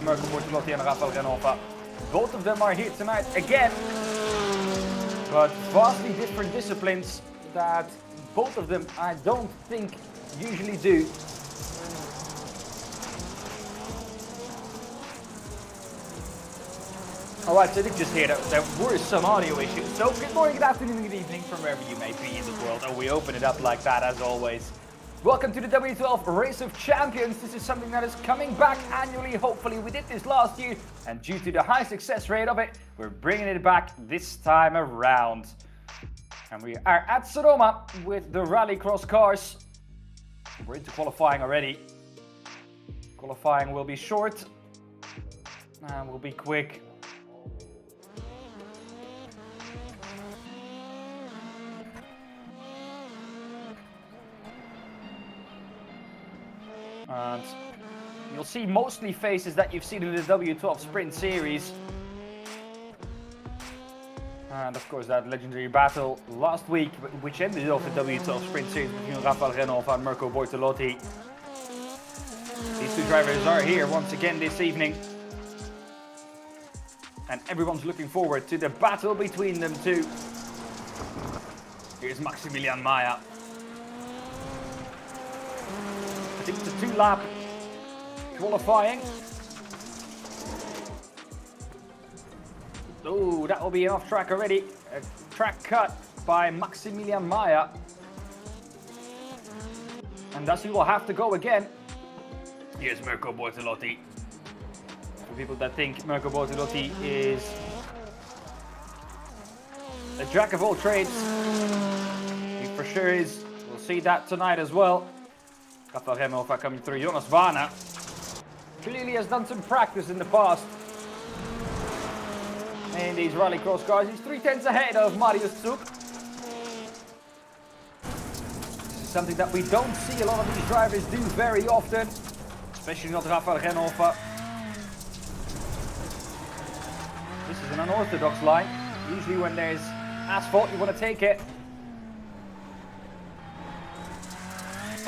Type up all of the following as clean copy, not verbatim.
Marco Bortolotti and Rafael Renova. Both of them are here tonight again, but vastly different disciplines that both of them I don't think usually do. Alright, so I did just hear that there were some audio issues. So good morning, good afternoon, good evening from wherever you may be in the world. And we open it up like that as always. Welcome to the W12 Race of Champions. This is something that is coming back annually. Hopefully we did this last year, and due to the high success rate of it, we're bringing it back this time around. And we are at Sodoma with the rallycross cars. We're into qualifying already. Qualifying will be short and will be quick. And you'll see mostly faces that you've seen in the W12 Sprint Series. And of course that legendary battle last week, which ended off the W12 Sprint Series between Rafael Renova and Marco Bortolotti. These two drivers are here once again this evening. And everyone's looking forward to the battle between them two. Here's Maximilian Maya. I think it's a 2-lap qualifying. Oh, that will be an off track already. A track cut by Maximilian Maya. And thus he will have to go again. Here's Mirko Bortolotti. For people that think Mirko Bortolotti is a jack of all trades, he for sure is. We'll see that tonight as well. Rafael Renhofer coming through. Jonas Varna clearly has done some practice in the past in these rallycross cars. He's 3/10 ahead of Marius Zuk. This is something that we don't see a lot of these drivers do very often, especially not Rafael Renhofer. This is an unorthodox line. Usually when there's asphalt, you want to take it.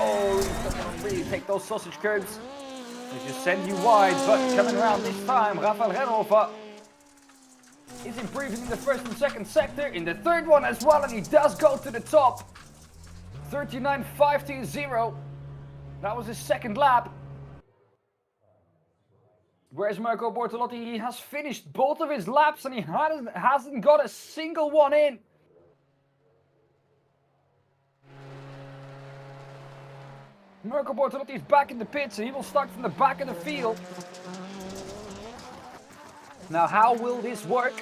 Oh, he doesn't want to really take those sausage curbs. They just send you wide, but coming around this time, Rafael Renhofer is improving in the first and second sector, in the third one as well, and he does go to the top. 39.520. That was his second lap. Whereas Mirko Bortolotti, he has finished both of his laps and he hasn't got a single one in. Mirko Bortolotti is back in the pits and he will start from the back of the field. Now, how will this work?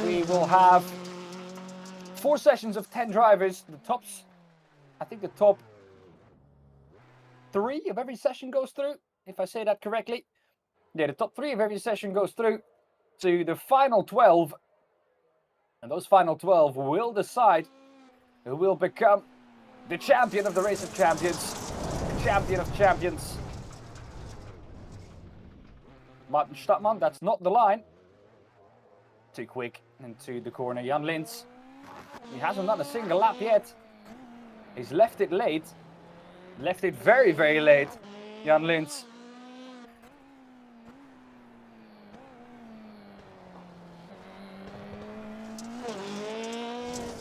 We will have 4 sessions of 10 drivers. I think the top 3 of every session goes through, if I say that correctly. Yeah, the top 3 of every session goes through to the final 12. And those final 12 will decide who will become the champion of the Race of Champions. The champion of champions. Martin Stadtmann, that's not the line. Too quick into the corner. Jan Lins, he hasn't done a single lap yet. He's left it late. Left it very, very late. Jan Lins.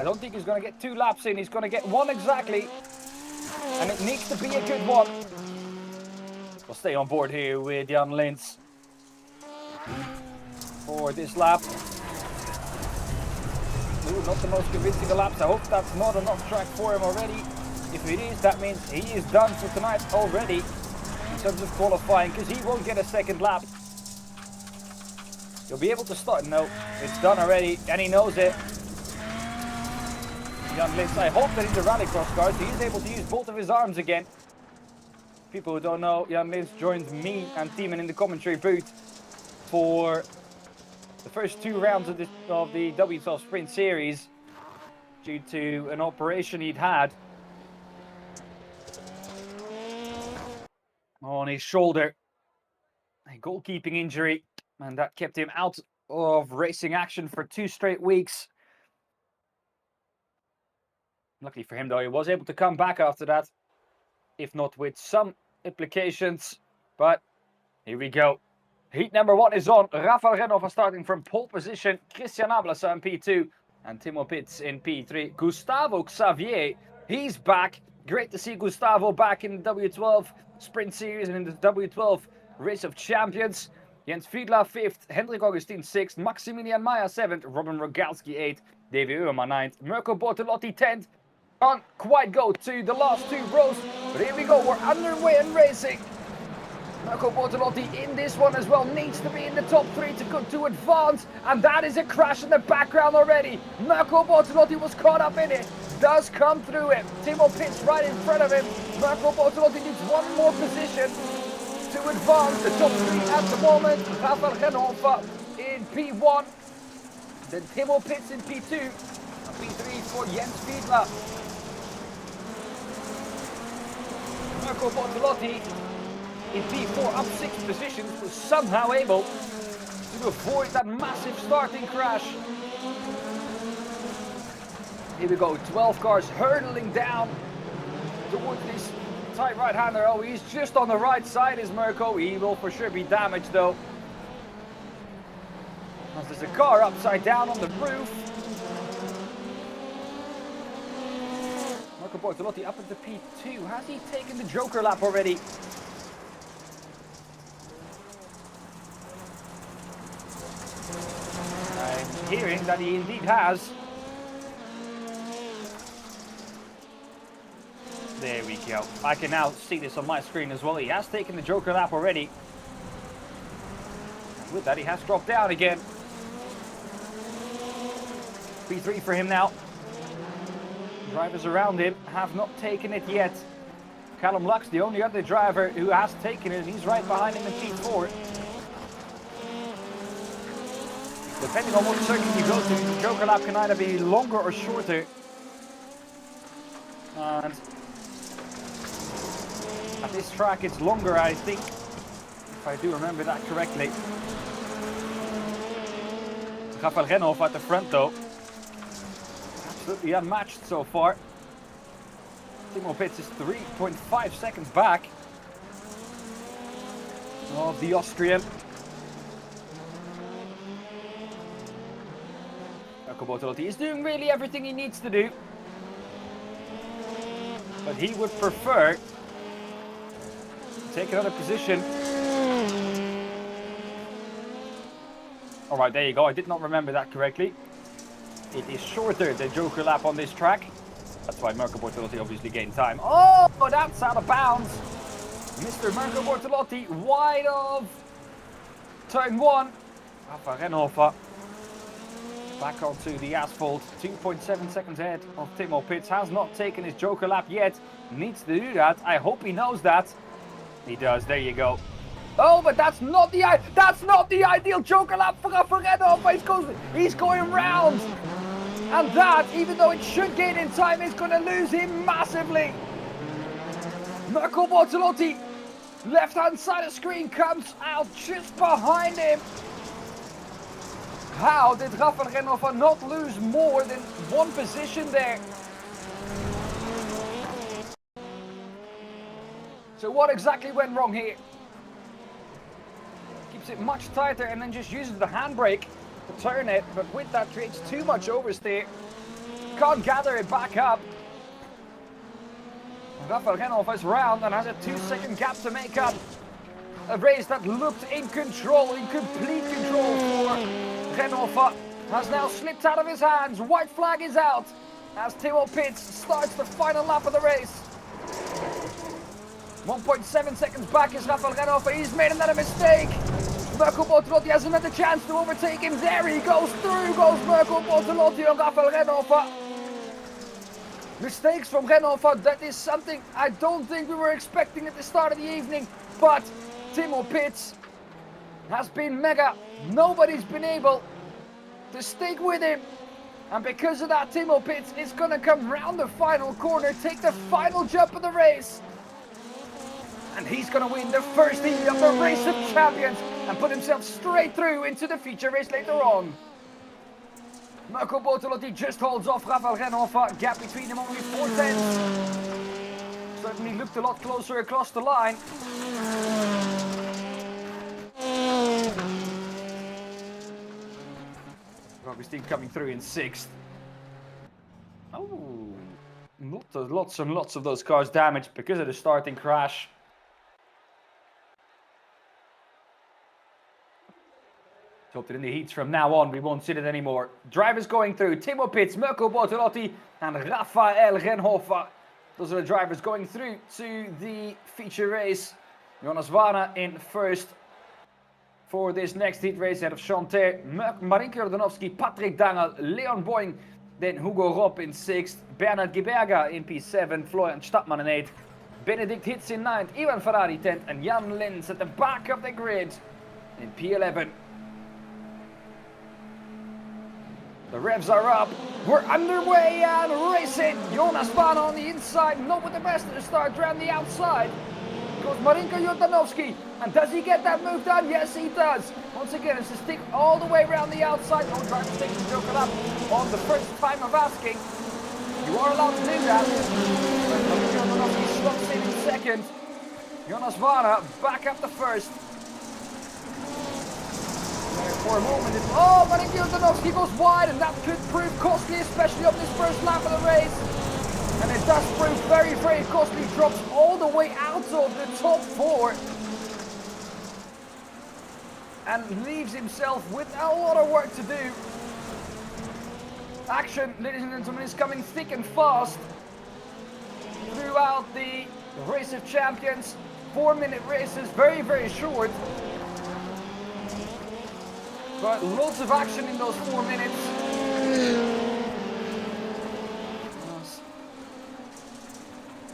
I don't think he's going to get 2 laps in. He's going to get 1 exactly. And it needs to be a good one. We'll stay on board here with Jan Lins for this lap. Ooh, not the most convincing of laps. I hope that's not an off track for him already. If it is, that means he is done for tonight already in terms of qualifying, because he won't get a second lap. He'll be able to start. No, it's done already, and he knows it. Jan Lins, I hope that in the rallycross cars he is able to use both of his arms again. People who don't know, Jan Lins joined me and Tiemann in the commentary booth for the first 2 rounds of the W12 Sprint Series due to an operation he'd had on his shoulder. A goalkeeping injury, and that kept him out of racing action for 2 straight weeks. Luckily for him, though, he was able to come back after that, if not with some implications. But here we go. Heat number 1 is on. Rafael Renhofer starting from pole position. Christian Ablasa in P2 and Timo Pitts in P3. Gustavo Xavier, he's back. Great to see Gustavo back in the W12 Sprint Series and in the W12 Race of Champions. Jens Fiedler 5th, Hendrik Augustin 6th, Maximilian Maya 7th, Robin Rogalski 8th, Davy Ullman 9th, Mirko Bortolotti 10th. Can't quite go to the last 2 rows, but here we go, we're underway and racing. Mirko Bortolotti in this one as well needs to be in the top 3 to advance, and that is a crash in the background already. Mirko Bortolotti was caught up in it, does come through it. Timo Pitts right in front of him. Mirko Bortolotti needs 1 more position to advance. The top 3 at the moment. Rafael Renhofer in P1, then Timo Pitts in P2, and P3 for Jens Fiedler. Mirko Bortolotti in P4 up 6 positions, was somehow able to avoid that massive starting crash. Here we go, 12 cars hurtling down towards this tight right-hander. Oh, he's just on the right side is Mirko. He will for sure be damaged though, as there's a car upside down on the roof. Mirko Marco Bortolotti up into P2. Has he taken the Joker lap already? I'm hearing that he indeed has. There we go. I can now see this on my screen as well. He has taken the Joker lap already. And with that, he has dropped down again. P3 for him now. Drivers around him have not taken it yet. Callum Lux, the only other driver who has taken it, and he's right behind him in P4. Depending on what circuit you go to, the Joker lap can either be longer or shorter. And at this track it's longer, I think, if I do remember that correctly. Rafael Renhoff at the front though. Absolutely unmatched so far. Timo Pits is 3.5 seconds back of the Austrian. Marco Bortolotti is doing really everything he needs to do. But he would prefer to take another position. Alright, there you go. I did not remember that correctly. It is shorter than Joker lap on this track. That's why Marco Bortolotti obviously gained time. Oh, that's out of bounds. Mr. Marco Bortolotti wide of turn 1. Rafa Renhoff back onto the asphalt. 2.7 seconds ahead of Timo Pits. Has not taken his Joker lap yet. Needs to do that. I hope he knows that. He does. There you go. Oh, but that's not the ideal Joker lap for Rafa Renhoff. He's going round. And that, even though it should gain in time, is going to lose him massively. Marco Bortolotti, left-hand side of screen, comes out just behind him. How did Rafael Renhoff not lose more than one position there? So what exactly went wrong here? Keeps it much tighter and then just uses the handbrake to turn it, but with that creates too much oversteer. Can't gather it back up. Rafael Renhoff is round and has a 2-second gap to make up. A race that looked in control, in complete control for Renhoff. Has now slipped out of his hands. White flag is out as Timo Pits starts the final lap of the race. 1.7 seconds back is Rafael Renhoff. He's made another mistake. Marco Bortolotti has another chance to overtake him. There he goes. Through goes Marco Bortolotti on Rafael Renhoff. Mistakes from Renhoff. That is something I don't think we were expecting at the start of the evening. But Timo Pits has been mega. Nobody's been able to stick with him. And because of that, Timo Pits is going to come round the final corner, take the final jump of the race. And he's going to win the first heat of the Race of Champions and put himself straight through into the feature race later on. Marco Bortolotti just holds off Rafael Renhoff. Gap between them only 4 tenths. Certainly looked a lot closer across the line. Augustine coming through in 6th. Oh, lots and lots of those cars damaged because of the starting crash. Hope that in the heats from now on we won't see it anymore. Drivers going through: Timo Pits, Marco Bortolotti and Rafael Renhoff. Those are the drivers going through to the feature race. Jonas Vana in 1st for this next heat race ahead of Chanter, Marinko Jordanovski, Patrick Dangel, Leon Boing, then Hugo Ropp in 6th, Bernhard Giberga in P7, Florian Stadtmann in 8th, Benedikt Hitz in 9th, Ivan Ferrari 10th, and Jan Lins at the back of the grid in P11. The revs are up, we're underway and racing. Jonas Vana on the inside, not with the best of the start, around the outside. Goes Marinko Jordanovski, and does he get that move done? Yes, he does. Once again, it's to stick all the way around the outside. No driver takes the Joker up on the first time of asking. You are allowed to do that. Marinko Jordanovski slots in 2nd. Jonas Vana back up the 1st. For a moment, Marinko Jordanovski goes wide, and that could prove costly, especially on this first lap of the race. And it does prove very, very costly. Drops all the way out of the top 4. And leaves himself with a lot of work to do. Action, ladies and gentlemen, is coming thick and fast throughout the Race of Champions. 4-minute races, very, very short. But lots of action in those 4 minutes.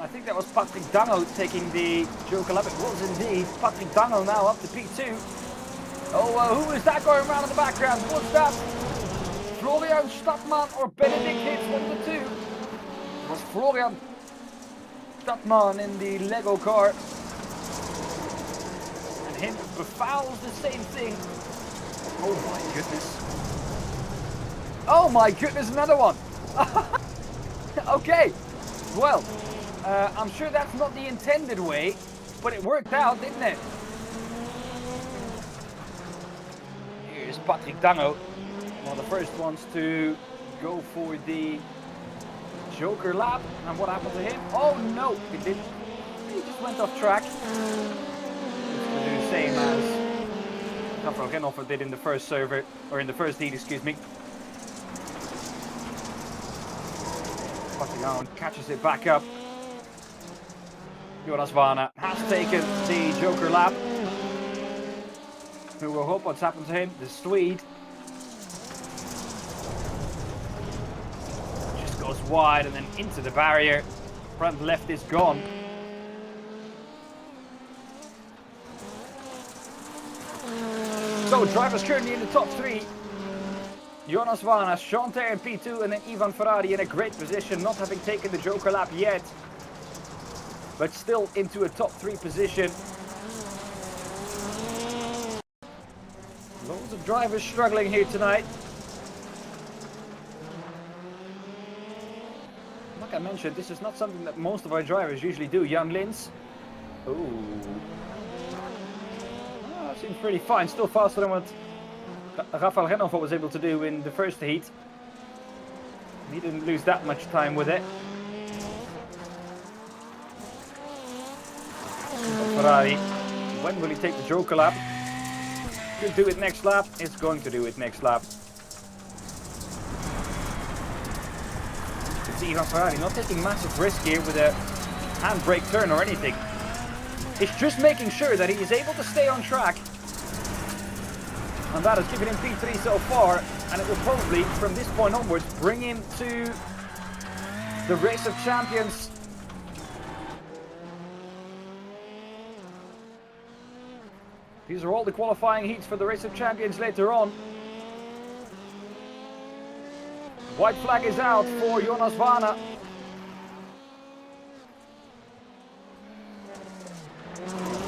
I think that was Patrick Dango taking the Joker lap. It was indeed Patrick Dango now up to P2. Oh, who is that going around in the background? What's that? Florian Stadtman or Benedict Hits, one of the two. It was Florian Stadtman in the Lego car. And him befouls the same thing. Oh my goodness. Oh my goodness, another one. Okay, well, I'm sure that's not the intended way, but it worked out, didn't it? Here's Patrick Dango, one of the first ones to go for the Joker lap. And what happened to him? Oh no, he didn't. He just went off track. It's to do the same as Genoffer did in the first server, or in the first heat, excuse me. Patrick Dango catches it back up. Jonas Varna has taken the Joker lap. Who will hope what's happened to him? The Swede. Just goes wide and then into the barrier. Front left is gone. So drivers currently in the top 3. Jonas Varna, Chanter in P2 and then Ivan Ferrari in a great position, not having taken the Joker lap yet. But still into a top 3 position. Loads of drivers struggling here tonight. Like I mentioned, this is not something that most of our drivers usually do. Jan Lins. Ooh. Oh, seems pretty fine. Still faster than what Rafael Genoffer was able to do in the first heat. He didn't lose that much time with it. Ferrari, when will he take the Joker lap? Could do it next lap. It's going to do it next lap. You can see Ivan Ferrari not taking massive risk here with a handbrake turn or anything. It's just making sure that he is able to stay on track. And that has given him P3 so far. And it will probably, from this point onwards, bring him to the Race of Champions. These are all the qualifying heats for the Race of Champions later on. White flag is out for Jonas Varna.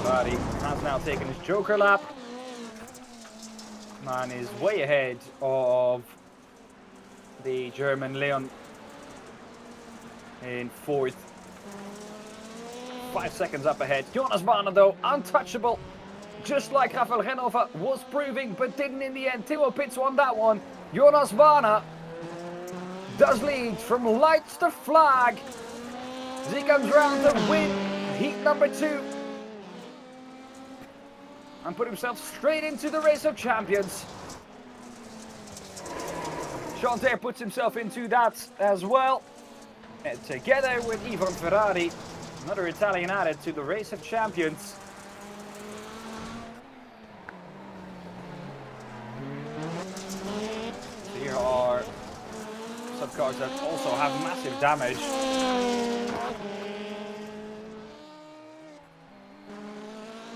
Ferrari has now taken his Joker lap. Man is way ahead of the German Leon in 4th. 5 seconds up ahead. Jonas Varna though, untouchable. Just like Rafael Genoffer was proving, but didn't in the end. Timo Pitts won that one. Jonas Varna does lead from lights to flag. As he comes round to win heat number 2. And put himself straight into the Race of Champions. Chanter puts himself into that as well. And together with Ivan Ferrari, another Italian added to the Race of Champions. Here are some cars that also have massive damage.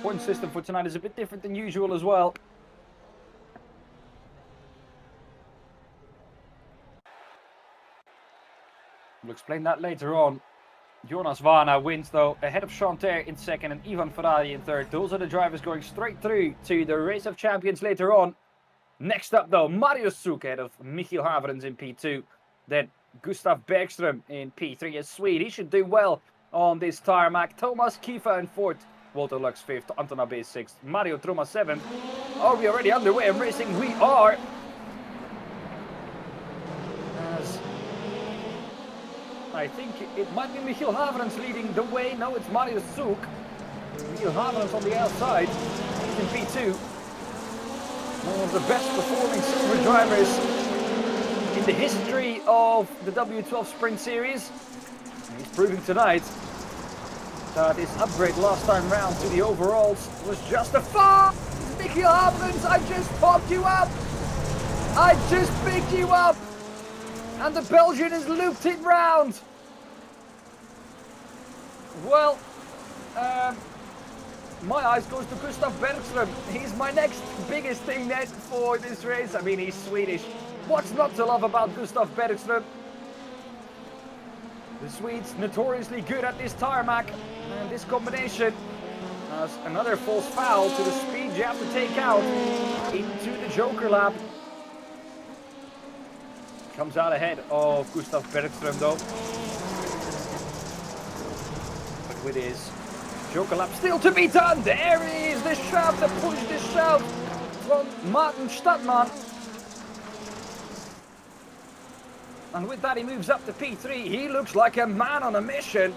Point system for tonight is a bit different than usual as well. We'll explain that later on. Jonas Varna wins though, ahead of Chanter in 2nd and Ivan Ferrari in 3rd. Those are the drivers going straight through to the Race of Champions later on. Next up though, Marius Zuk ahead of Michiel Haverens in P2. Then Gustav Bergström in P3 as Swede. He should do well on this tarmac. Thomas Kiefer in 4th. Walter Lux 5th. Anton Abe 6th. Mario Truma 7th. Are we already underway and racing? We are. As I think it might be Michiel Haverens leading the way. No, it's Marius Zoek. Michiel Haverens on the outside. He's in P2. One of the best performing silver drivers in the history of the W12 Sprint Series. And he's proving tonight that his upgrade last time round to the overalls was justified. Michiel Haverens, I just popped you up. I just picked you up. And the Belgian is looped it round. Well, my eyes goes to Gustav Bergström. He's my next biggest thing net for this race. I mean, he's Swedish. What's not to love about Gustav Bergström? The Swedes notoriously good at this tarmac. And this combination has another false foul to the speed you have to take out into the Joker lap. Comes out ahead of Gustav Bergström though. But with his Joker lap still to be done, there is the shove, the push, the shove from Martin Stadtmann. And with that he moves up to P3. He looks like a man on a mission.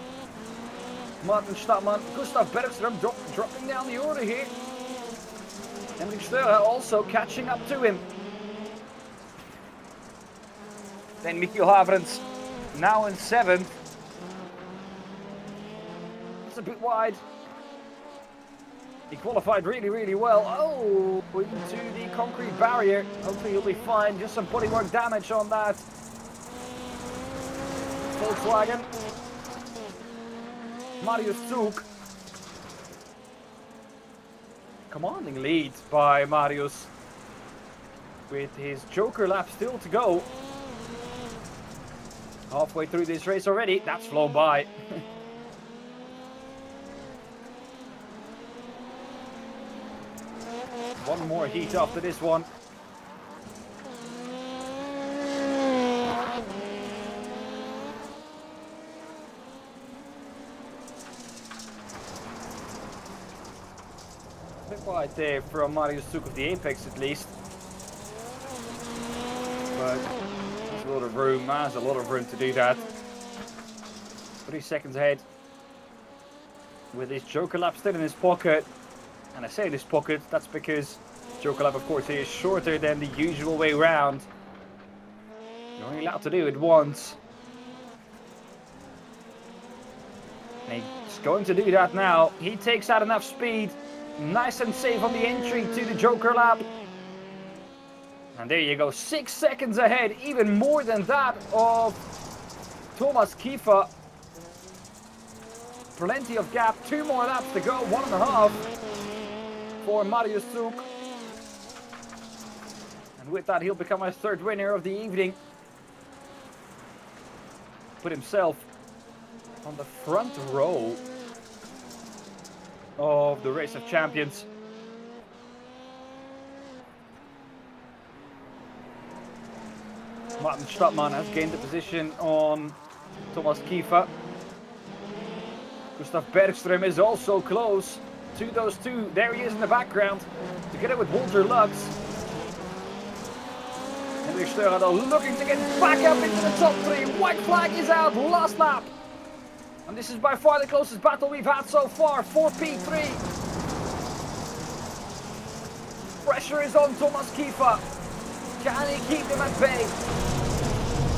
Martin Stadtmann, Gustav Bergström dropping down the order here. Henrik Steurer also catching up to him. Then Michiel Haverens now in 7th. It's a bit wide. He qualified really, really well. Oh, into the concrete barrier. Hopefully he'll be fine. Just some bodywork damage on that Volkswagen. Marius Zoek. Commanding lead by Marius. With his Joker lap still to go. Halfway through this race already. That's flown by. One more heat after this one. A bit wide there from Marius Zoek of the Apex at least. But there's a lot of room. There's a lot of room to do that. 3 seconds ahead. With his Joker lap still in his pocket. And I say in his pocket, that's because Joker lap of course is shorter than the usual way round. You're only allowed to do it once. And he's going to do that now. He takes out enough speed. Nice and safe on the entry to the Joker lap. And there you go, 6 seconds ahead, even more than that of Thomas Kiefer. Plenty of gap, 2 more laps to go, 1.5 for Marius Zoek. And with that, he'll become our 3rd winner of the evening. Put himself on the front row of the Race of Champions. Martin Stadtmann has gained the position on Thomas Kiefer. Gustav Bergström is also close to those two. There he is in the background, together with Walter Lux. Henrik Steurer though looking to get back up into the top 3. White flag is out, last lap. And this is by far the closest battle we've had so far for P3. Pressure is on Thomas Kiefer. Can he keep him at bay?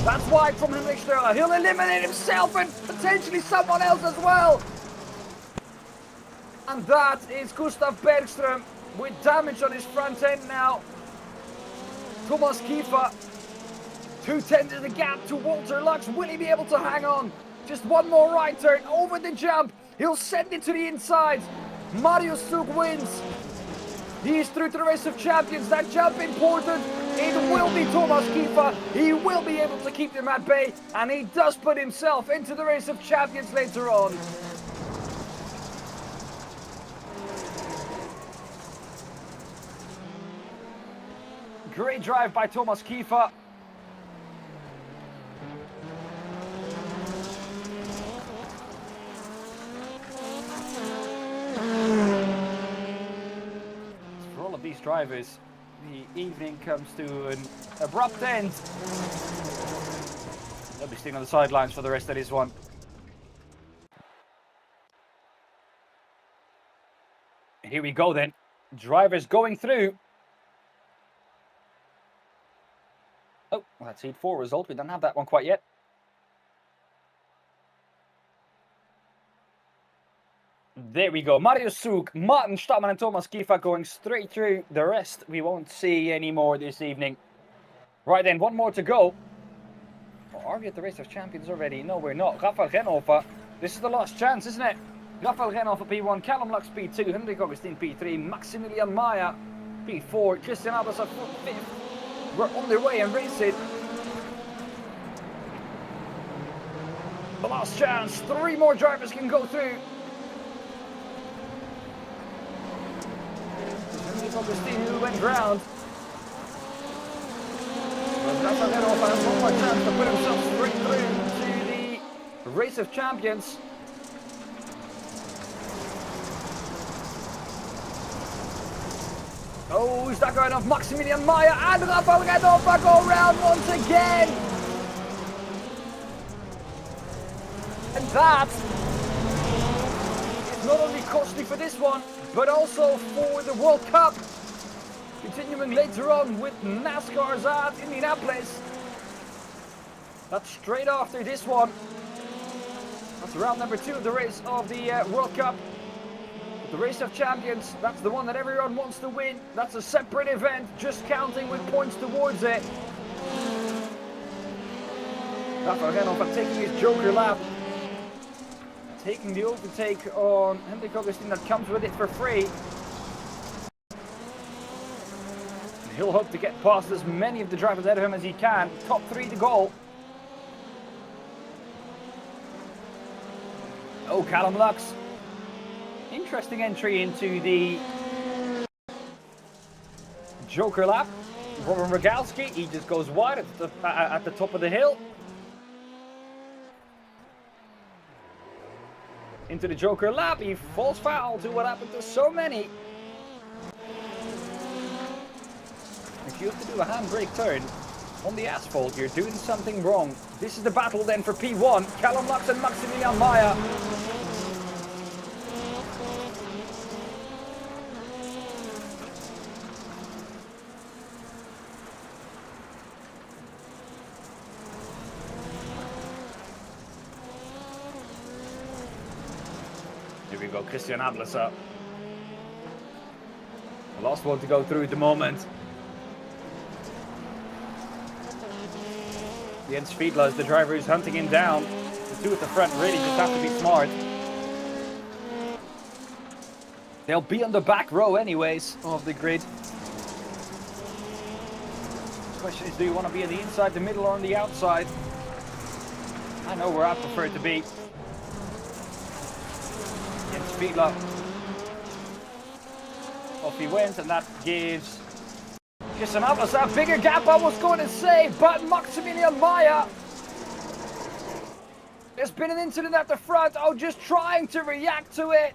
That's wide from Henrik Steurer. He'll eliminate himself and potentially someone else as well. And that is Gustav Bergström with damage on his front end now. Thomas Kiefer, 2/10 is the gap to Walter Lux. Will he be able to hang on? Just one more right turn over the jump. He'll send it to the inside. Marius Zoek wins. He is through to the Race of Champions. That jump important. It will be Thomas Kiefer. He will be able to keep them at bay. And he does put himself into the Race of Champions later on. Great drive by Thomas Kiefer. For all of these drivers, the evening comes to an abrupt end. They'll be staying on the sidelines for the rest of this one. Here we go then. Drivers going through. Oh, that's heat 4 result. We don't have that one quite yet. There we go. Mario Suk, Martin Stattmann and Thomas Kiefer going straight through. The rest we won't see anymore this evening. Right then, one more to go. Oh, are we at the Race of Champions already? No, we're not. Rafael Renhofer. This is the last chance, isn't it? Rafael Renhofer P1, Callum Lux P2, Hendrik Augustin P3, Maximilian Maya P4, Christian Albers at 5th. We're on their way and racing. The last chance. 3 more drivers can go through. Augustine who went round. Rafael Renhofer has one more chance to put himself straight through to the Race of Champions. Oh, is that going off? Maximilian Maya and Rafael Renhofer go round once again. And that is not only costly for this one, but also for the World Cup. Continuing later on with NASCAR's at Indianapolis. That's straight after this one. That's round number 2 of the race of the World Cup. The Race of Champions, that's the one that everyone wants to win. That's a separate event, just counting with points towards it. Rafael Renhofer taking his Joker lap. Taking the overtake on Hendrik Augustin that comes with it for free. And he'll hope to get past as many of the drivers ahead of him as he can. Top 3 to go. Oh, Callum Lux. Interesting entry into the Joker lap. Robin Rogalski, he just goes wide at the top of the hill. Into the Joker lap, he falls foul to what happened to so many. If you have to do a handbrake turn on the asphalt, you're doing something wrong. This is the battle then for P1, Callum Lux and Maximilian Maya. Here we go, Christian Ableser. The last one to go through at the moment. Jens Fiedler is the driver who's hunting him down. The 2 at the front really just have to be smart. They'll be on the back row anyways of the grid. The question is, do you want to be on the inside, the middle, or on the outside? I know where I prefer to be. Jens Fiedler. Off he went, and that gives Christian Ableser a bigger gap, I was going to say, but Maximilian Maya. There's been an incident at the front. Oh, just trying to react to it.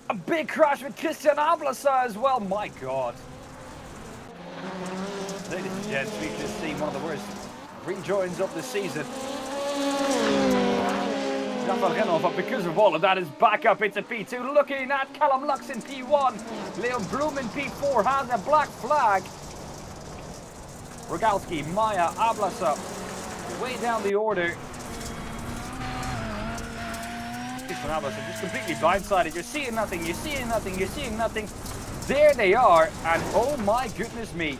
A big crash with Christian Ableser as well. My God. Ladies and gents, we've just seen one of the worst rejoins of the season. Rafael Renhofer, because of all of that, is back up into P2. Looking at Callum Lux in P1. Leon Bloom in P4 has a black flag. Rogalski, Maya, Ableser, way down the order. Christian Ableser just completely blindsided. You're seeing nothing, you're seeing nothing, you're seeing nothing. There they are, and oh my goodness me.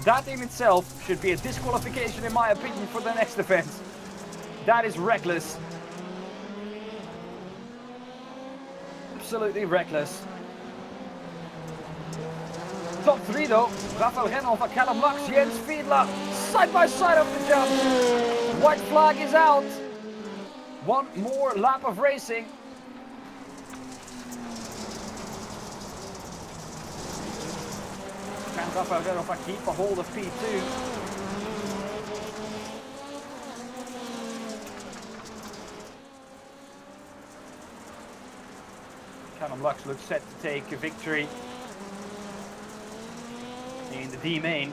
That in itself should be a disqualification in my opinion for the next offense. That is reckless. Absolutely reckless. Top 3 though. Rafael Renhofer, Callum Lux, Jens Fiedler. Side by side off the jump. White flag is out. One more lap of racing. Can Rafael Renhofer keep a hold of P2? Callum Lux looks set to take a victory in the D main.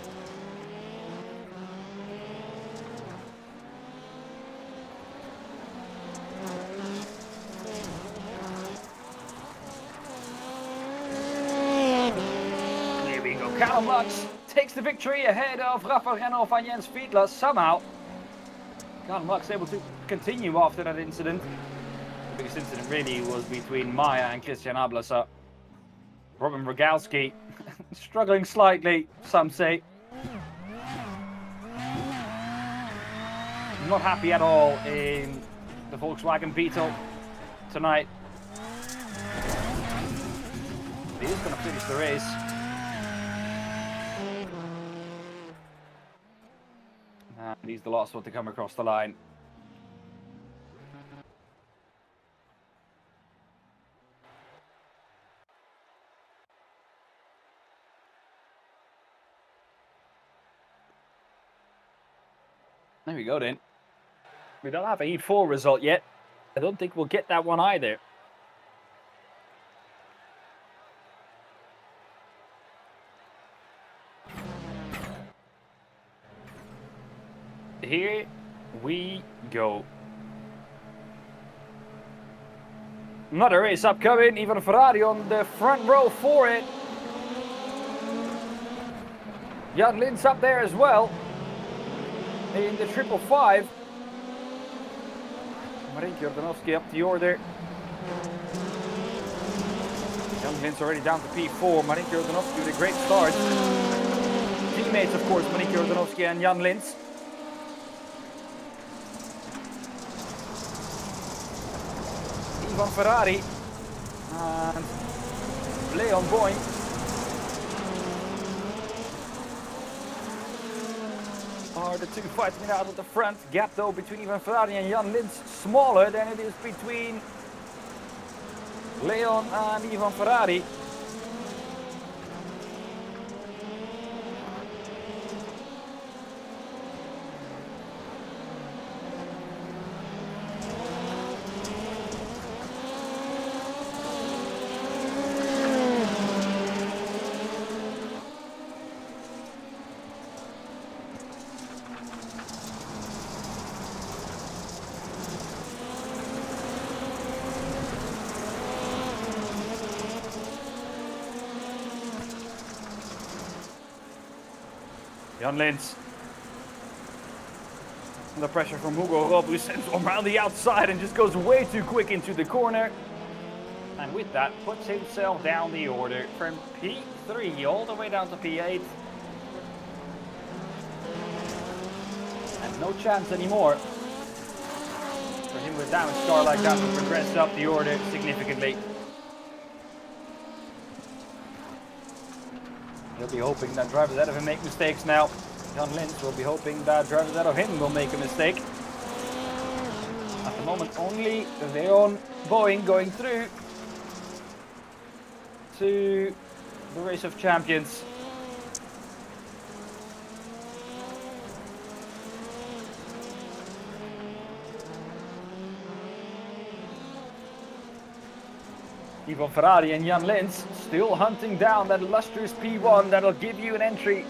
Callum Lux takes the victory ahead of Rafael Renoff and Jens Fiedler somehow. Callum Lux able to continue after that incident. The biggest incident really was between Maya and Christian Ablasa. Robin Rogalski struggling slightly, some say. Not happy at all in the Volkswagen Beetle tonight. He is going to finish the race. And he's the last one to come across the line. There we go then. We don't have a Heat 4 result yet. I don't think we'll get that one either. Here we go. Another race upcoming. Even Ferrari on the front row for it. Jan Lins up there as well. In the 555. Marijn Jordanovski up the order. Jan Lins already down to P4. Marijn Jordanovski with a great start. Teammates, of course, Marijn Jordanovski and Jan Lins. Ivan Ferrari and Leon Boyne. Are the two fighting it out at the front. Gap though between Ivan Ferrari and Jan Lins smaller than it is between Leon and Ivan Ferrari. Jan Lins. Under pressure from Hugo Rob, who sends him around the outside and just goes way too quick into the corner. And with that, puts himself down the order from P3 all the way down to P8. And no chance anymore for him with a damaged car like that to progress up the order significantly. He'll be hoping that drivers ahead of him make mistakes now. Jan Lins will be hoping that drivers ahead of him will make a mistake. At the moment, only Leon Boyne going through to the Race of Champions. Ivan Ferrari and Jan Lins still hunting down that illustrious P1 that'll give you an entry,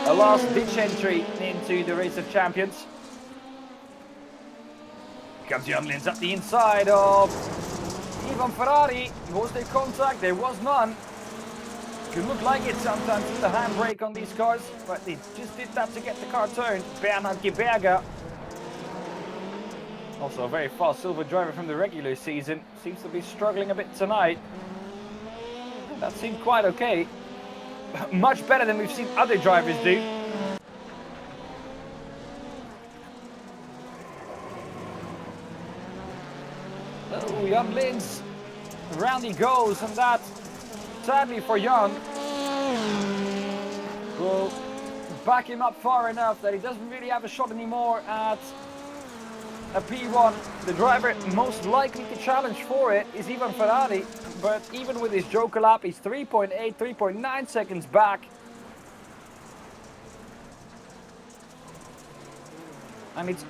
a last ditch entry into the Race of Champions. Comes Jan Lins up the inside of Ivan Ferrari. Was there contact? There was none. Could look like it sometimes with the handbrake on these cars, but they just did that to get the car turned. Bernhard Geberger, also a very fast silver driver from the regular season, seems to be struggling a bit tonight. That seemed quite okay. Much better than we've seen other drivers do. Oh, Jan Lins. Round he goes, and that, sadly for Jan, will back him up far enough that he doesn't really have a shot anymore at a P1. The driver most likely to challenge for it is Ivan Ferrari, but even with his Joker lap, he's 3.8, 3.9 seconds back. And it's...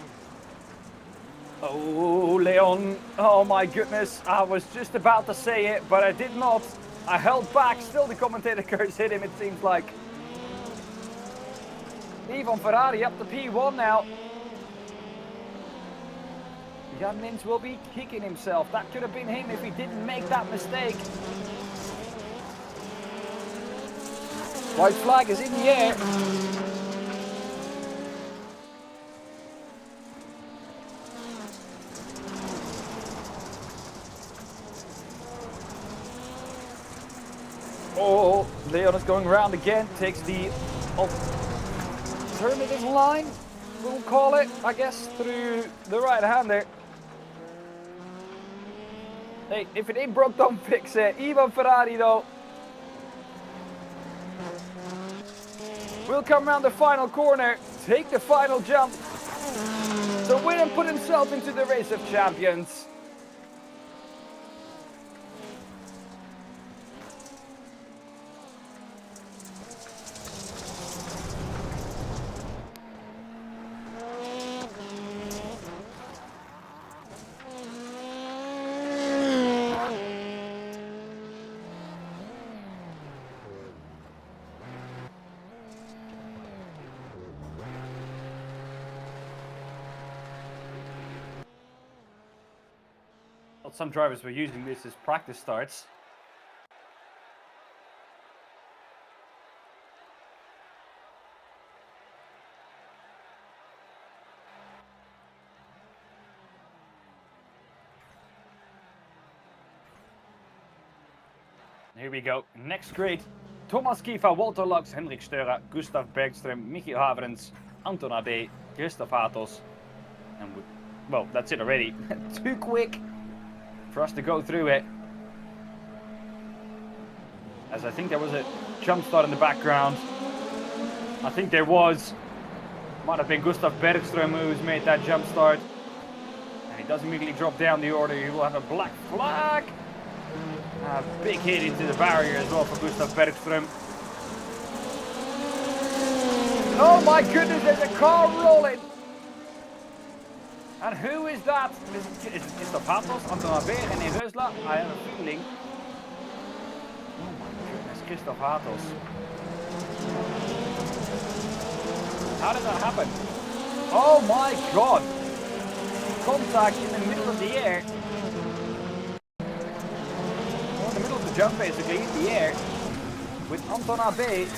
Oh, Leon. Oh my goodness. I was just about to say it, but I did not. I held back. Still the commentator curse hit him, it seems like. Ivan Ferrari up to P1 now. Jan Lins will be kicking himself. That could have been him if he didn't make that mistake. White flag is in the air. Oh, Leon is going around again, takes the alternative line, we'll call it, I guess, through the right hand there. Hey, if it ain't broke, don't fix it. Ivan Ferrari, though, will come around the final corner, take the final jump to win and put himself into the race of champions. Some drivers were using this as practice starts. Here we go. Next grid. Thomas Kiefer, Walter Lux, Hendrik Steurer, Gustav Bergström, Michi Haverens, Anton Abe, Christoph Hatos. And well, that's it already. Too quick for us to go through it. As I think there was a jump start in the background. I think there was. Might have been Gustav Bergström who's made that jump start. And he does immediately drop down the order. He will have a black flag. A big hit into the barrier as well for Gustav Bergström. Oh my goodness, there's a car rolling. And who is that? Is it Christoph Hatos, Anton Abe, René Reusler? I have a feeling. Oh my goodness, Christoph Hatos. How did that happen? Oh my god! Contact in the middle of the air. Well, in the middle of the jump, basically, in the air. With Anton Abe.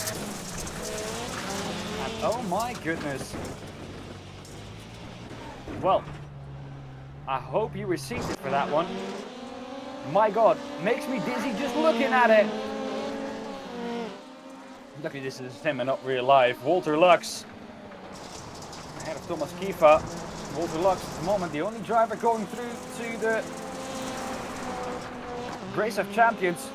And oh my goodness. Well, I hope you received it for that one. My god, makes me dizzy just looking at it. Luckily this is him and not real life. Walter Lux ahead of Thomas Kiefer. Walter Lux at the moment the only driver going through to the race of champions.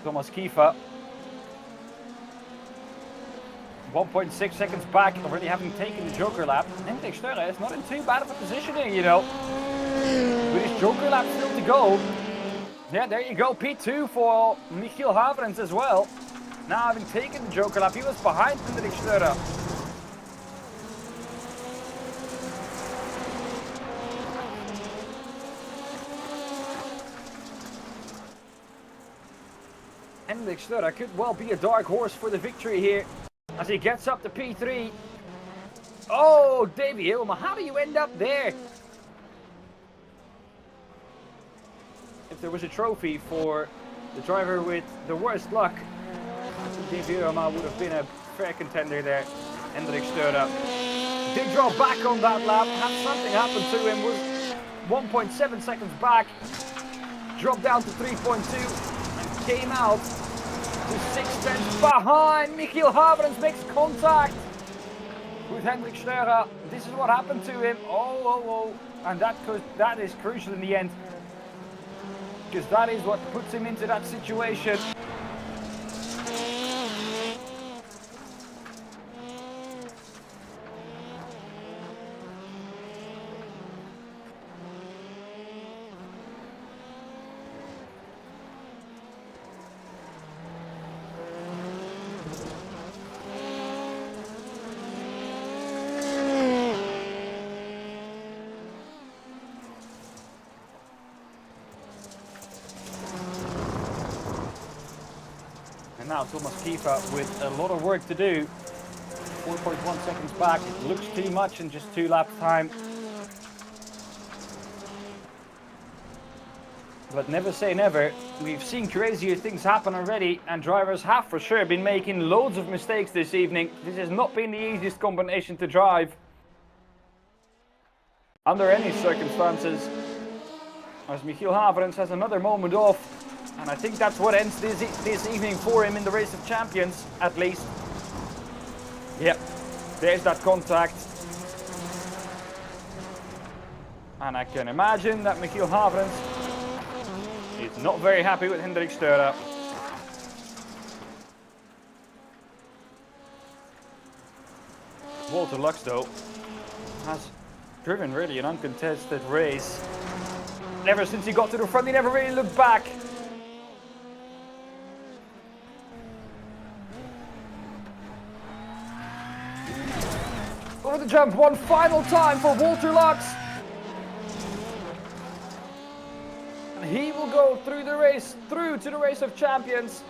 Thomas Kiefer, 1.6 seconds back, already having taken the Joker lap. Hendrik Steurer is not in too bad of a position here, you know. With his Joker lap still to go. Yeah, there you go, P2 for Michiel Haverens as well. Now having taken the Joker lap, he was behind Hendrik Steurer. Hendrik Steurer could well be a dark horse for the victory here as he gets up to P3. Oh, Davy Hillman, how do you end up there? If there was a trophy for the driver with the worst luck, I think Davy Hillman would have been a fair contender there. Hendrik Steurer did draw back on that lap, had something happen to him, was 1.7 seconds back, dropped down to 3.2. Came out to 6 tenths behind. Michiel Haverens makes contact with Hendrik Steurer. This is what happened to him. Oh. And that is crucial in the end. Because that is what puts him into that situation. And now Thomas Kiefer with a lot of work to do. 4.1 seconds back. It looks too much in just 2 laps time. But never say never. We've seen crazier things happen already, and drivers have for sure been making loads of mistakes this evening. This has not been the easiest combination to drive under any circumstances. As Michiel Haverens has another moment off, and I think that's what ends this evening for him in the Race of Champions, at least. Yep, there's that contact. And I can imagine that Michiel Haverens is not very happy with Hendrik Steurer. Walter Lux, though, has driven really an uncontested race. Ever since he got to the front, he never really looked back. Over the jump one final time for Walter Lux. And he will go through the race, through to the Race of Champions.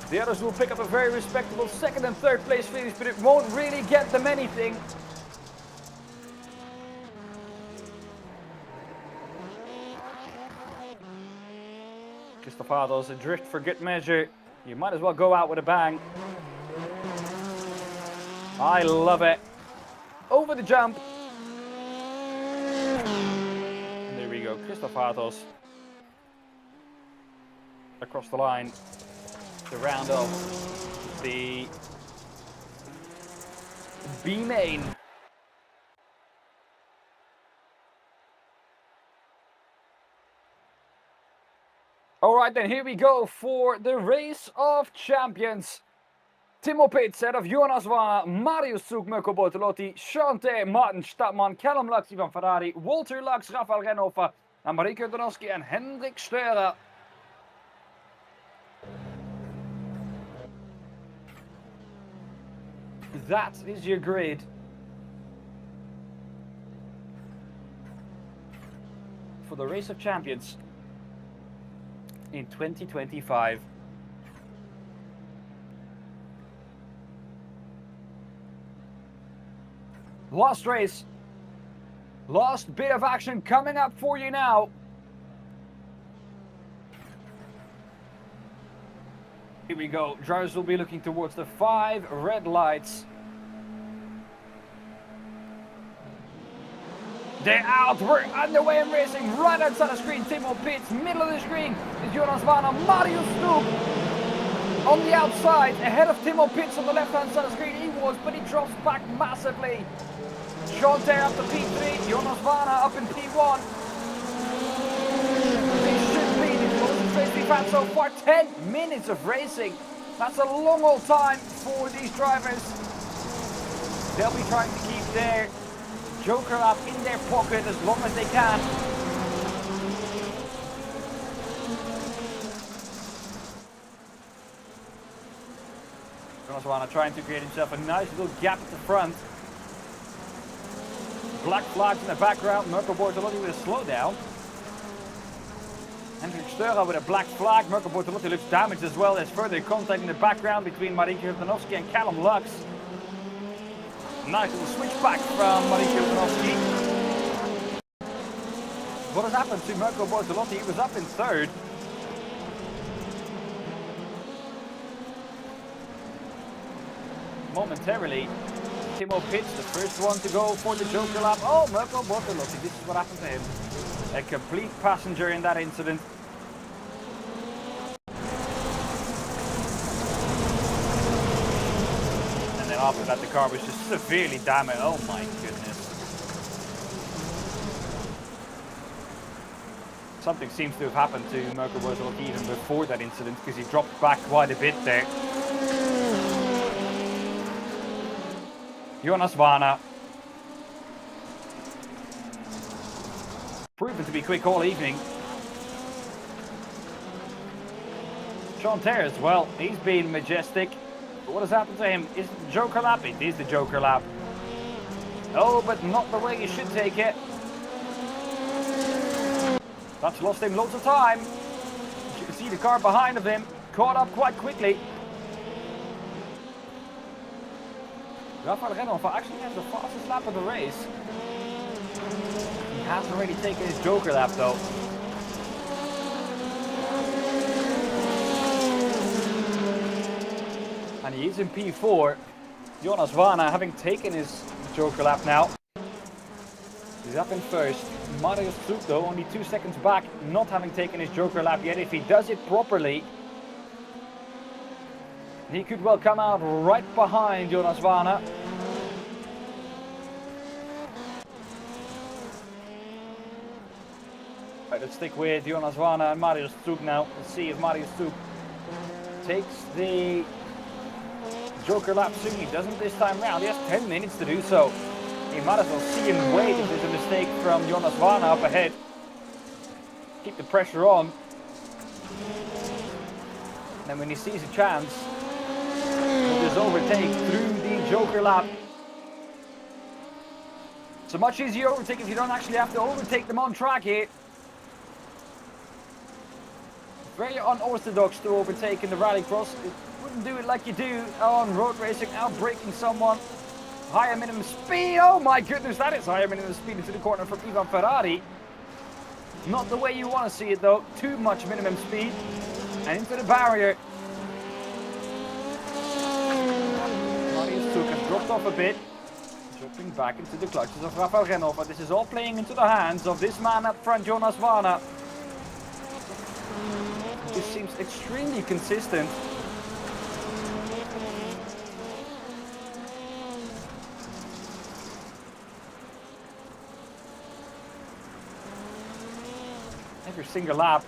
The others will pick up a very respectable second and third place finish, but it won't really get them anything. Christofados adrift for good measure. You might as well go out with a bang. I love it. Over the jump. And there we go. Christofados across the line to round off the B main. Alright then, here we go for the Race of Champions. Timo Pitts out of Jonas Vana, Marius Zug, Mirko Bortolotti, Chante, Martin Stadtmann, Callum Lux, Ivan Ferrari, Walter Lux, Rafael Renhofer, and Marieke Donowski and Hendrik Steurer. That is your grid. For the Race of Champions in 2025. Last race. Last bit of action coming up for you now. Here we go. Drivers will be looking towards the 5 red lights. They're out. We're underway and racing. Right outside the screen, Timo Pitts. Middle of the screen is Jonas Vana. Marius Zug on the outside. Ahead of Timo Pitts on the left-hand side of the screen. He was, but he drops back massively. Chante up to P3. Jonas Vana up in P1. This should be the closest race we've had so far. 10 minutes of racing. That's a long old time for these drivers. They'll be trying to keep their Joker up in their pocket as long as they can. Jonas Vana trying to create himself a nice little gap at the front. Black flags in the background. Mirko Bortolotti with a slowdown. Hendrik Steurer with a black flag. Mirko Bortolotti looks damaged as well. There's further contact in the background between Marieke Donowski and Callum Lux. Nice little switchback from Marieke Donowski. What has happened to Mirko Bortolotti? He was up in third. Momentarily, Timo Pitts, the first one to go for the Joker lap. Oh, Mirko Bortolotti, this is what happened to him. A complete passenger in that incident. And then after that, the car was just severely damaged. Oh my goodness. Something seems to have happened to Mirko Bortolotti even before that incident, because he dropped back quite a bit there. Jonas Vana. Proven to be quick all evening. Chante as well. He's been majestic. But what has happened to him? Is it the Joker lap? It is the Joker lap. Oh, but not the way you should take it. That's lost him lots of time. You can see the car behind of him caught up quite quickly. Rafael Renhofer actually has the fastest lap of the race. He has already taken his Joker lap though. And he is in P4. Jonas Vana having taken his Joker lap now. He's up in first. Marius Zug though, only 2 seconds back, not having taken his Joker lap yet. If he does it properly, he could well come out right behind Jonas Vana. Right, let's stick with Jonas Vana and Marius Zug now. Let's see if Marius Zug takes the Joker lap soon. He doesn't this time round. He has 10 minutes to do so. You might as well see him wait if there's a mistake from Jonas Vana up ahead. Keep the pressure on. And then when he sees a chance, he'll just overtake through the Joker lap. It's a much easier overtake if you don't actually have to overtake them on track here. Very unorthodox to overtake in the rallycross. It wouldn't do it like you do on road racing, outbraking someone. Higher minimum speed, oh my goodness, that is higher minimum speed into the corner from Ivan Ferrari. Not the way you want to see it though, too much minimum speed. And into the barrier. Marius Zug has dropped off a bit. Dropping back into the clutches of Rafael Renhofer. This is all playing into the hands of this man up front, Jonas Vana. This seems extremely consistent. Every single lap.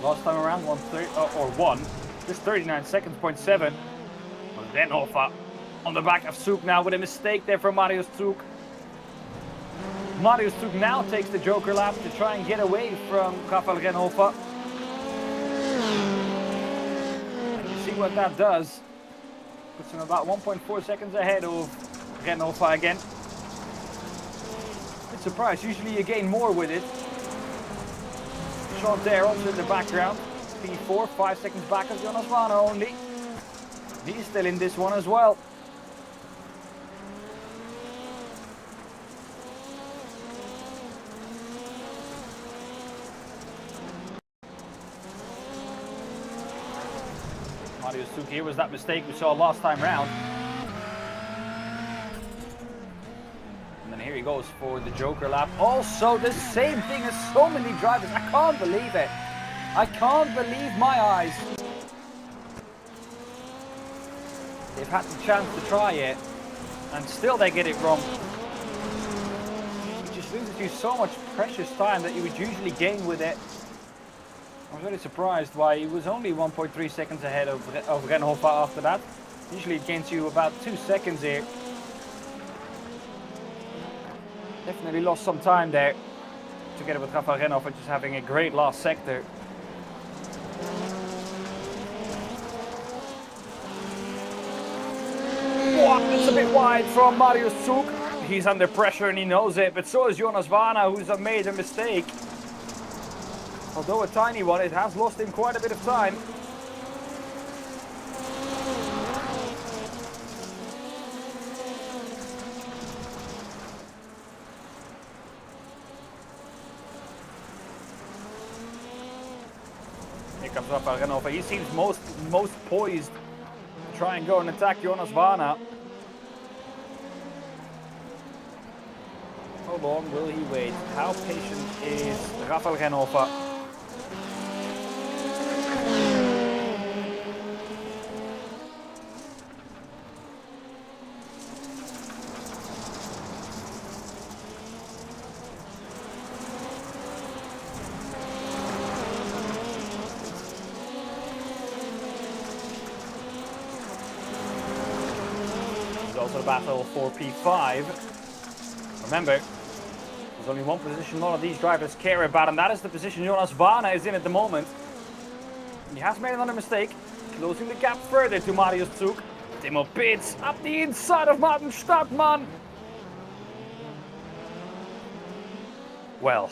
Last time around, just 39 seconds, 0.7. Renhofer on the back of Zug now with a mistake there from Marius Zug. Marius Zug now takes the Joker lap to try and get away from Rafael Renhofer. And you see what that does. Puts him about 1.4 seconds ahead of Renhofer again. Bit surprised, usually you gain more with it. Sean Dare also in the background. P4, 5 seconds back of Jonas Vana only. He's still in this one as well. Marius Zug here was that mistake we saw last time round. And then here he goes for the Joker lap. Also the same thing as so many drivers. I can't believe it. I can't believe my eyes. They've had the chance to try it and still they get it wrong. It just loses you so much precious time that you would usually gain with it. I was very surprised why he was only 1.3 seconds ahead of Renhofer after that. Usually it gains you about 2 seconds here. Definitely lost some time there together with Rafael Renhofer just having a great last sector. It's a bit wide from Marius Zug. He's under pressure and he knows it, but so is Jonas Vana, who's made a mistake. Although a tiny one, it has lost him quite a bit of time. Here comes Rafael Renhofer. He seems most poised to try and go and attack Jonas Vana. How long will he wait? How patient is Rafael Renhofer? There's also a battle for P5. Remember, there's only one position a lot of these drivers care about, and that is the position Jonas Vana is in at the moment. He has made another mistake, closing the gap further to Marius Zug. Timo Pits up the inside of Martin Stadtmann. Well,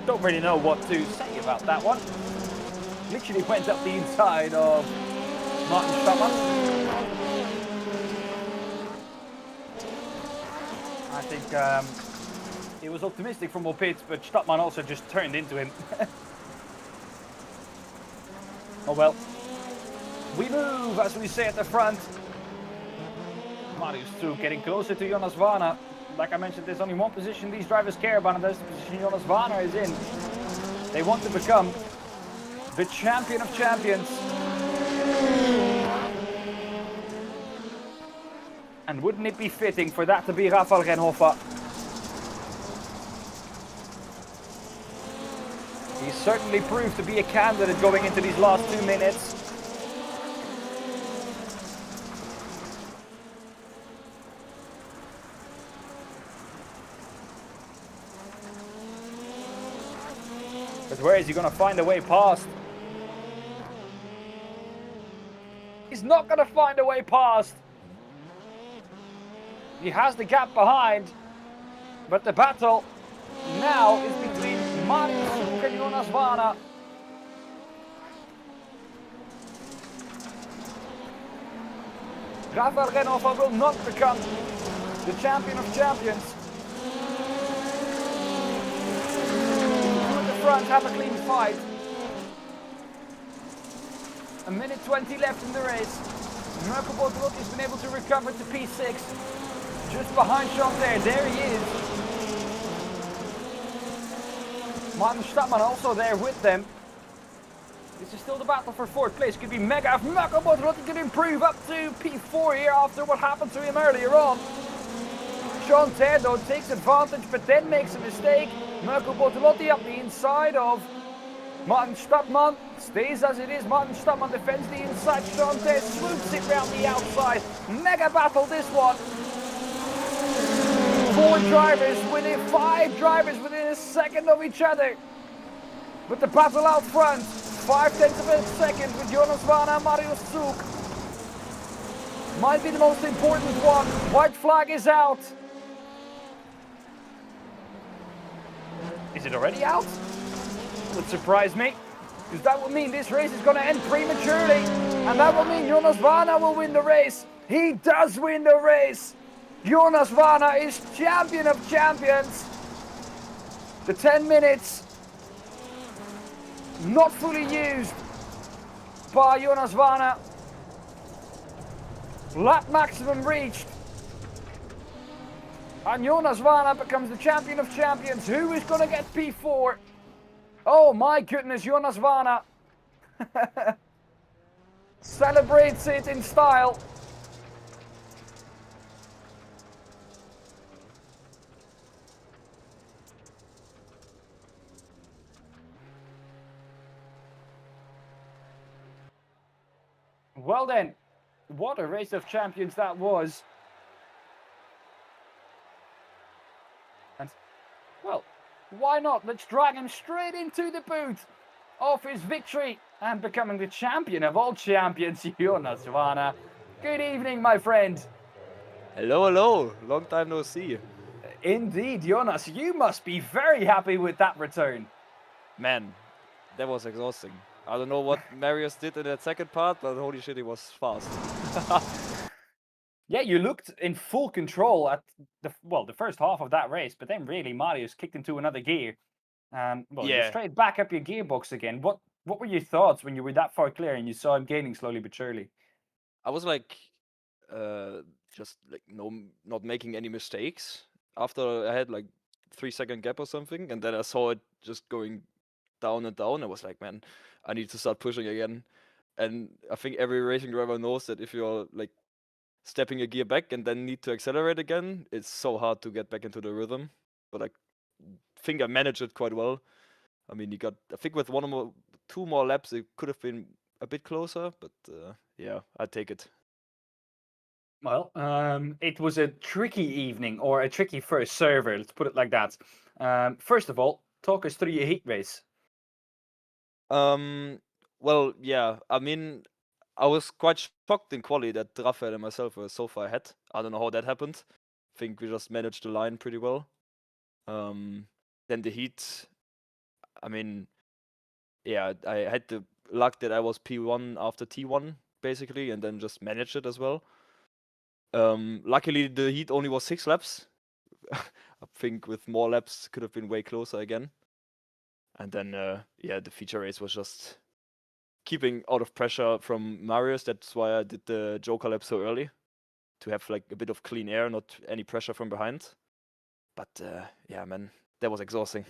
Don't really know what to say about that one. Literally went up the inside of Martin Stadtmann. I think it was optimistic from all pits, but Stadtmann also just turned into him. Oh well. We move, as we say at the front. Marius Zug getting closer to Jonas Warner. Like I mentioned, there's only one position these drivers care about, and that's the position Jonas Warner is in. They want to become the champion of champions. And wouldn't it be fitting for that to be Rafael Renhofer? He certainly proved to be a candidate going into these last 2 minutes. But where is he going to find a way past? He's not going to find a way past. He has the gap behind. But the battle now is between Marius Zug and Jonas Warner. Rafael Renhofer will not become the champion of champions. At the front, have a clean fight. A minute 20 left in the race. Mirko Bortolotti's been able to recover to P6. Just behind Chanter, there he is. Martin Stadtmann also there with them. This is still the battle for fourth place. Could be mega if Mirko Bortolotti can improve up to P4 here after what happened to him earlier on. Chanter though takes advantage but then makes a mistake. Mirko Bortolotti up the inside of Martin Stadtmann. Stays as it is. Martin Stadtmann defends the inside. Chanter swoops it round the outside. Mega battle this one. 5 drivers within a second of each other. But the battle out front, 0.5 of a second with Jonas Warner and Marius Zug. Might be the most important one. White flag is out. Is it already out? Would surprise me, because that would mean this race is going to end prematurely. And that will mean Jonas Warner will win the race. He does win the race. Jonas Warner is champion of champions. The 10 minutes not fully used by Jonas Warner. Lap maximum reached. And Jonas Warner becomes the champion of champions. Who is going to get P4? Oh my goodness, Jonas Warner. Celebrates it in style. Well then, what a race of champions that was. And, well, why not? Let's drag him straight into the boot of his victory and becoming the champion of all champions, Jonas Warner. Good evening, my friend. Hello, hello. Long time no see. Indeed, Jonas, you must be very happy with that return. Man, that was exhausting. I don't know what Marius did in that second part, but holy shit, he was fast. Yeah, you looked in full control at the first half of that race, but then really Marius kicked into another gear. You're straight back up your gearbox again. What were your thoughts when you were that far clear and you saw him gaining slowly but surely? I was like, not making any mistakes after I had like 3-second gap or something, and then I saw it just going down and down. I was like, man, I need to start pushing again. And I think every racing driver knows that if you're like stepping a gear back and then need to accelerate again, it's so hard to get back into the rhythm. But I think I managed it quite well. I mean, I think with 2 more laps, it could have been a bit closer, but yeah, I'd take it. Well, it was a tricky evening, or a tricky first server, let's put it like that. First of all, talk us through your heat race. Well, yeah, I mean, I was quite shocked in quali that Rafael and myself were so far ahead. I don't know how that happened. I think we just managed the line pretty well. Then the heat, I mean, yeah, I had the luck that I was P1 after T1 basically, and then just managed it as well. Luckily, the heat only was 6 laps. I think with more laps could have been way closer again. And then, yeah, the feature race was just keeping out of pressure from Marius. That's why I did the Joker lap so early, to have like a bit of clean air, not any pressure from behind. But yeah, man, that was exhausting.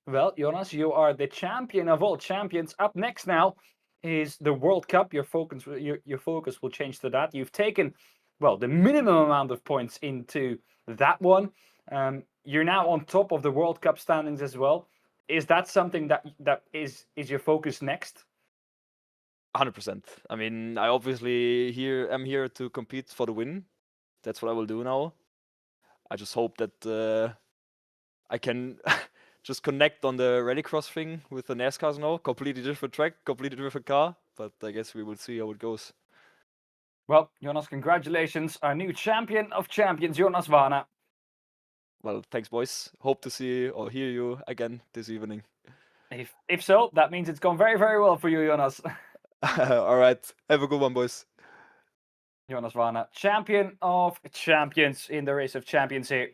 Well, Jonas, you are the champion of all champions. Up next now is the World Cup. Your focus will change to that. You've taken, well, the minimum amount of points into that one. You're now on top of the World Cup standings as well. Is that something that is your focus next? 100%. I mean, I obviously am here to compete for the win. That's what I will do now. I just hope that I can just connect on the rallycross thing with the NASCARs now. Completely different track, completely different car. But I guess we will see how it goes. Well, Jonas, congratulations. Our new champion of champions, Jonas Warner. Well, thanks, boys. Hope to see or hear you again this evening. If so, that means it's gone very, very well for you, Jonas. All right. Have a good one, boys. Jonas Warner, champion of champions in the race of champions here.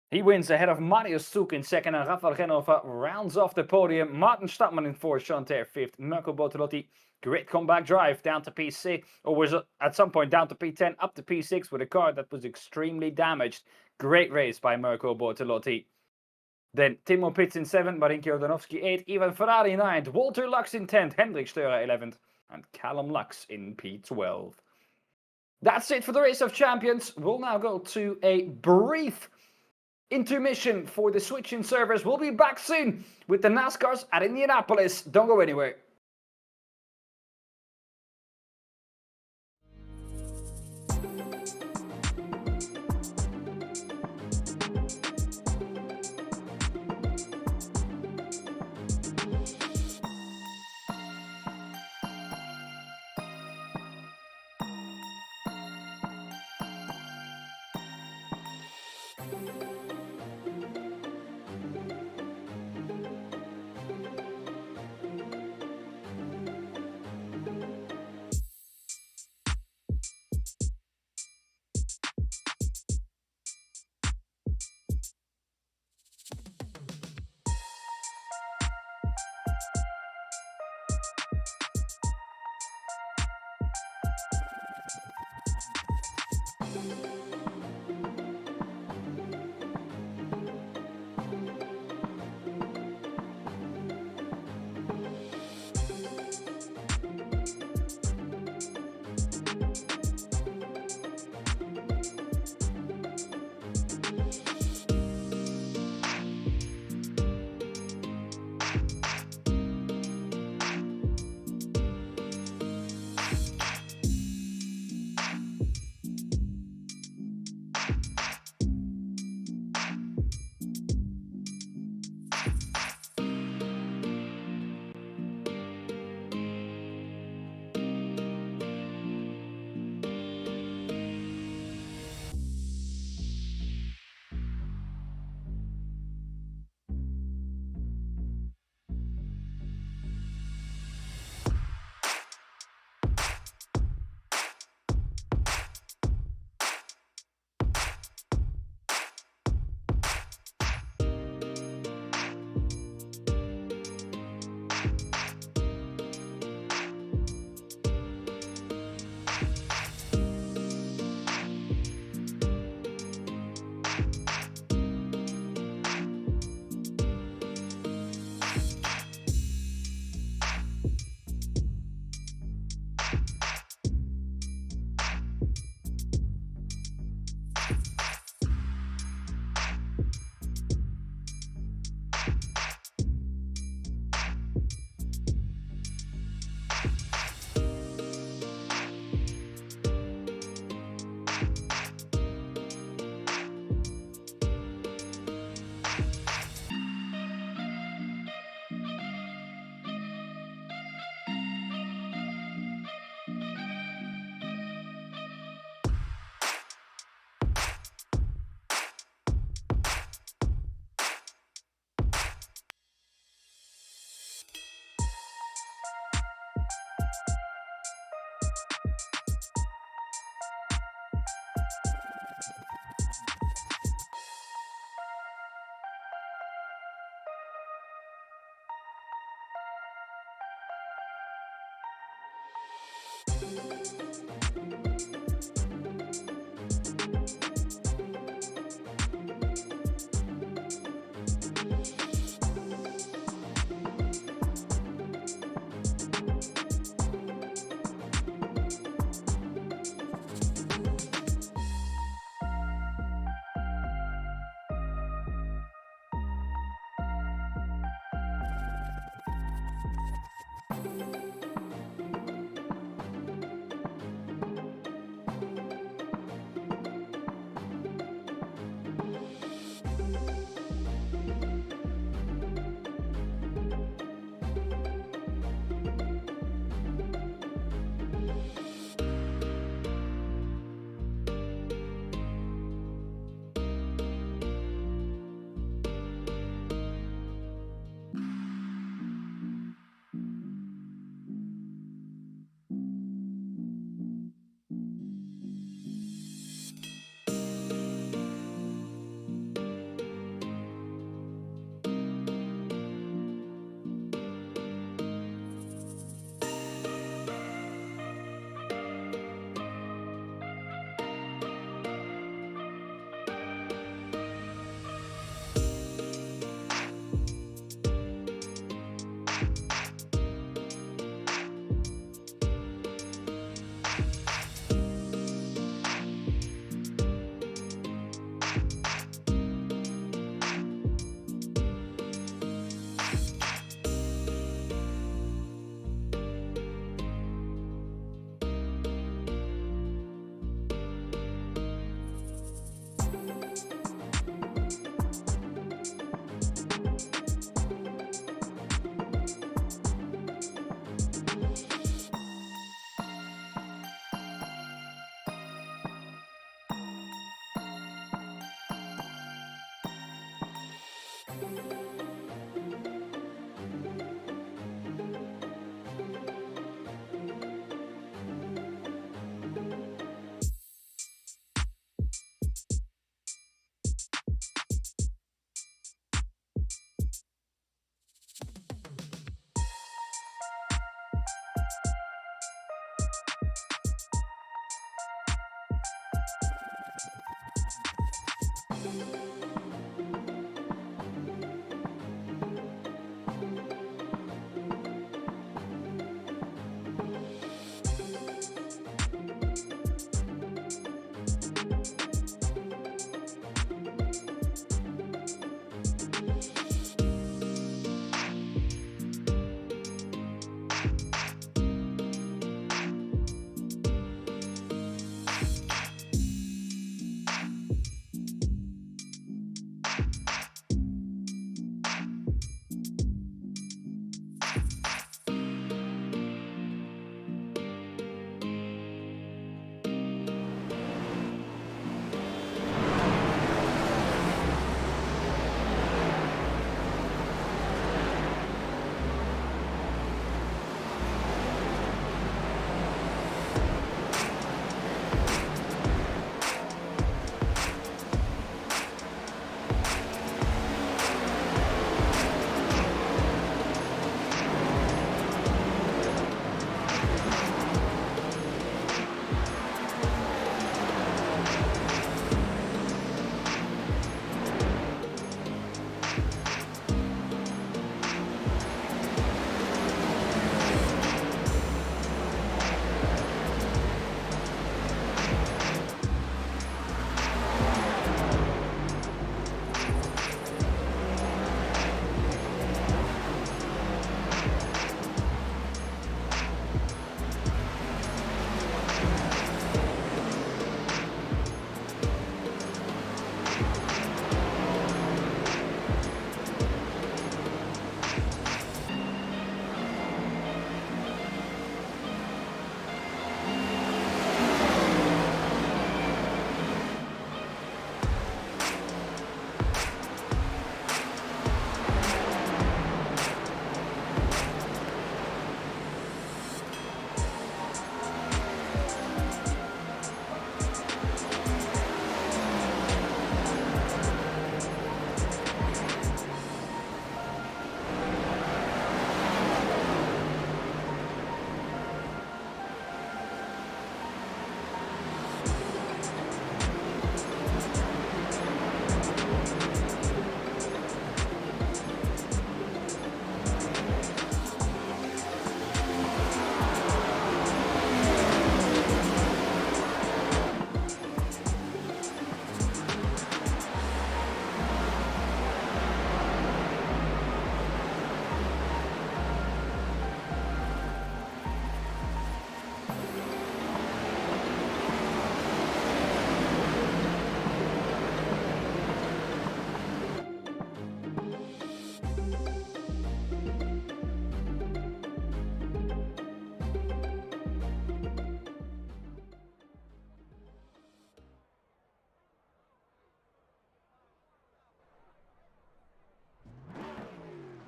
He wins ahead of Mario Stuk in second and Rafael Genova rounds off the podium. Martin Stadtmann in fourth, Chanter fifth, Mirko Bortolotti. Great comeback drive down to P6, or was at some point down to P10, up to P6 with a car that was extremely damaged. Great race by Mirko Bortolotti. Then Timo Pitts in 7th, Marinki Jordanowski 8th, Ivan Ferrari 9th, Walter Lux in 10th, Hendrik Steurer 11th, and Callum Lux in P12. That's it for the Race of Champions. We'll now go to a brief intermission for the switch-in servers. We'll be back soon with the NASCARs at Indianapolis. Don't go anywhere.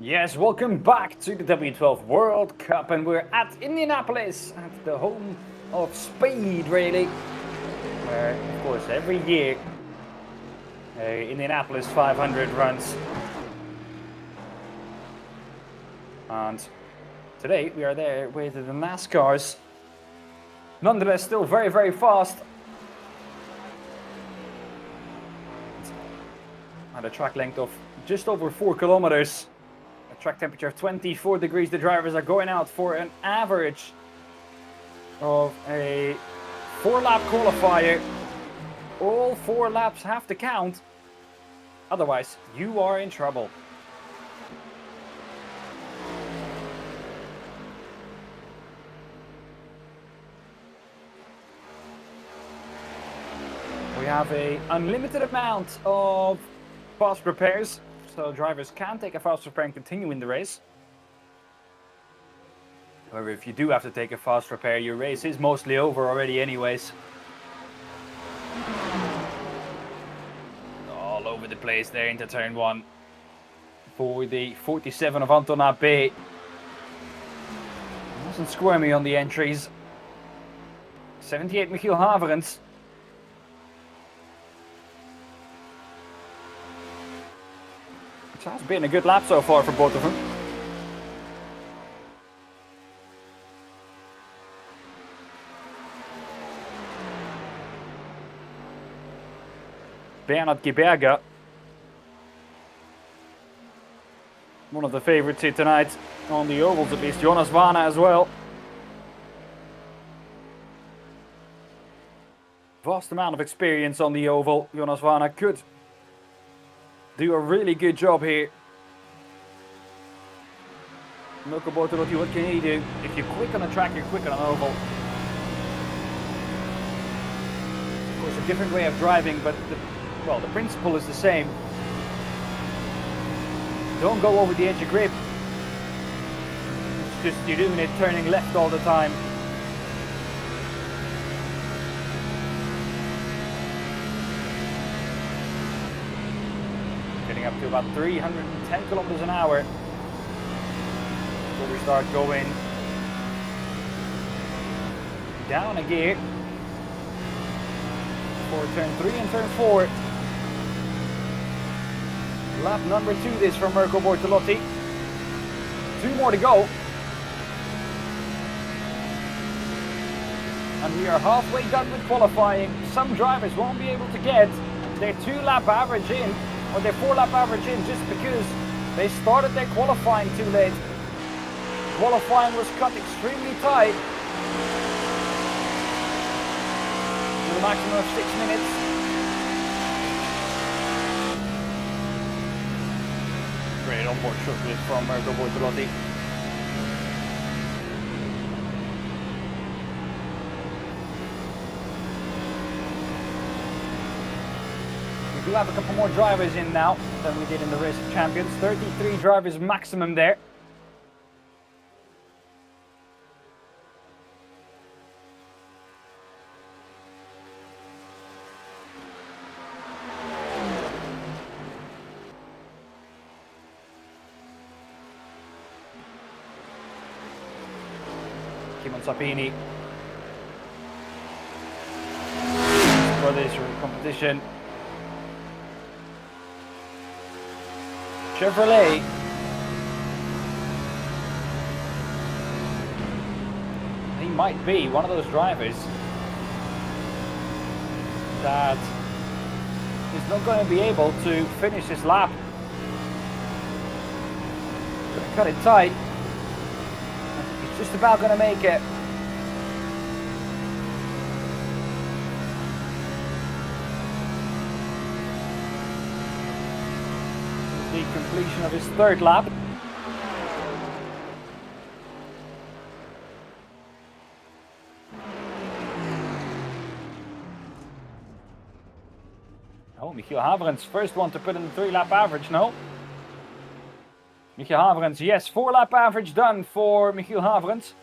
Yes, welcome back to the W12 World Cup, and we're at Indianapolis, at the home of speed, really. Where, of course, every year, Indianapolis 500 runs. And today we are there with the NASCARs. Nonetheless, still very, very fast. At a track length of just over 4 kilometers. A track temperature of 24 degrees. The drivers are going out for an average of a 4-lap qualifier. All 4 laps have to count. Otherwise, you are in trouble. We have an unlimited amount of fast repairs, so drivers can take a fast repair and continue in the race. However, if you do have to take a fast repair, your race is mostly over already anyways. All over the place there into turn 1 for the 47 of Anton AP. Wasn't squirmy on the entries. 78 Michiel Haverens. It has been a good lap so far for both of them. Bernhard Giberger, one of the favourites here tonight, on the ovals at least. Jonas Vana as well. Vast amount of experience on the oval. Jonas Vana could do a really good job here. Mirko Bortolotti, what can he do? If you're quick on a track, you're quick on an oval. Of course, a different way of driving, but the principle is the same. Don't go over the edge of grip. It's just you're doing it turning left all the time. Getting up to about 310 kilometers an hour before we start going down a gear for turn 3 and turn 4. Lap number 2 this from Mirko Bortolotti. 2 more to go. And we are halfway done with qualifying. Some drivers won't be able to get their 2-lap average in, or their 4-lap average in, just because they started their qualifying too late. Qualifying was cut extremely tight to a maximum of 6 minutes. Great onboard shot lift from Mirko Bortolotti. We do have a couple more drivers in now than we did in the Race of Champions. 33 drivers maximum there. Sapini for this competition. Chevrolet he might be one of those drivers that is not going to be able to finish his lap. Gonna cut it tight. He's just about going to make it. The completion of his 3rd lap. Oh, Michiel Haverens, first one to put in the 3-lap average, no? Michiel Haverens, yes, 4-lap average done for Michiel Haverens.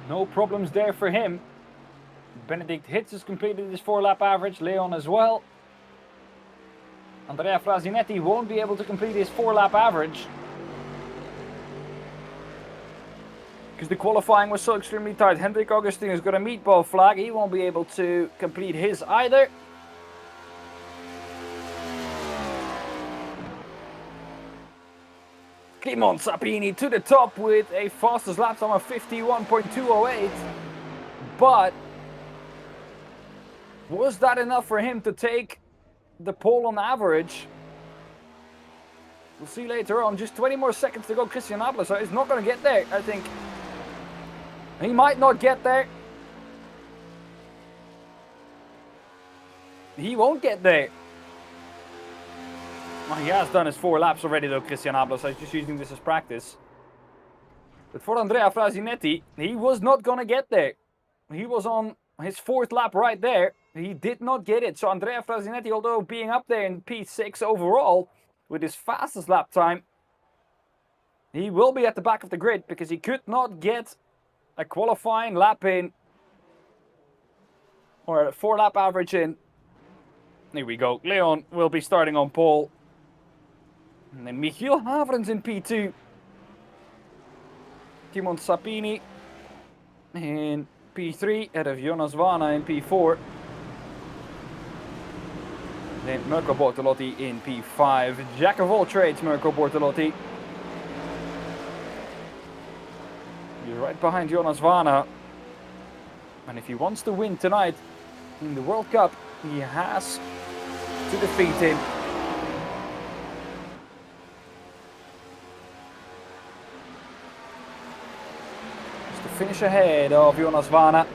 No problems there for him. Benedict Hitz has completed his 4-lap average, Leon as well. Andrea Frasinetti won't be able to complete his 4-lap average. Because the qualifying was so extremely tight. Hendrik Augustin has got a meatball flag. He won't be able to complete his either. Clément Sapini to the top with a fastest lap time of 51.208. But was that enough for him to take the pole on average? We'll see later on. Just 20 more seconds to go. Christian Ablasser is not going to get there, I think. He might not get there. He won't get there. Well, he has done his 4 laps already though, Christian Ablasser. He's just using this as practice. But for Andrea Frasinetti, he was not going to get there. He was on his 4th lap right there. He did not get it. So Andrea Frasinetti, although being up there in P6 overall, with his fastest lap time, he will be at the back of the grid because he could not get a qualifying lap in, or a 4-lap average in. Here we go. Leon will be starting on pole. And then Michiel Haverens in P2. Clément Sapini in P3, ahead of Jonas Vana in P4. Then Mirko Bortolotti in P5. Jack of all trades, Mirko Bortolotti. He's right behind Jonas Vana. And if he wants to win tonight in the World Cup, he has to defeat him. Just to finish ahead of Jonas Vana.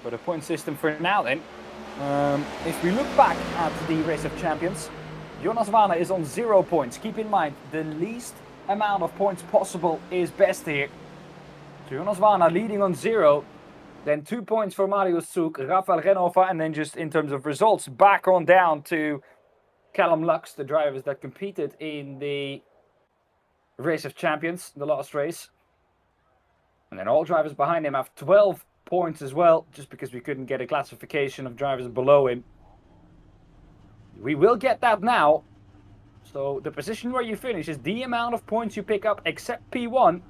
For the point system for now then, if we look back at the Race of Champions, Jonas Vana is on 0 points. Keep in mind, the least amount of points possible is best here. So Jonas Vana leading on 0, then 2 points for Marius Zug, Rafael Renova, and then just in terms of results, back on down to Callum Lux, the drivers that competed in the Race of Champions, the last race. And then all drivers behind him have 12 points as well, just because we couldn't get a classification of drivers below him. We will get that now. So the position where you finish is the amount of points you pick up except P1.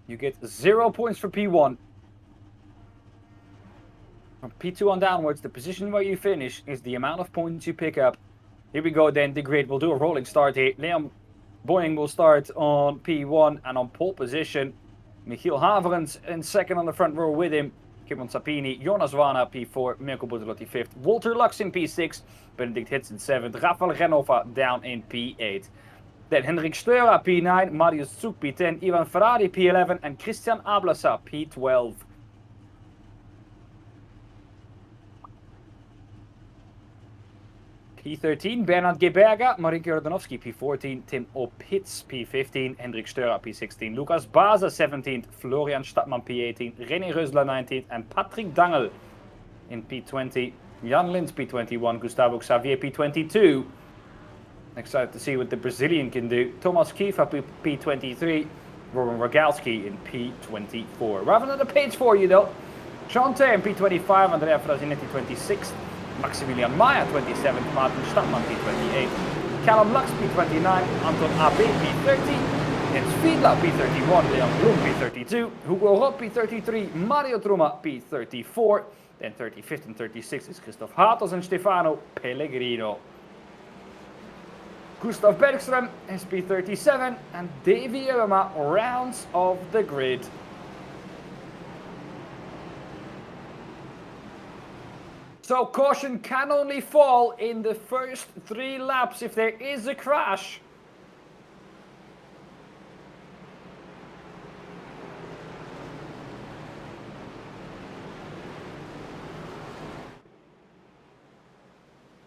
You get 0 points for P1. From P2 on downwards, the position where you finish is the amount of points you pick up. Here we go then, the grid. We'll do a rolling start here. Liam Boeing will start on P1 and on pole position. Michiel Haverens in second on the front row with him. Clément Sapini, Jonas Vana P4, Mirko Bortolotti 5th, Walter Lux in P6, Benedict Hitz in 7th, Rafael Renova down in P8. Then Hendrik Steura P9, Marius Zug P10, Ivan Ferrari P11 and Christian Ablasser P12. P13, Bernard Geberga, Marinke Jordanovski P14, Tim Opitz P15, Hendrik Steura P16, Lucas Baza 17th, Florian Stadtmann P18, René Rösler 19th and Patrick Dangel in P20, Jan Lins P21, Gustavo Xavier P22. Excited to see what the Brazilian can do. Thomas Kiefer P23, Robin Rogalski in P24. We're having another page for you though. Chante in P25, Andrea Frasinetti 26th. Maximilian Mayer 27th, Martin Stadtmann P28, Callum Lux P29, Anton AB P30, Jens Fiedler P31, Leon Bloom P32, Hugo Roth P33, Mario Truma P34, then 35th and 36th is Christoph Hatos and Stefano Pellegrino. Gustav Bergström is P37 and Davy Irma rounds of the grid. So caution can only fall in the first 3 laps if there is a crash.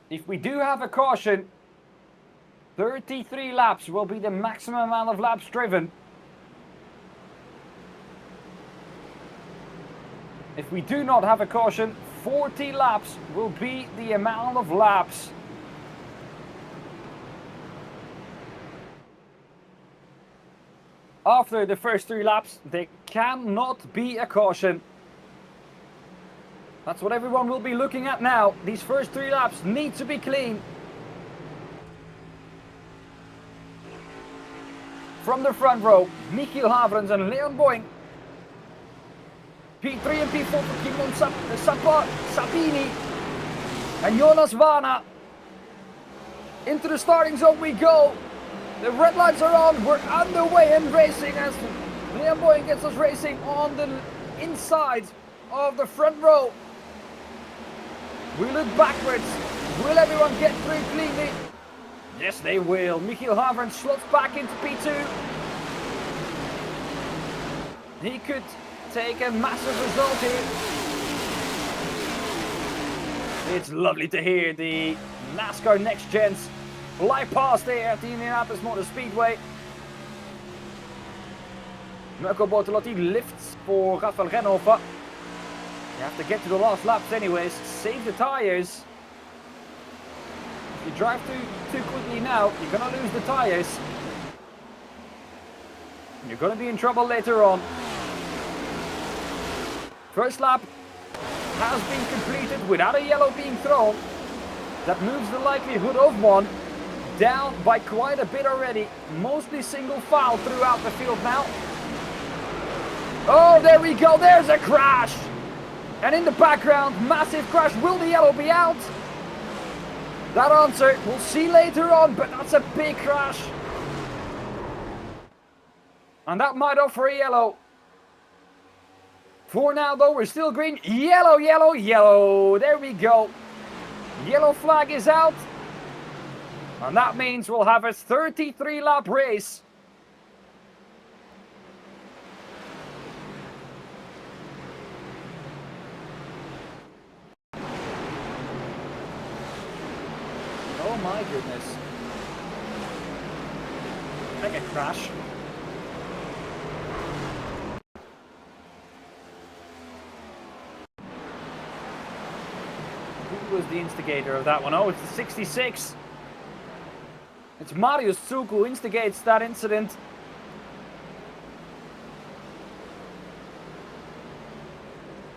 If we do have a caution, 33 laps will be the maximum amount of laps driven. If we do not have a caution, 40 laps will be the amount of laps. After the first 3 laps, there cannot be a caution. That's what everyone will be looking at now. These first 3 laps need to be clean. From the front row, Michiel Havrens and Leon Boing. P3 and P4 for Kimon Sapini and Jonas Vana. Into the starting zone we go. The red lights are on. We're underway and racing as Leon Boing gets us racing on the inside of the front row. We look backwards. Will everyone get through cleanly? Yes, they will. Michiel Havrens slots back into P2. He could take a massive result here. It's lovely to hear the NASCAR Next Gens fly past there at the Indianapolis Motor Speedway. Mirko Bortolotti lifts for Rafael Renhofer. You have to get to the last laps anyways. Save the tires. If you drive too quickly now, you're going to lose the tires. And you're going to be in trouble later on. First lap has been completed without a yellow being thrown. That moves the likelihood of one down by quite a bit already. Mostly single file throughout the field now. Oh, there we go. There's a crash. And in the background, massive crash. Will the yellow be out? That answer we'll see later on, but that's a big crash. And that might offer a yellow. For now though, we're still green. Yellow, yellow, yellow. There we go. Yellow flag is out. And that means we'll have a 33-lap race. Oh my goodness. Like a crash. Who was the instigator of that one? Oh, it's the 66. It's Marius Zug who instigates that incident.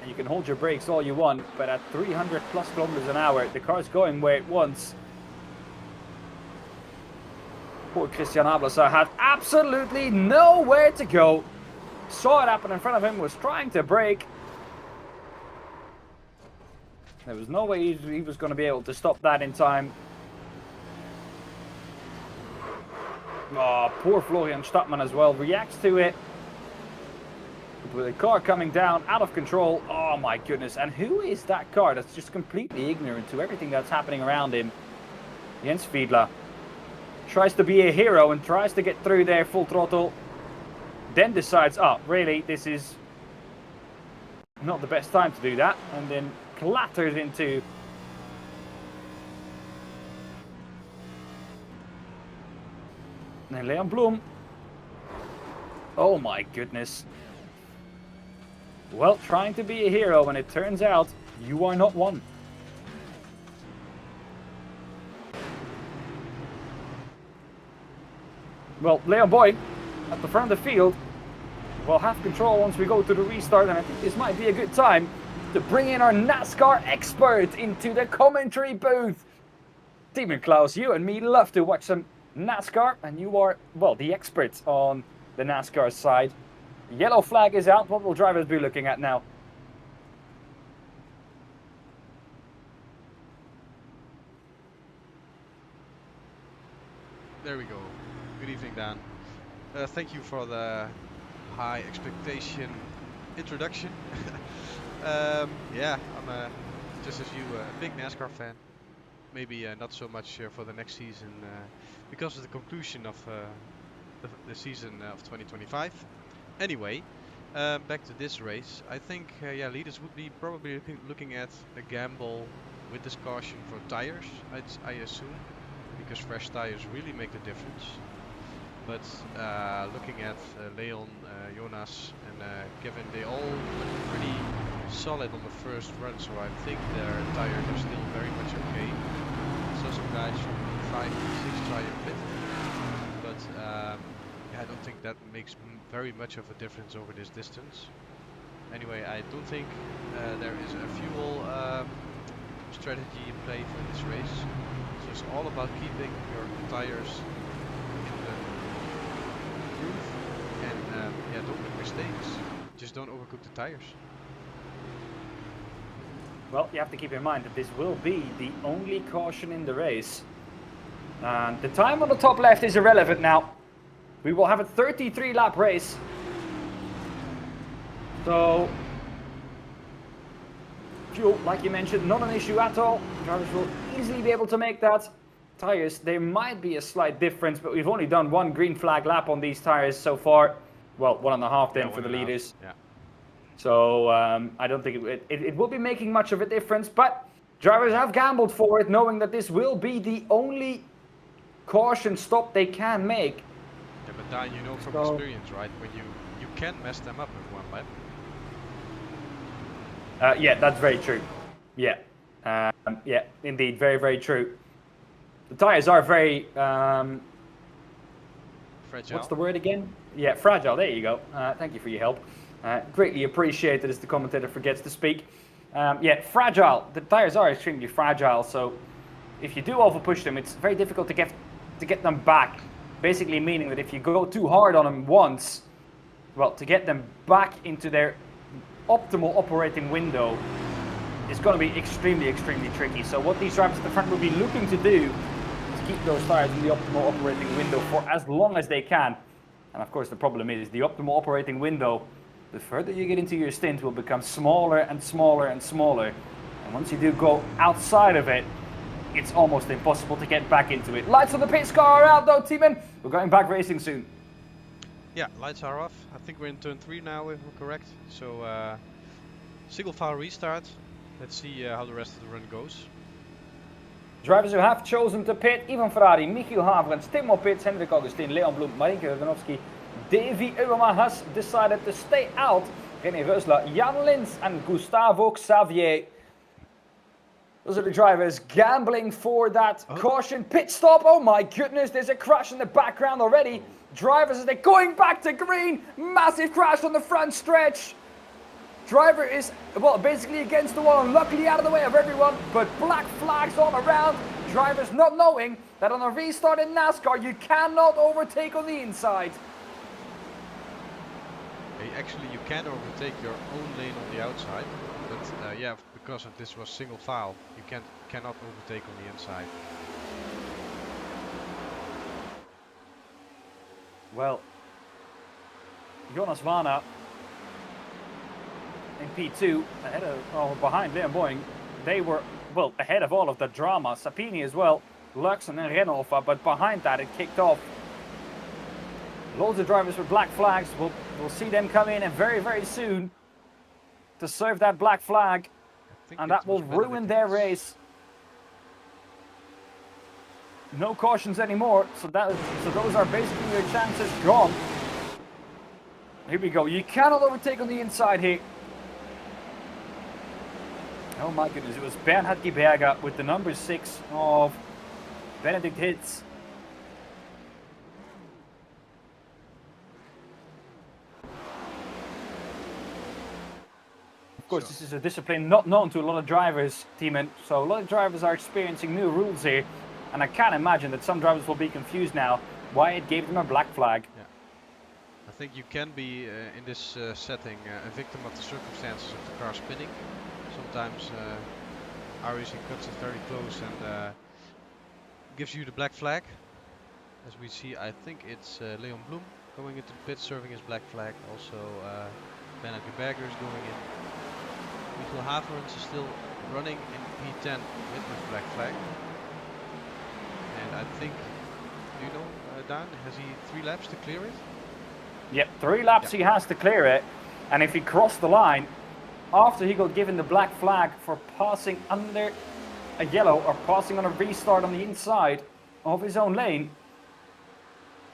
And you can hold your brakes all you want, but at 300 plus kilometers an hour, the car's going where it wants. Poor Christian Ablasar had absolutely nowhere to go. Saw it happen in front of him, was trying to brake. There was no way he was going to be able to stop that in time. Oh, poor Florian Stadtmann as well. Reacts to it. With the car coming down, out of control. Oh my goodness. And who is that car that's just completely ignorant to everything that's happening around him? Jens Fiedler. Tries to be a hero and tries to get through there full throttle. Then decides, oh, really, this is not the best time to do that. And then clatters into Leon Blum. Oh my goodness. Well, trying to be a hero, and it turns out you are not one. Well, Leon Boy at the front of the field will have control once we go to the restart, and I think this might be a good time to bring in our NASCAR expert into the commentary booth. Tim and Klaus, you and me love to watch some NASCAR, and you are, well, the expert on the NASCAR side. Yellow flag is out. What will drivers be looking at now? There we go. Good evening, Dan. Thank you for the high expectation introduction. Yeah, I'm just as you, a big NASCAR fan. Maybe not so much for the next season because of the conclusion of the season of 2025. Anyway, back to this race. I think yeah, leaders would be probably looking at a gamble with this caution for tires, I assume, because fresh tires really make the difference. But looking at Leon, Jonas and Kevin, they all look pretty solid on the first run, so I think their tires are still very much okay. So some guys from 5 and 6 try a bit, but yeah, I don't think that makes very much of a difference over this distance. Anyway, I don't think there is a fuel strategy in play for this race. So it's all about keeping your tires in the groove and yeah, don't make mistakes. Just don't overcook the tires. Well, you have to keep in mind that this will be the only caution in the race. And the time on the top left is irrelevant now. We will have a 33 lap race. So, fuel, like you mentioned, not an issue at all. Drivers will easily be able to make that. Tires, there might be a slight difference, but we've only done one green flag lap on these tires so far. Well, 1.5 then for the leaders. Yeah. So I don't think it will be making much of a difference, but drivers have gambled for it, knowing that this will be the only caution stop they can make. Yeah, but Dan, you know from experience, right? When you can mess them up in one lap. Yeah, that's very true. Yeah, yeah, indeed, very, very true. The tires are very fragile. What's the word again? Yeah, fragile. There you go. Thank you for your help. Greatly appreciated as the commentator forgets to speak. Yeah, fragile. The tires are extremely fragile, so if you do overpush them, it's very difficult to get them back. Basically meaning that if you go too hard on them once, well, to get them back into their optimal operating window is going to be extremely, extremely tricky. So what these drivers at the front will be looking to do is keep those tires in the optimal operating window for as long as they can. And of course the problem is the optimal operating window, the further you get into your stint, will become smaller and smaller and smaller. And once you do go outside of it, it's almost impossible to get back into it. Lights on the pit car are out though, Timon. We're going back racing soon. Yeah, lights are off. I think we're in turn 3 now, if I'm correct. So single file restart. Let's see how the rest of the run goes. Drivers who have chosen to pit: Ivan Ferrari, Michiel Haverens, Tim Moppits, Hendrik Augustin, Leon Blum, Marinke Radanovsky, Davy Uwama has decided to stay out. René Reusler, Jan Lins and Gustavo Xavier. Those are the drivers gambling for that caution pit stop. Oh my goodness, there's a crash in the background already. Drivers, as they're going back to green, massive crash on the front stretch. Driver is, well, basically against the wall and luckily out of the way of everyone, but black flags all around. Drivers not knowing that on a restart in NASCAR, you cannot overtake on the inside. Actually, you can overtake your own lane on the outside, but yeah, because of this was single file, you cannot overtake on the inside. Well, Jonas Vana in P2, ahead of, behind Liam Boeing, they were, well, ahead of all of the drama. Sapini as well, Luxon and Renolfa, but behind that it kicked off. Loads of drivers with black flags. We'll see them come in and very, very soon to serve that black flag, and that will ruin their race. No cautions anymore, so those are basically your chances gone. Here we go. You cannot overtake on the inside here. Oh my goodness, it was Bernhard Giberga with the number 6 of Benedict Hitz. Of course, this is a discipline not known to a lot of drivers, Timon. So a lot of drivers are experiencing new rules here. And I can't imagine that some drivers will be confused now why it gave them a black flag. Yeah. I think you can be in this setting a victim of the circumstances of the car spinning. Sometimes iRacing cuts it very close and gives you the black flag. As we see, I think it's Leon Blum going into the pit serving his black flag. Also Bernhard Giberga is going in. Michiel Haverens is still running in P10 with the black flag. And I think, do you know, Dan, has he 3 laps to clear it? Yep, 3 laps he has to clear it. And if he crossed the line, after he got given the black flag for passing under a yellow or passing on a restart on the inside of his own lane,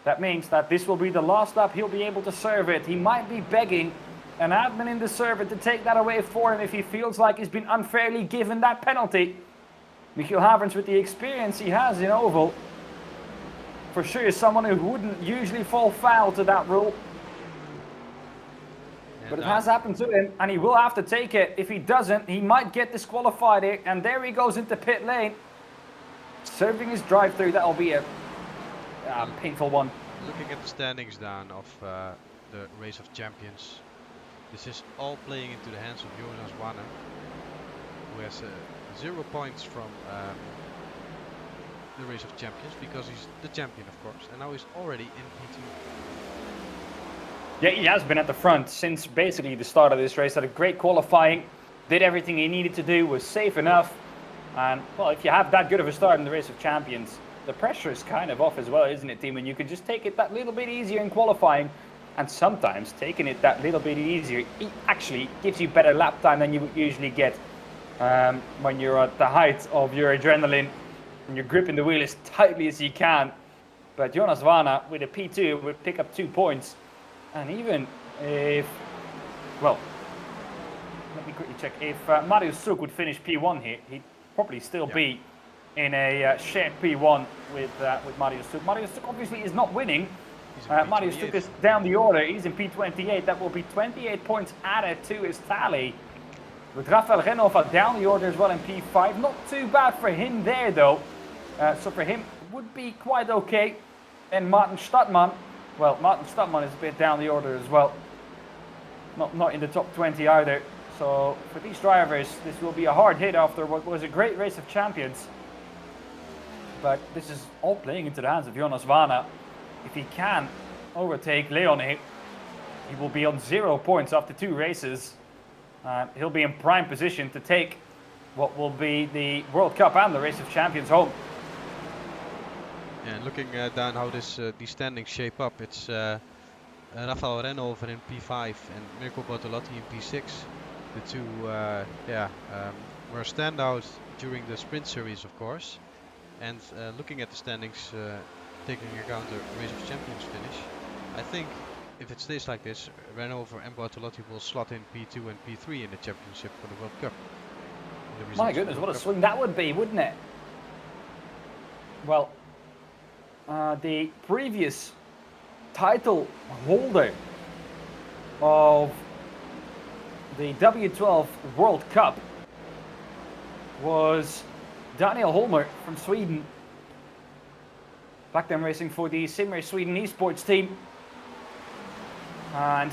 that means that this will be the last lap he'll be able to serve it. He might be begging an admin in the server to take that away for him if he feels like he's been unfairly given that penalty. Michiel Haverens, with the experience he has in Oval, for sure is someone who wouldn't usually fall foul to that rule. And But it has happened to him, and he will have to take it. If he doesn't, he might get disqualified here. And there he goes into pit lane. Serving his drive through, that'll be a painful one. Looking at the standings down of the Race of Champions, this is all playing into the hands of Jonas Wanne, who has 0 points from the Race of Champions because he's the champion, of course, and now he's already in P2. Yeah, he has been at the front since basically the start of this race. Had a great qualifying, did everything he needed to do, was safe enough. And, well, if you have that good of a start in the Race of Champions, the pressure is kind of off as well, isn't it, team? And you can just take it that little bit easier in qualifying. And sometimes taking it that little bit easier actually gives you better lap time than you would usually get when you're at the height of your adrenaline and you're gripping the wheel as tightly as you can. But Jonas Wanne with a P2 would pick up 2 points. And even if, well, let me quickly check. If Marius Suk would finish P1 here, he'd probably still be in a shared P1 with Marius Suk. Marius Suk obviously is not winning. Marius Suk is down the order. He's in P28. That will be 28 points added to his tally. With Rafael Renova down the order as well in P5. Not too bad for him there, though. So for him, it would be quite okay. And Martin Stadtmann, well, Martin Stadtmann is a bit down the order as well. Not in the top 20 either. So for these drivers, this will be a hard hit after what was a great Race of Champions. But this is all playing into the hands of Jonas Wanne. If he can overtake Leon, he will be on 0 points after 2 races. He'll be in prime position to take what will be the World Cup and the Race of Champions home. And looking down how these standings shape up, it's Rafael Renova in P5 and Mirko Bortolotti in P6. The two were standouts during the sprint series, of course. And looking at the standings, taking account the Race of Champions finish, I think if it stays like this, Renova and Bortolotti will slot in P2 and P3 in the championship for the World Cup. My goodness, what a swing that would be, wouldn't it? Well, the previous title holder of the W12 World Cup was Daniel Holmer from Sweden. Back then racing for the Simrace Sweden esports team. And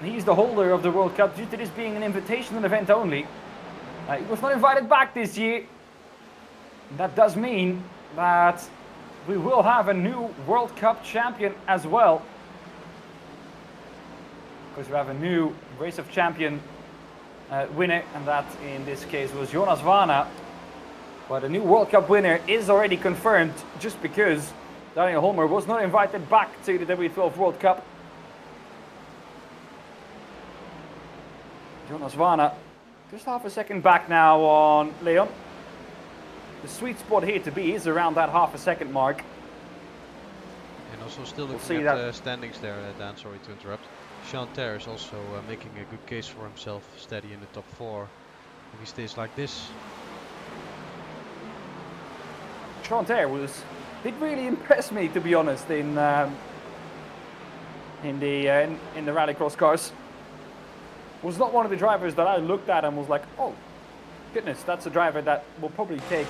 he's the holder of the World Cup due to this being an invitational event only. He was not invited back this year. That does mean that we will have a new World Cup champion as well. Because we have a new Race of Champion winner, and that in this case was Jonas Wanne. But a new World Cup winner is already confirmed just because Daniel Holmer was not invited back to the W12 World Cup. Jonas Wanne just half a second back now on Leon. The sweet spot here to be is around that half a second mark. And also still looking at the standings there, Dan, sorry to interrupt. Chanter is also making a good case for himself, steady in the top 4. If he stays like this. Chanter did really impress me, to be honest, in the rallycross cars. Was not one of the drivers that I looked at and was like, oh goodness, that's a driver that will probably take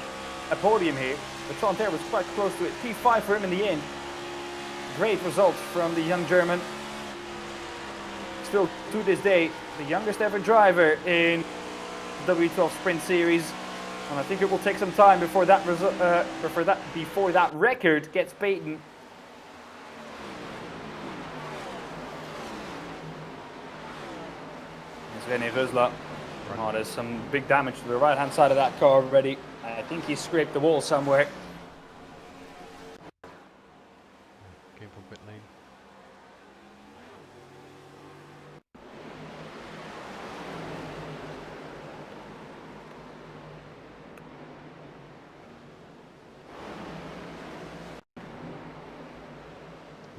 a podium here. But Chanter was quite close to it. P5 for him in the end. Great results from the young German. Still to this day the youngest ever driver in the W12 Sprint Series, and I think it will take some time before that before that record gets beaten. René Rösler. Oh, there's some big damage to the right hand side of that car already. I think he scraped the wall somewhere. Came from pit lane.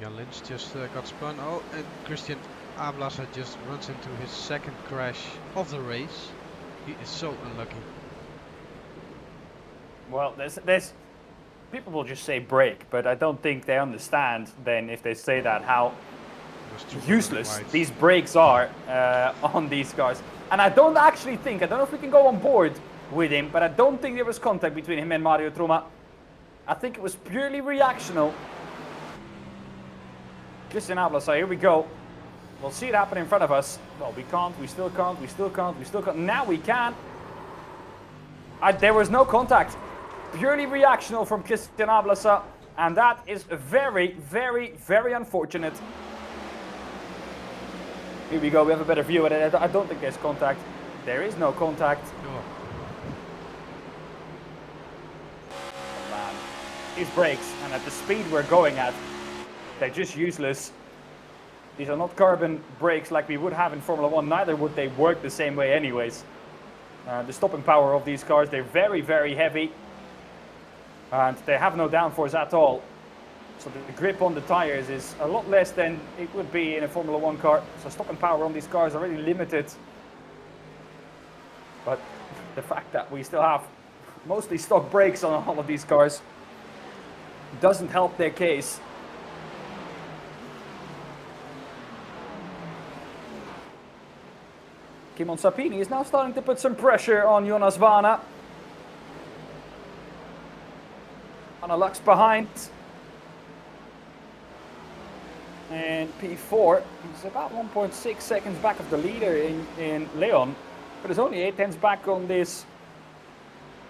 Jan Lynch just got spun. Oh, and Christian Ablasser just runs into his second crash of the race. He is so unlucky. Well, there's people will just say brake, but I don't think they understand then if they say that how was too useless wide. these brakes are on these cars. And I don't actually think, I don't know if we can go on board with him, but I don't think there was contact between him and Mario Truma. I think it was purely reactional. Christian Ablas, here we go. We'll see it happen in front of us. Well, we can't, we still can't, we still can't, we still can't. Now we can. There was no contact. Purely reactional from Christian Ablasa. And that is very, very, very unfortunate. Here we go, we have a better view at it. I don't think there's contact. There is no contact. Oh. Man. These brakes, and at the speed we're going at, they're just useless. These are not carbon brakes like we would have in Formula 1, neither would they work the same way anyways. The stopping power of these cars, they're very, very heavy. And they have no downforce at all. So the grip on the tires is a lot less than it would be in a Formula 1 car. So stopping power on these cars are really limited. But the fact that we still have mostly stock brakes on all of these cars doesn't help their case. Kimon Sapini is now starting to put some pressure on Jonas Vana. Vana Lux behind. And P4, he's about 1.6 seconds back of the leader in Leon. But it's only 8 tenths back on this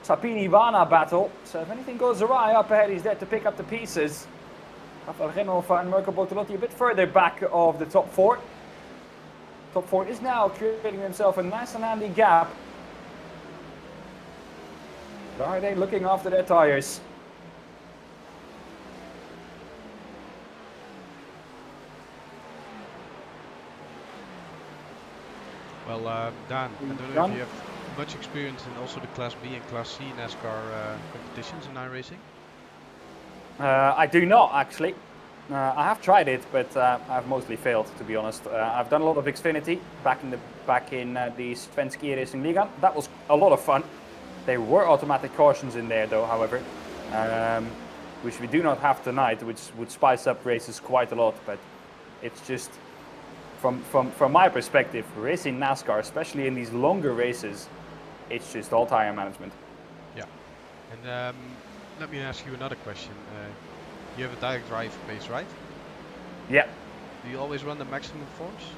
Sapini-Vana battle. So if anything goes awry up ahead, he's there to pick up the pieces. Rafael Genova and Marco Bortolotti a bit further back of the top 4. Top 4 is now creating himself a nice and handy gap. But are they looking after their tires? Well, Dan, I don't know if you have much experience in also the Class B and Class C NASCAR competitions in iRacing. I do not actually. I have tried it, but I've mostly failed, to be honest. I've done a lot of Xfinity back in the Svenska Racing Liga. That was a lot of fun. There were automatic cautions in there, though, however, which we do not have tonight, which would spice up races quite a lot. But it's just from my perspective, racing NASCAR, especially in these longer races, it's just all tire management. Yeah, and let me ask you another question. You have a direct drive base, right? Yeah. Do you always run the maximum force?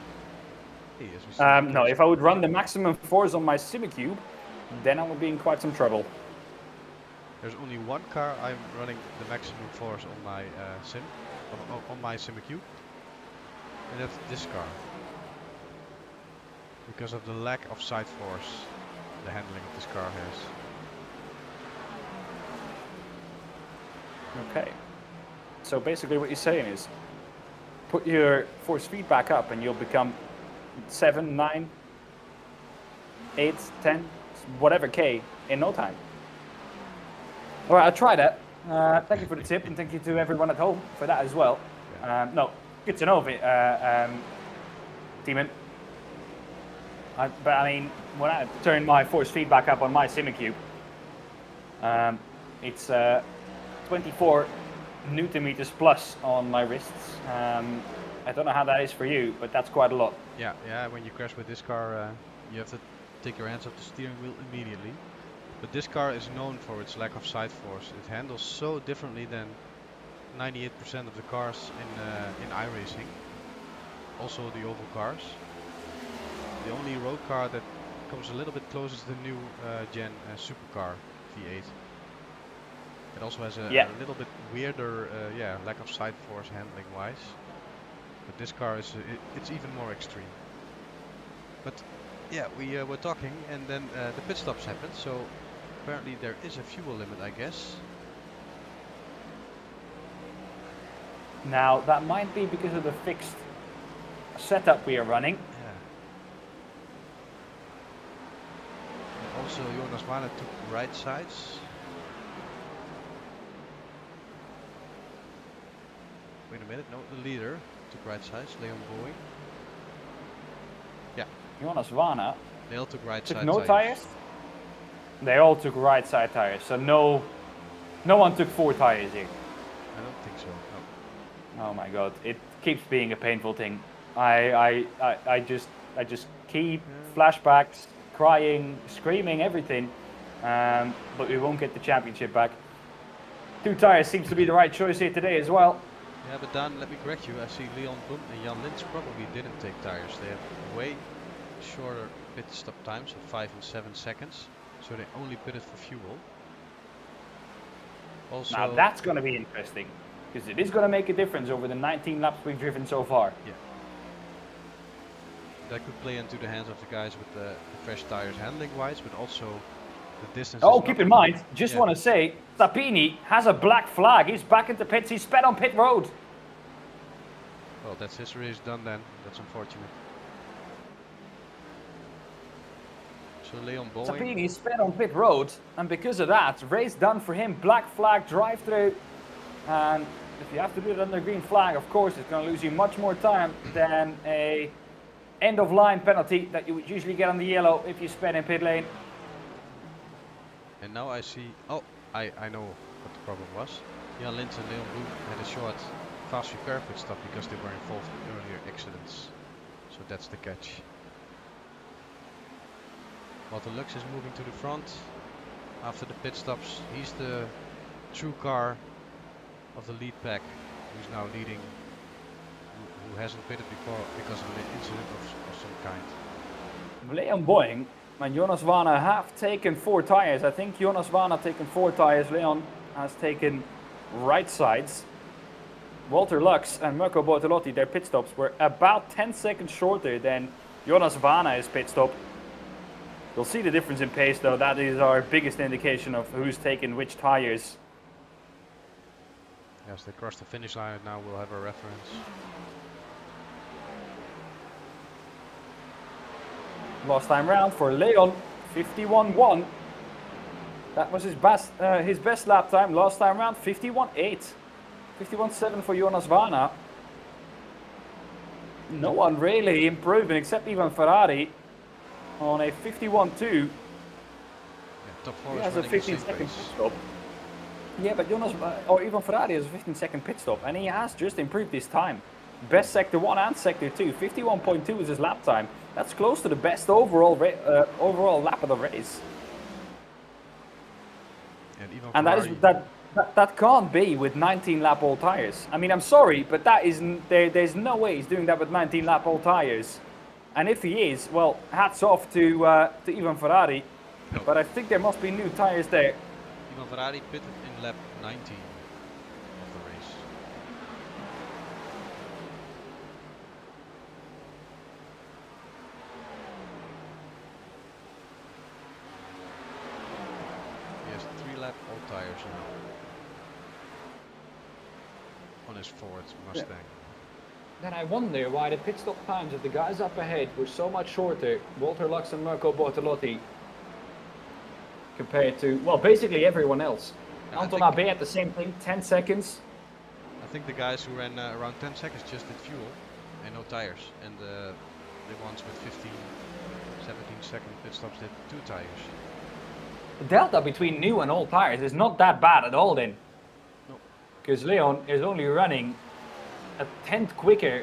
Hey, as we see No, if I would run the maximum force on my SimiCube, then I would be in quite some trouble. There's only one car I'm running the maximum force on my on my SimiCube, and that's this car. Because of the lack of side force the handling of this car has. Okay. So basically what you're saying is, put your force feedback up and you'll become 7, 9, 8, 10, whatever K in no time. Alright, I'll try that. Thank you for the tip, and thank you to everyone at home for that as well. Yeah. No, good to know, Demon. But I mean, when I turn my force feedback up on my SimiCube, it's 24 Newton meters plus on my wrists. I don't know how that is for you, but that's quite a lot. Yeah, when you crash with this car, you have to take your hands off the steering wheel immediately. But this car is known for its lack of side force. It handles so differently than 98% of the cars in iRacing. Also the oval cars. The only road car that comes a little bit close is the new gen supercar V8. It also has a little bit weirder lack of side force handling wise. But this car is it's even more extreme. But yeah, we were talking, and then the pit stops happened. So apparently there is a fuel limit, I guess. Now that might be because of the fixed setup we are running. Yeah. And also Jonas Vana took right sides. Wait a minute, no, the leader took right sides, Leon Boeing. Yeah. Jonas Vana They all took right took side no tires. They all took right side tires, so no one took 4 tires here. I don't think so, no. Oh my god, it keeps being a painful thing. I just keep flashbacks, crying, screaming, everything, but we won't get the championship back. 2 tires seems to be the right choice here today as well. Yeah, but Dan, let me correct you. I see Leon Boom and Jan Lins probably didn't take tires. They have way shorter pit stop times of 5 and 7 seconds, so they only pitted for fuel. Also, Now that's going to be interesting, because it is going to make a difference over the 19 laps we've driven so far. yeah, that could play into the hands of the guys with the fresh tires handling-wise, but also the distance. Oh, keep in mind, just yeah. want to say, Sapini has a black flag. He's back into pits. He's sped on pit road. Well, that's his race done then. That's unfortunate. So Leon Boeing. Sapini sped on pit road, and because of that, race done for him. Black flag drive through, and if you have to do it under green flag, of course, it's going to lose you much more time than a end of line penalty that you would usually get on the yellow if you sped in pit lane. And now I see. Oh, I know what the problem was. Jan Lins and Leon Boom had a short fast repair pit stop because they were involved in earlier accidents. So that's the catch. Walter Lux is moving to the front after the pit stops. He's the true car of the lead pack, who's now leading, who hasn't pitted before because of an incident of some kind. Leon Boeing and Jonas Vana have taken 4 tires. I think Jonas Vana taken 4 tires. Leon has taken right sides. Walter Lux and Mirko Bortolotti, their pit stops were about 10 seconds shorter than Jonas Vana's pit stop. You'll see the difference in pace though. That is our biggest indication of who's taken which tires. Yes, they cross the finish line and now we'll have a reference. Last time round for Leon, 51.1. That was his best lap time. Last time round, 51.8. 51.7 for Jonas Vana. No one really improving except even Ferrari on a 51.2. Yeah, top 4 He is has a running 15-second pit stop. Yeah, but Jonas, or even Ferrari has a 15-second pit stop, and he has just improved his time. Best sector 1 and sector 2. 51.2 is his lap time. That's close to the best overall lap of the race. And that can't be with 19 lap old tires. I mean, I'm sorry, but that isn't there's no way he's doing that with 19 lap old tires. And if he is, well, hats off to Ivan Ferrari. No. But I think there must be new tires there. Ivan Ferrari pitted in lap 19 of the race. He has 3 lap old tires now on his Ford Mustang. Yeah. Then I wonder why the pit stop times of the guys up ahead were so much shorter, Walter Lux and Mirko Bortolotti, compared to, well, basically everyone else. Yeah, Anton Abe at the same thing, 10 seconds. I think the guys who ran around 10 seconds just did fuel and no tires, and the ones with 15, 17 second pit stops did 2 tires. The delta between new and old tires is not that bad at all then. No. Because Leon is only running a tenth quicker,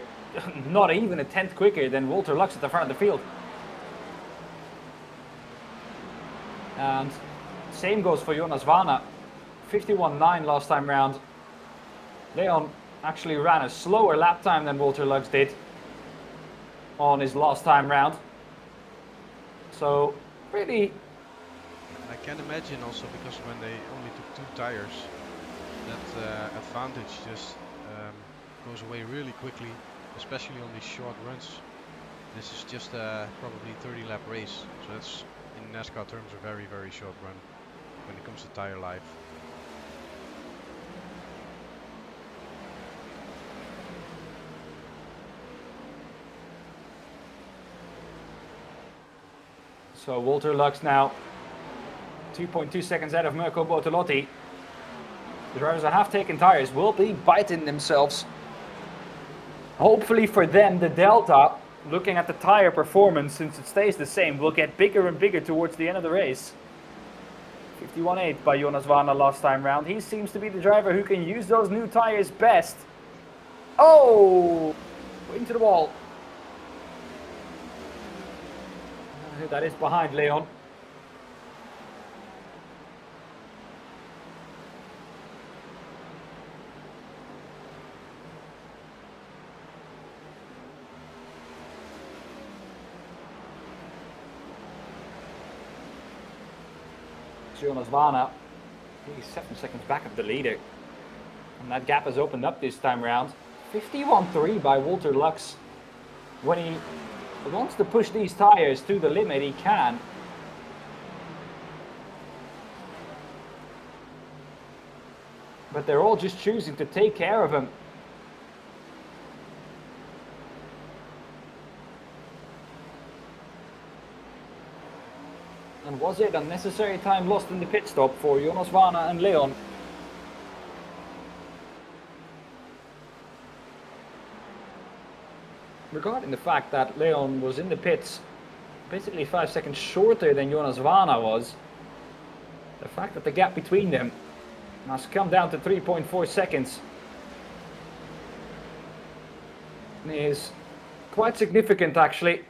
not even a tenth quicker than Walter Lux at the front of the field. And same goes for Jonas Vana, 51.9 last time round. Leon actually ran a slower lap time than Walter Lux did on his last time round. So really, I can imagine also because when they only took 2 tires, that advantage just goes away really quickly, especially on these short runs. This is just probably 30 lap race, so that's in NASCAR terms a very, very short run when it comes to tire life. so Walter Lux now 2.2 seconds ahead of Mirko Bortolotti. The drivers that have taken tires will be biting themselves. Hopefully for them, the delta, looking at the tire performance, since it stays the same, will get bigger and bigger towards the end of the race. 51.8 by Jonas Vana last time round. He seems to be the driver who can use those new tires best. Oh! Into the wall. That is behind Leon. Jonas Varna, he's 7 seconds back of the leader. And that gap has opened up this time around. 51.3 by Walter Lux. When he wants to push these tires to the limit, he can. But they're all just choosing to take care of him. And was it unnecessary time lost in the pit stop for Jonas Varna and Leon? Regarding the fact that Leon was in the pits basically 5 seconds shorter than Jonas Varna was, the fact that the gap between them has come down to 3.4 seconds is quite significant actually.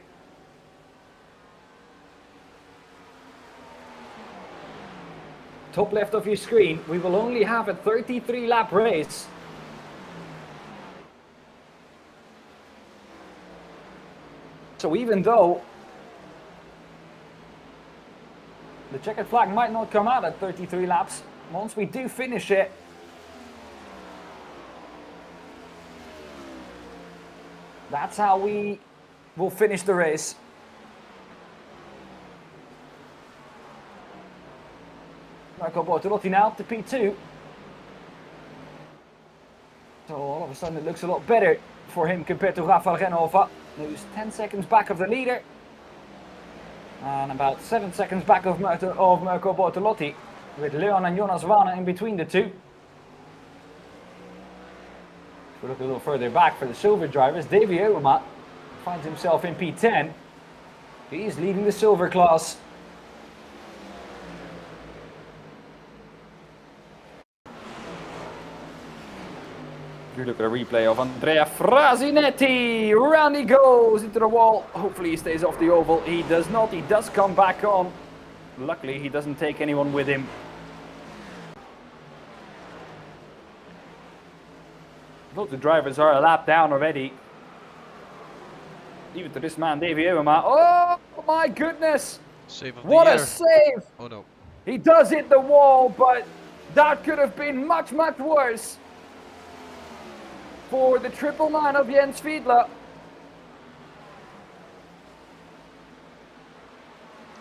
Top left of your screen, we will only have a 33 lap race. So even though the checkered flag might not come out at 33 laps, once we do finish it, that's how we will finish the race. Marco Bortolotti now to P2. So all of a sudden it looks a lot better for him compared to Rafael Genova, who's 10 seconds back of the leader. And about 7 seconds back of Marco Bortolotti, with Leon and Jonas Varna in between the two. If we look a little further back for the silver drivers, Davy Eulema finds himself in P10. He's leading the silver class. If you look at a replay of Andrea Frasinetti, round he goes into the wall. Hopefully he stays off the oval. He does not, he does come back on. Luckily he doesn't take anyone with him. Both the drivers are a lap down already. Even to this man, Davy Eulema. Oh my goodness! Save of the What year. a save! Oh no. He does hit the wall, but that could have been much, much worse for the 999 of Jens Fiedler.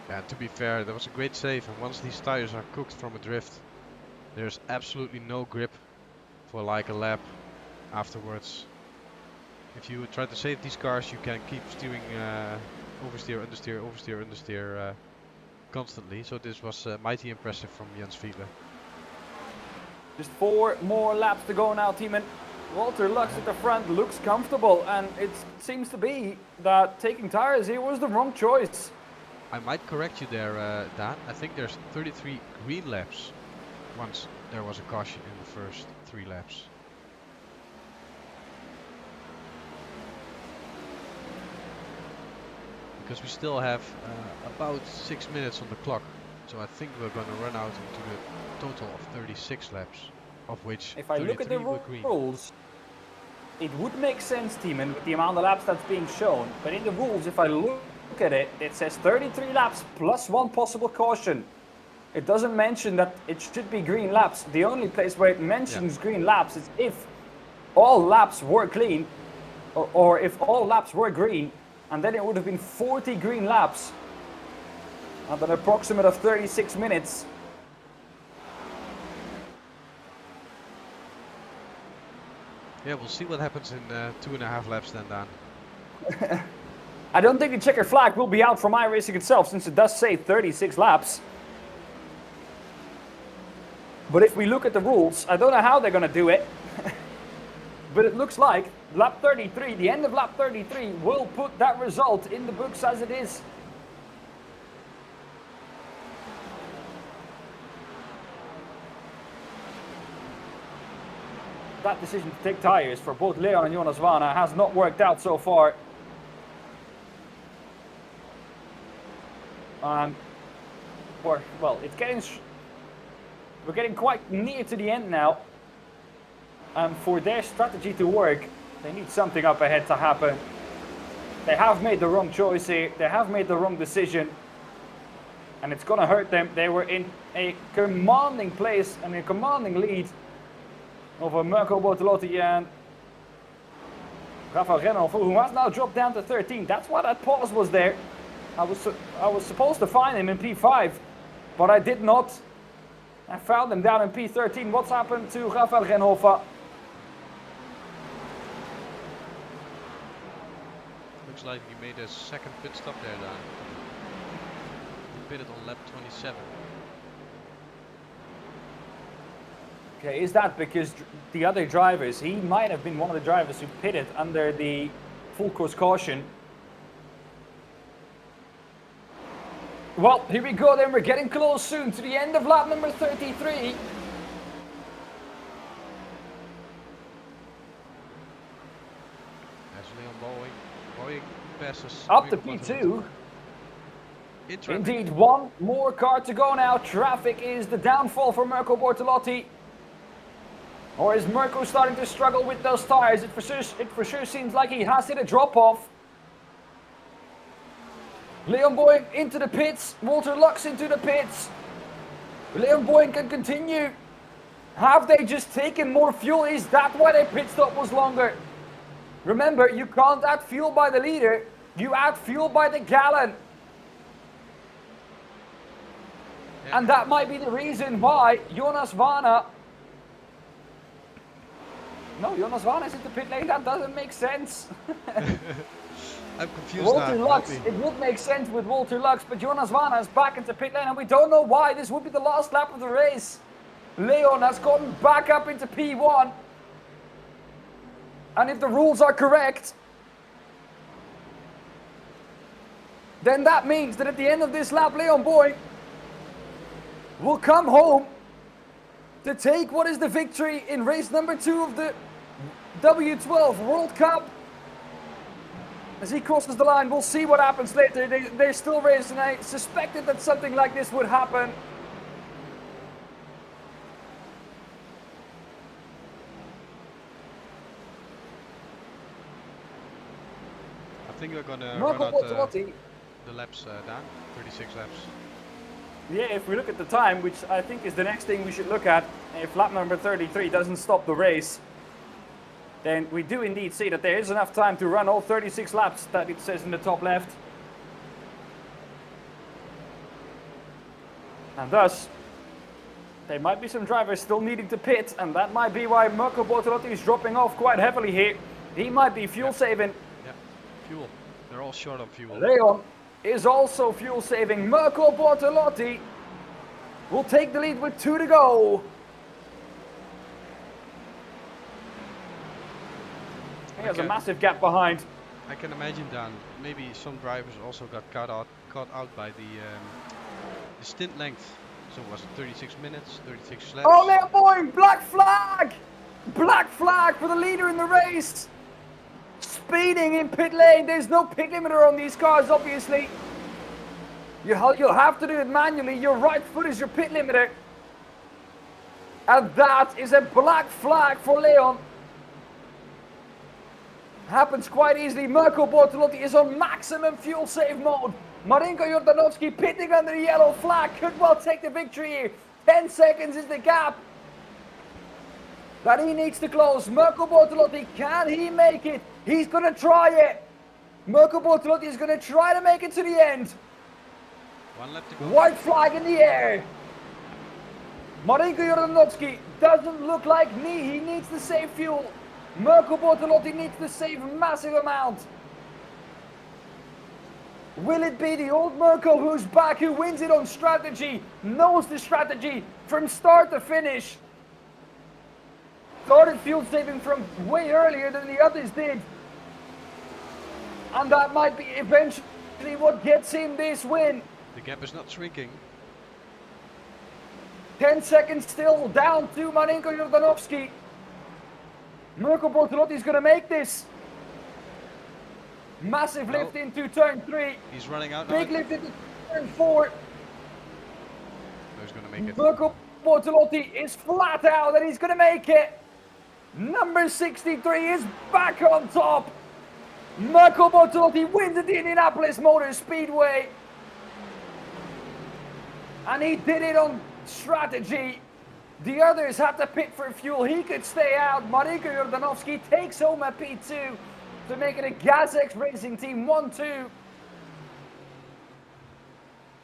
Yeah, to be fair, that was a great save, and once these tires are cooked from a drift, there's absolutely no grip for like a lap afterwards. If you try to save these cars, you can keep steering oversteer, understeer, oversteer, understeer constantly. So this was mighty impressive from Jens Fiedler. Just 4 more laps to go now, team, and Walter Lux at the front looks comfortable, and it seems to be that taking tires here was the wrong choice. I might correct you there, Dan. I think there's 33 green laps once there was a caution in the first 3 laps. Because we still have about 6 minutes on the clock. So I think we're going to run out into a total of 36 laps, of which If I look at the were green. rules, it would make sense, Teeman, with the amount of laps that's being shown. But in the rules, if I look at it, it says 33 laps plus 1 possible caution. It doesn't mention that it should be green laps. The only place where it mentions green laps is if all laps were clean, or if all laps were green, and then it would have been 40 green laps at an approximate of 36 minutes. Yeah, we'll see what happens in 2.5 laps then, Dan. I don't think the checkered flag will be out from iRacing itself, since it does say 36 laps. But if we look at the rules, I don't know how they're going to do it. But it looks like lap 33, the end of lap 33, will put that result in the books as it is. That decision to take tires for both Leon and Jonas Varna has not worked out so far. Well, we're getting quite near to the end now. And for their strategy to work, they need something up ahead to happen. They have made the wrong choice here. They have made the wrong decision. And it's going to hurt them. They were in a commanding place and a commanding lead over Mirko Bortolotti and Rafael Renolf, who has now dropped down to 13. That's why that pause was there. I was supposed to find him in P5, but I did not. I found him down in P13. What's happened to Rafael Renolf? Looks like he made a second pit stop there, Dan. He pitted on lap 27. Okay, is that because the other drivers, he might have been one of the drivers who pitted under the full course caution. Well, here we go then, we're getting close soon to the end of lap number 33. As Leon Boeing passes Up to Mirko P2. in traffic. Indeed, one more car to go now. Traffic is the downfall for Mirko Bortolotti. Or is Mirko starting to struggle with those tires? It for sure seems like he has hit a drop-off. Leon Boeing into the pits. Walter Lux into the pits. Leon Boeing can continue. Have they just taken more fuel? Is that why their pit stop was longer? Remember, you can't add fuel by the liter. You add fuel by the gallon. Yeah. And that might be the reason why Jonas Vana... No, Jonas Vana is in the pit lane. That doesn't make sense. I'm confused Walter now. Lux, Help me. it would make sense with Walter Lux, but Jonas Vana is back into pit lane and we don't know why. This would be the last lap of the race. Leon has gotten back up into P1. And if the rules are correct, then that means that at the end of this lap, Leon Boeing will come home to take what is the victory in race number 2 of the W12 World Cup. As he crosses the line, we'll see what happens later. They're still racing. I suspected that something like this would happen. I think we're gonna Mirko run out Bortolotti. the laps down. 36 laps. Yeah, if we look at the time, which I think is the next thing we should look at, if lap number 33 doesn't stop the race, then we do indeed see that there is enough time to run all 36 laps that it says in the top left. And thus, there might be some drivers still needing to pit, and that might be why Mirko Bortolotti is dropping off quite heavily here. He might be fuel saving. Yeah, fuel. They're all short on fuel. Leon is also fuel saving. Mirko Bortolotti will take the lead with 2 to go. He has a massive gap behind. I can imagine, Dan, maybe some drivers also got caught out by the stint length. So was it 36 minutes, 36 laps? Oh, Leon Boeing, black flag! Black flag for the leader in the race. Speeding in pit lane. There's no pit limiter on these cars, obviously. You'll have to do it manually. Your right foot is your pit limiter. And that is a black flag for Leon. Happens quite easily. Mirko Bortolotti is on maximum fuel save mode. Marinko Jordanovski pitting under the yellow flag. Could well take the victory here. 10 seconds is the gap that he needs to close. Mirko Bortolotti, can he make it? He's going to try it. Mirko Bortolotti is going to try to make it to the end. 1 lap to go. White flag in the air. Marinko Jordanovski doesn't look like he needs to save fuel. Mirko Bortolotti needs to save a massive amount. Will it be the old Mirko who's back, who wins it on strategy, knows the strategy from start to finish? Started fuel saving from way earlier than the others did. And that might be eventually what gets him this win. The gap is not shrinking. 10 seconds still down to Marinko Jordanovski. Mirko Bortolotti is going to make this. Massive lift into turn 3. He's running out now. Big lift into turn 4. Who's going to make it? Mirko Bortolotti is flat out and he's going to make it. Number 63 is back on top. Mirko Bortolotti wins at the Indianapolis Motor Speedway. And he did it on strategy. The others had to pit for fuel. He could stay out. Mariko Jordanovski takes home a P2 to make it a GasX Racing Team 1-2.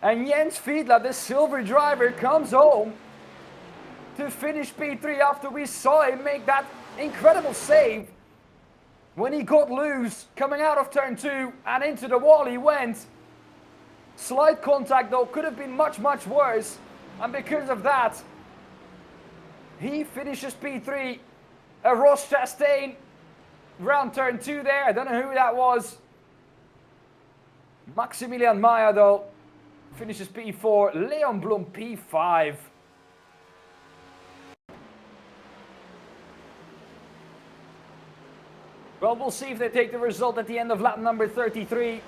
And Jens Fiedler, the silver driver, comes home to finish P3 after we saw him make that incredible save when he got loose coming out of turn 2 and into the wall he went. Slight contact though, could have been much, much worse. And because of that, he finishes P3. Ross Chastain round turn 2 there. I don't know who that was. Maximilian Meyer though finishes P4. Leon Blum P5. Well, we'll see if they take the result at the end of lap number 33.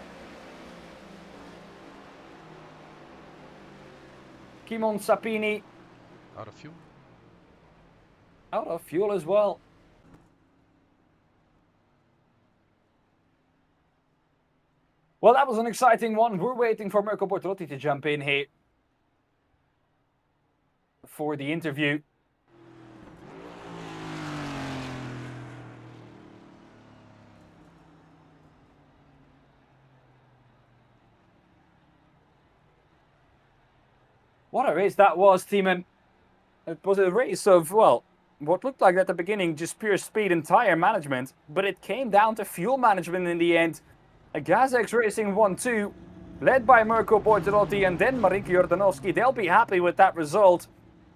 Kimon Sapini. Out of fuel. Out of fuel as well. Well, that was an exciting one. We're waiting for Mirko Bortolotti to jump in here for the interview. What a race that was, Tiemann. It was a race of, well, what looked like at the beginning just pure speed and tire management, but it came down to fuel management in the end. A GasX Racing 1-2, led by Mirko Bortolotti and then Mariko Jordanovski. They'll be happy with that result.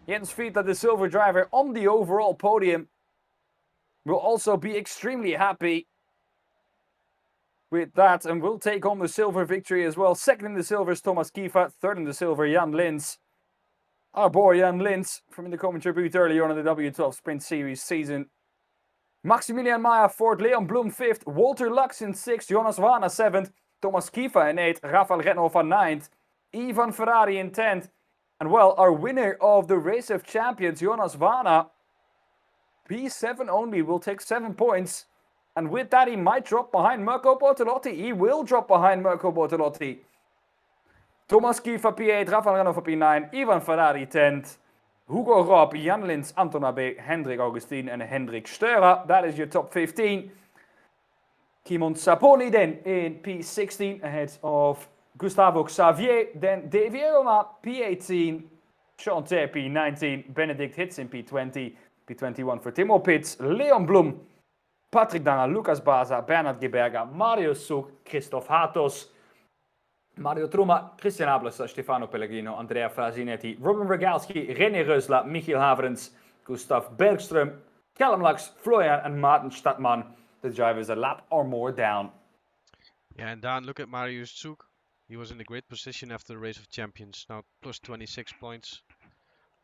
Jens Fiedler, the silver driver, on the overall podium, will also be extremely happy with that and will take home the silver victory as well. Second in the silver is Thomas Kiefer, third in the silver, Jan Lins. Our boy Jan Lins from the coming tribute earlier on in the W12 Sprint Series season. Maximilian Meyer fourth, Leon Blum fifth, Walter Lux in sixth, Jonas Vana seventh, Thomas Kiefer in eighth, Rafael Rettenhofer ninth, Ivan Ferrari in 10th. And well, our winner of the Race of Champions, Jonas Vana, P7 only, will take 7 points. And with that, he might drop behind Mirko Bortolotti. He will drop behind Mirko Bortolotti. Thomas Kiefer P8, Rafael Rettenhofer P9, Ivan Ferrari 10th, Hugo Rob, Jan Lins, Anton Abe, Hendrik Augustin and Hendrik Steurer. That is your top 15. Kimon Saponi then in P16 ahead of Gustavo Xavier. Then Davy Aroma P18, Sean Ter P19, Benedict Hitz in P20, P21 for Timo Pitts, Leon Blum, Patrick Dana, Lucas Baza, Bernhard Geberger, Mario Suk, Christoph Hatos, Mario Truma, Christian Ablesa, Stefano Pellegrino, Andrea Frasinetti, Robin Regalski, René Reusla, Michiel Haverens, Gustav Bergström, Callum Lux, Florian and Martin Stadtmann. The drivers a lap or more down. Yeah, and Dan, look at Marius Zug. He was in a great position after the Race of Champions. Now plus 26 points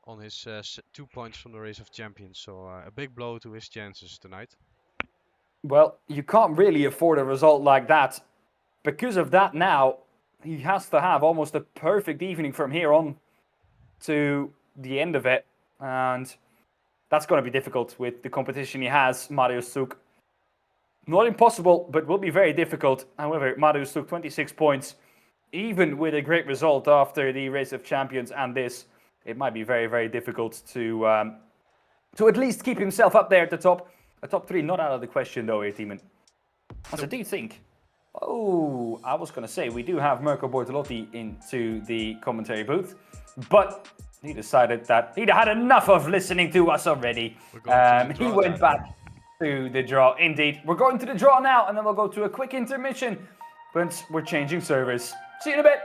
on his 2 points from the Race of Champions. So a big blow to his chances tonight. Well, you can't really afford a result like that. Because of that now, he has to have almost a perfect evening from here on to the end of it. And that's going to be difficult with the competition he has, Marius Zug. Not impossible, but will be very difficult. However, Marius Zug, 26 points. Even with a great result after the Race of Champions and this, it might be very, very difficult to at least keep himself up there at the top. A top 3 not out of the question though, here, Tiemann. As I do think... Oh, I was going to say, we do have Mirko Bortolotti into the commentary booth, but he decided that he'd had enough of listening to us already. He went back to the draw. Indeed, we're going to the draw now, and then we'll go to a quick intermission, but we're changing servers. See you in a bit.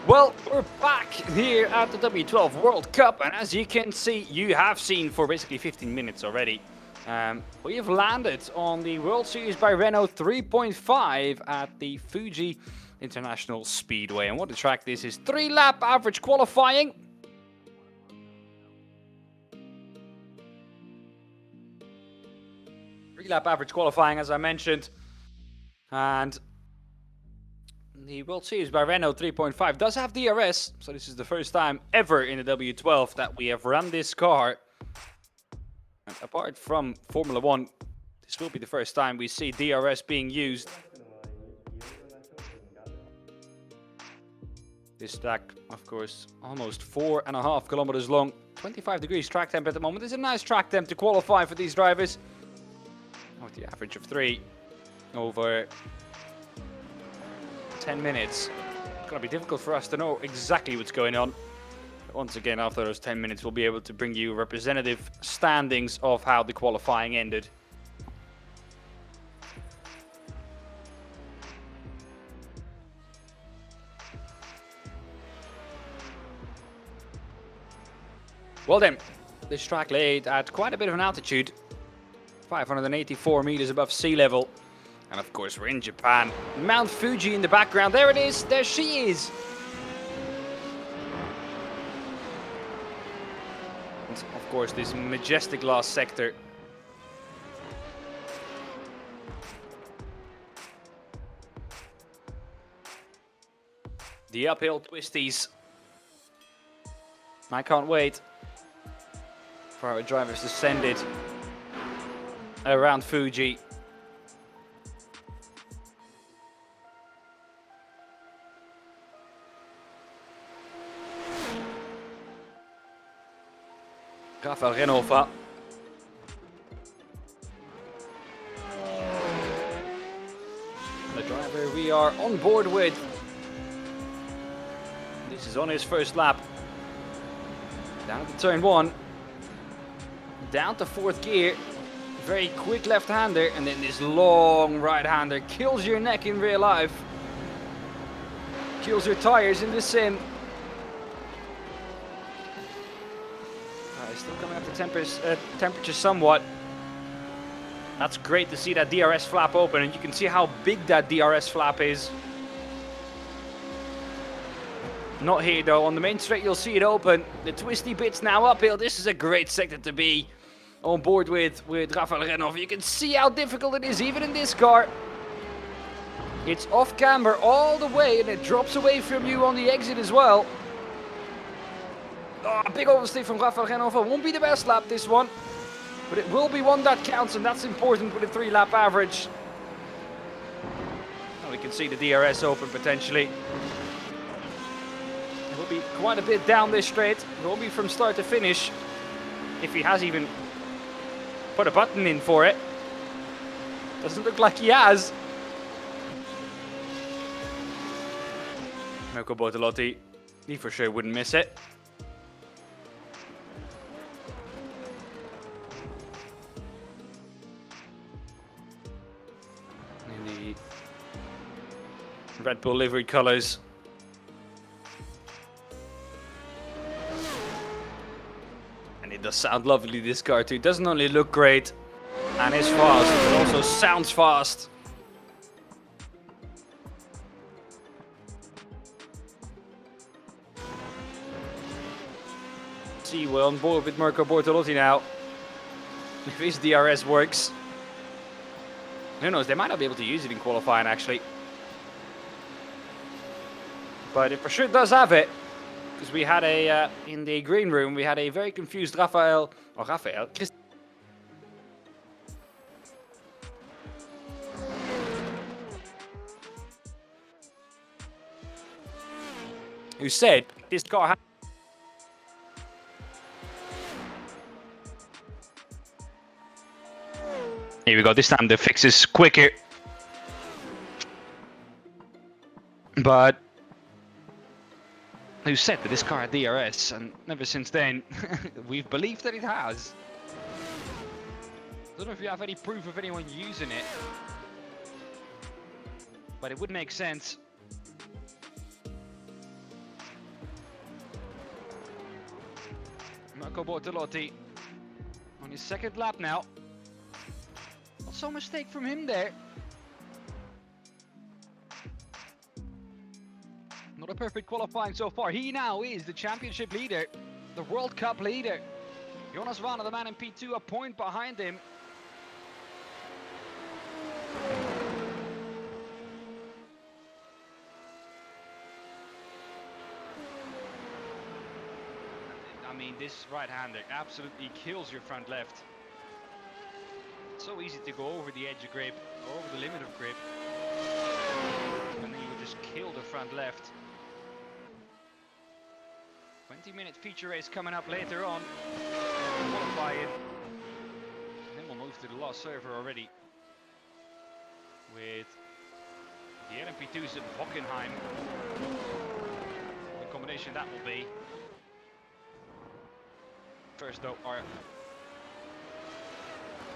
Well, we're back here at the W12 World Cup, and as you can see, you have seen for basically 15 minutes already. We have landed on the World Series by Renault 3.5 at the Fuji International Speedway. And what a track this is. 3-lap average qualifying. Three-lap average qualifying, as I mentioned. And the World Series by Renault 3.5 does have DRS, so this is the first time ever in the W12 that we have run this car. And apart from Formula 1, this will be the first time we see DRS being used. This track, of course, almost 4.5 kilometers long, 25 degrees track temp at the moment. It's a nice track temp to qualify for these drivers. With the average of 3 over 10 minutes. It's going to be difficult for us to know exactly what's going on. But once again, after those 10 minutes, we'll be able to bring you representative standings of how the qualifying ended. Well then, this track laid at quite a bit of an altitude. 584 meters above sea level. And of course, we're in Japan. Mount Fuji in the background. There it is. There she is. And of course, this majestic last sector. The uphill twisties. I can't wait for our drivers to send it around Fuji. Rafael Renova. The driver we are on board with. This is on his first lap. Down to turn 1. Down to 4th gear. Very quick left-hander, and then this long right-hander kills your neck in real life. Kills your tires in the sim. Still coming up to temperature somewhat. That's great to see that DRS flap open, and you can see how big that DRS flap is. Not here though. On the main straight you'll see it open. The twisty bits now uphill. This is a great sector to be on board with Rafael Renova. You can see how difficult it is even in this car. It's off camber all the way, and it drops away from you on the exit as well. Oh, big overstay from Rafael Renova. Won't be the best lap, this one. But it will be one that counts, and that's important with a 3-lap average. And we can see the DRS open potentially. It will be quite a bit down this straight. It won't be from start to finish. If he has even put a button in for it. Doesn't look like he has. Marco Bortolotti, he for sure wouldn't miss it. Red Bull livery colours. And it does sound lovely, this car too. It doesn't only look great and is fast, but also sounds fast. See, we're on board with Marco Bortolotti now. If his DRS works. Who knows, they might not be able to use it in qualifying actually. But it for sure does have it, because we had a, in the green room, we had a very confused Rafael, who said this car had... Here we go, this time the fix is quicker. But who said that this car had DRS, and never since then we've believed that it has. I don't know if you have any proof of anyone using it, but it would make sense. Marco Bortolotti on his second lap now. Not so mistake from him there. Not a perfect qualifying so far. He now is the championship leader, the World Cup leader. Jonas Vana, the man in P2, a point behind him. I mean, this right-hander absolutely kills your front left. It's so easy to go over the edge of grip, or over the limit of grip, and then you would just kill the front left. 20-minute feature race coming up later on. Qualifying. Then we'll move to the last server already. With the LMP2s at Hockenheim. The combination that will be. First though, our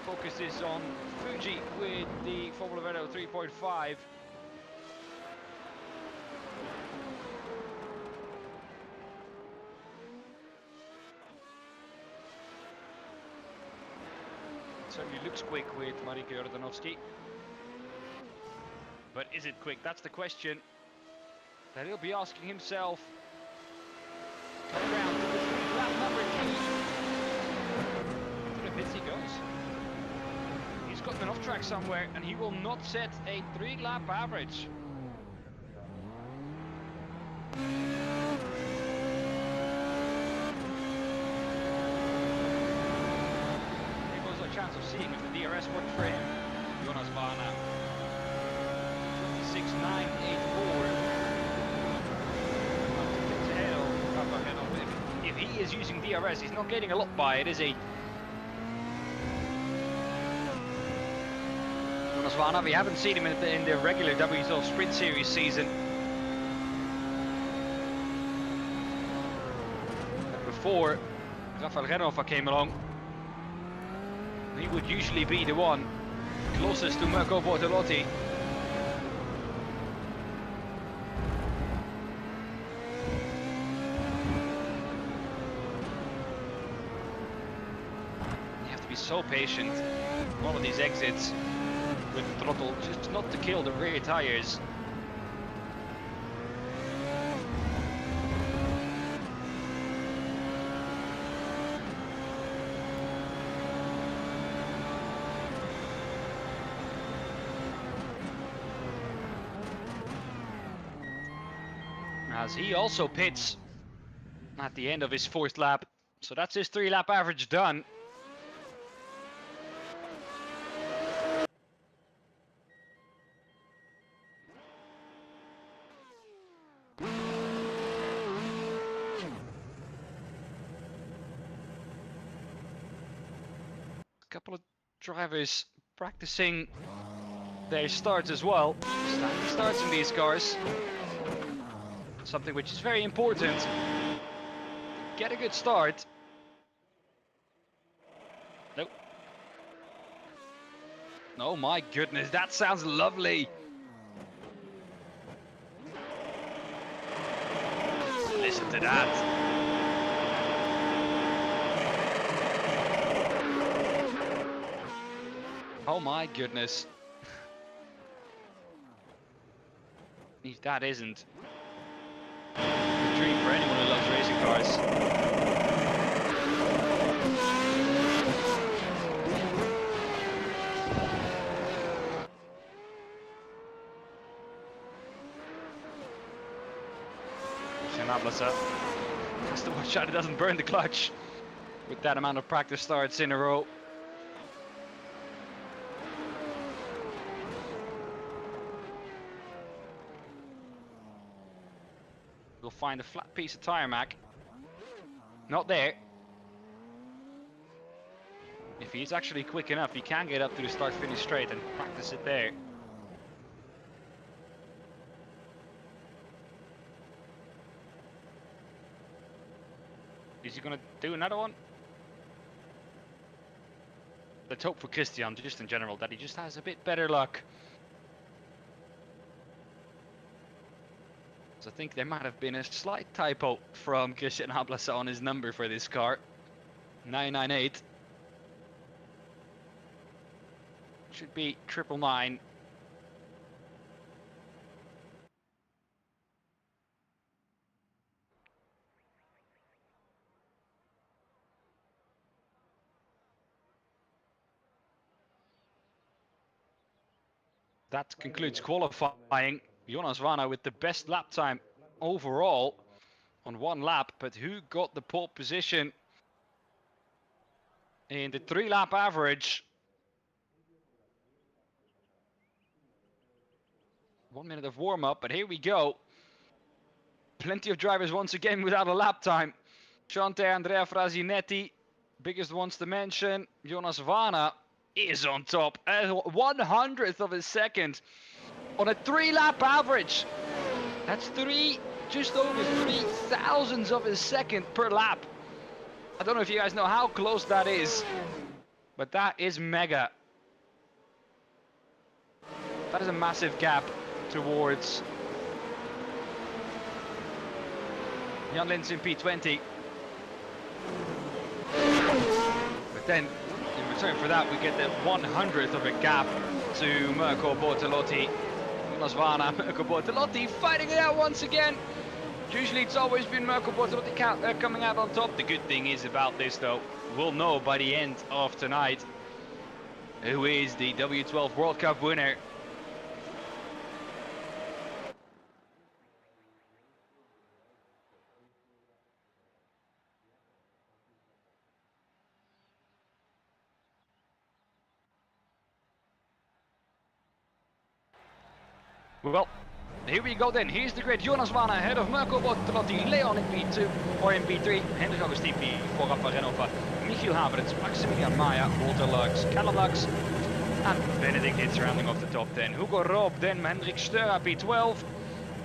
focus is on Fuji with the Formula Vero 3.5. Certainly looks quick with Marika Jordanovski. But is it quick? That's the question that he'll be asking himself. Around lap number 2. To the pits he goes. He's gotten off track somewhere and he will not set a 3-lap average. Chance of seeing if the DRS worked for him. Jonas Vana 26.984. If he is using DRS, he's not getting a lot by it, is he? Jonas Vana, we haven't seen him in the regular W12 Sprint Series season. Before Rafael Renova came along, he would usually be the one closest to Marco Bortolotti. You have to be so patient on all of these exits with the throttle, just not to kill the rear tires. As he also pits at the end of his 4th lap. So that's his 3-lap average done. A couple of drivers practicing their starts as well. Standing starts in these cars. Something which is very important. Get a good start. Nope. Oh my goodness, that sounds lovely. Listen to that. Oh my goodness. If that isn't a dream for anyone who loves racing cars. Ablasa has to watch out he doesn't burn the clutch with that amount of practice starts in a row. We'll find a flat piece of tyre mac. Not there. If he's actually quick enough, he can get up to the start-finish straight and practice it there. Is he going to do another one? Let's hope for Christian, just in general, that he just has a bit better luck. So I think there might have been a slight typo from Christian Ablasa on his number for this car. 998. Should be 999. That concludes qualifying. Jonas Vana with the best lap time overall on one lap, but who got the pole position in the 3-lap average? 1 minute of warm-up, but here we go. Plenty of drivers once again without a lap time. Chante, Andrea Frasinetti, biggest ones to mention. Jonas Vana is on top, a 100th of a second on a 3-lap average. That's just over 3 thousandths of a second per lap. I don't know if you guys know how close that is, but that is mega. That is a massive gap towards Jan Lins in P20. But then, in return for that, we get the 100th of a gap to Mirko Bortolotti. Jonas Vana, Mirko Bortolotti fighting it out once again. Usually it's always been Mirko Bortolotti coming out on top. The good thing is about this though, we'll know by the end of tonight who is the W12 World Cup winner. Well, here we go then. Here's the grid. Jonas Vana ahead of Mirko Bortolotti, Leon in P2 or in P3, Hendrik Augustin P4, Rafa Renova, Michiel Havertz, Maximilian Maya, Walter Lux, Callum Lux, and Benedict Hitz rounding off the top 10. Hugo Roob, then Hendrik Störa P12,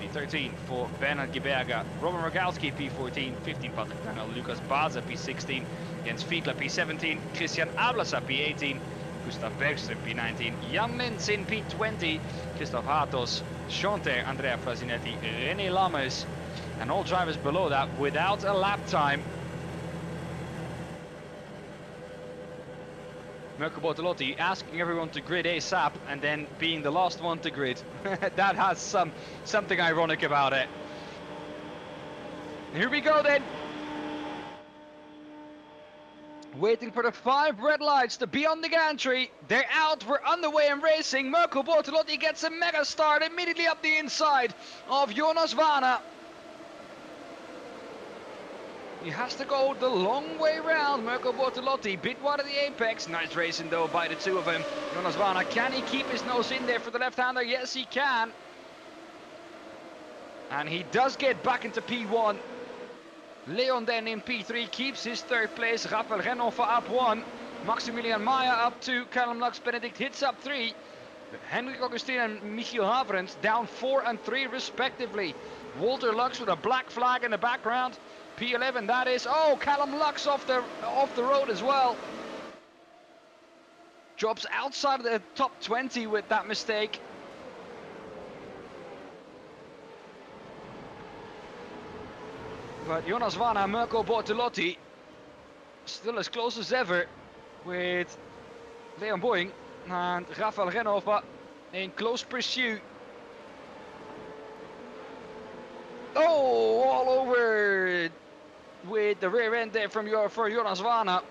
P13 for Bernard Giberga, Robin Rogalski P14, 15 Patrick Daniel, Lucas Baza P16, Jens Fiedler P17, Christian Ablasa P18, Gustav Bergström P19, Jan Lins in P20, Christoph Hatos, Chante, Andrea Frasinetti, René Lammers, and all drivers below that without a lap time. Mirko Bortolotti asking everyone to grid ASAP and then being the last one to grid. That has something ironic about it. Here we go then. Waiting for the 5 red lights to be on the gantry. They're out, we're underway and racing. Mirko Bortolotti gets a mega start immediately up the inside of Jonas Vana. He has to go the long way round, Mirko Bortolotti, bit wide of the apex. Nice racing though by the two of them. Jonas Vana, can he keep his nose in there for the left-hander? Yes, he can. And he does get back into P1. Leon then in P3 keeps his 3rd place. Rafael Renova up 1. Maximilian Maya up 2. Callum Lux, Benedict Hitz up 3. Hendrik Augustin and Michiel Havertz down 4 and 3 respectively. Walter Lux with a black flag in the background. P11 that is. Oh, Callum Lux off the road as well. Drops outside of the top 20 with that mistake. But Jonas Vana and Mirko Bortolotti still as close as ever with Leon Boying and Rafael Renova in close pursuit. Oh, all over with the rear end there for Jonas Vana.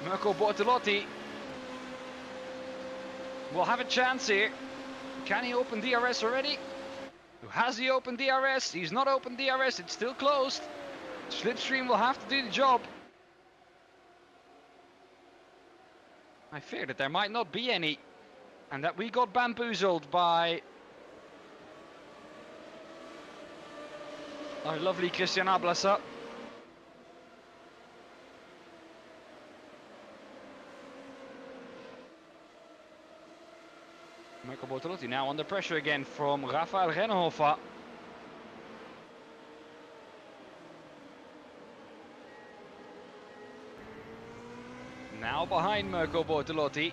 Mirko Bortolotti will have a chance here. Can he open DRS already? Has he opened DRS? He's not opened DRS, it's still closed. Slipstream will have to do the job. I fear that there might not be any, and that we got bamboozled by our lovely Christian Ablasa. Mirko Bortolotti now under pressure again from Rafael Renova. Now behind Mirko Bortolotti.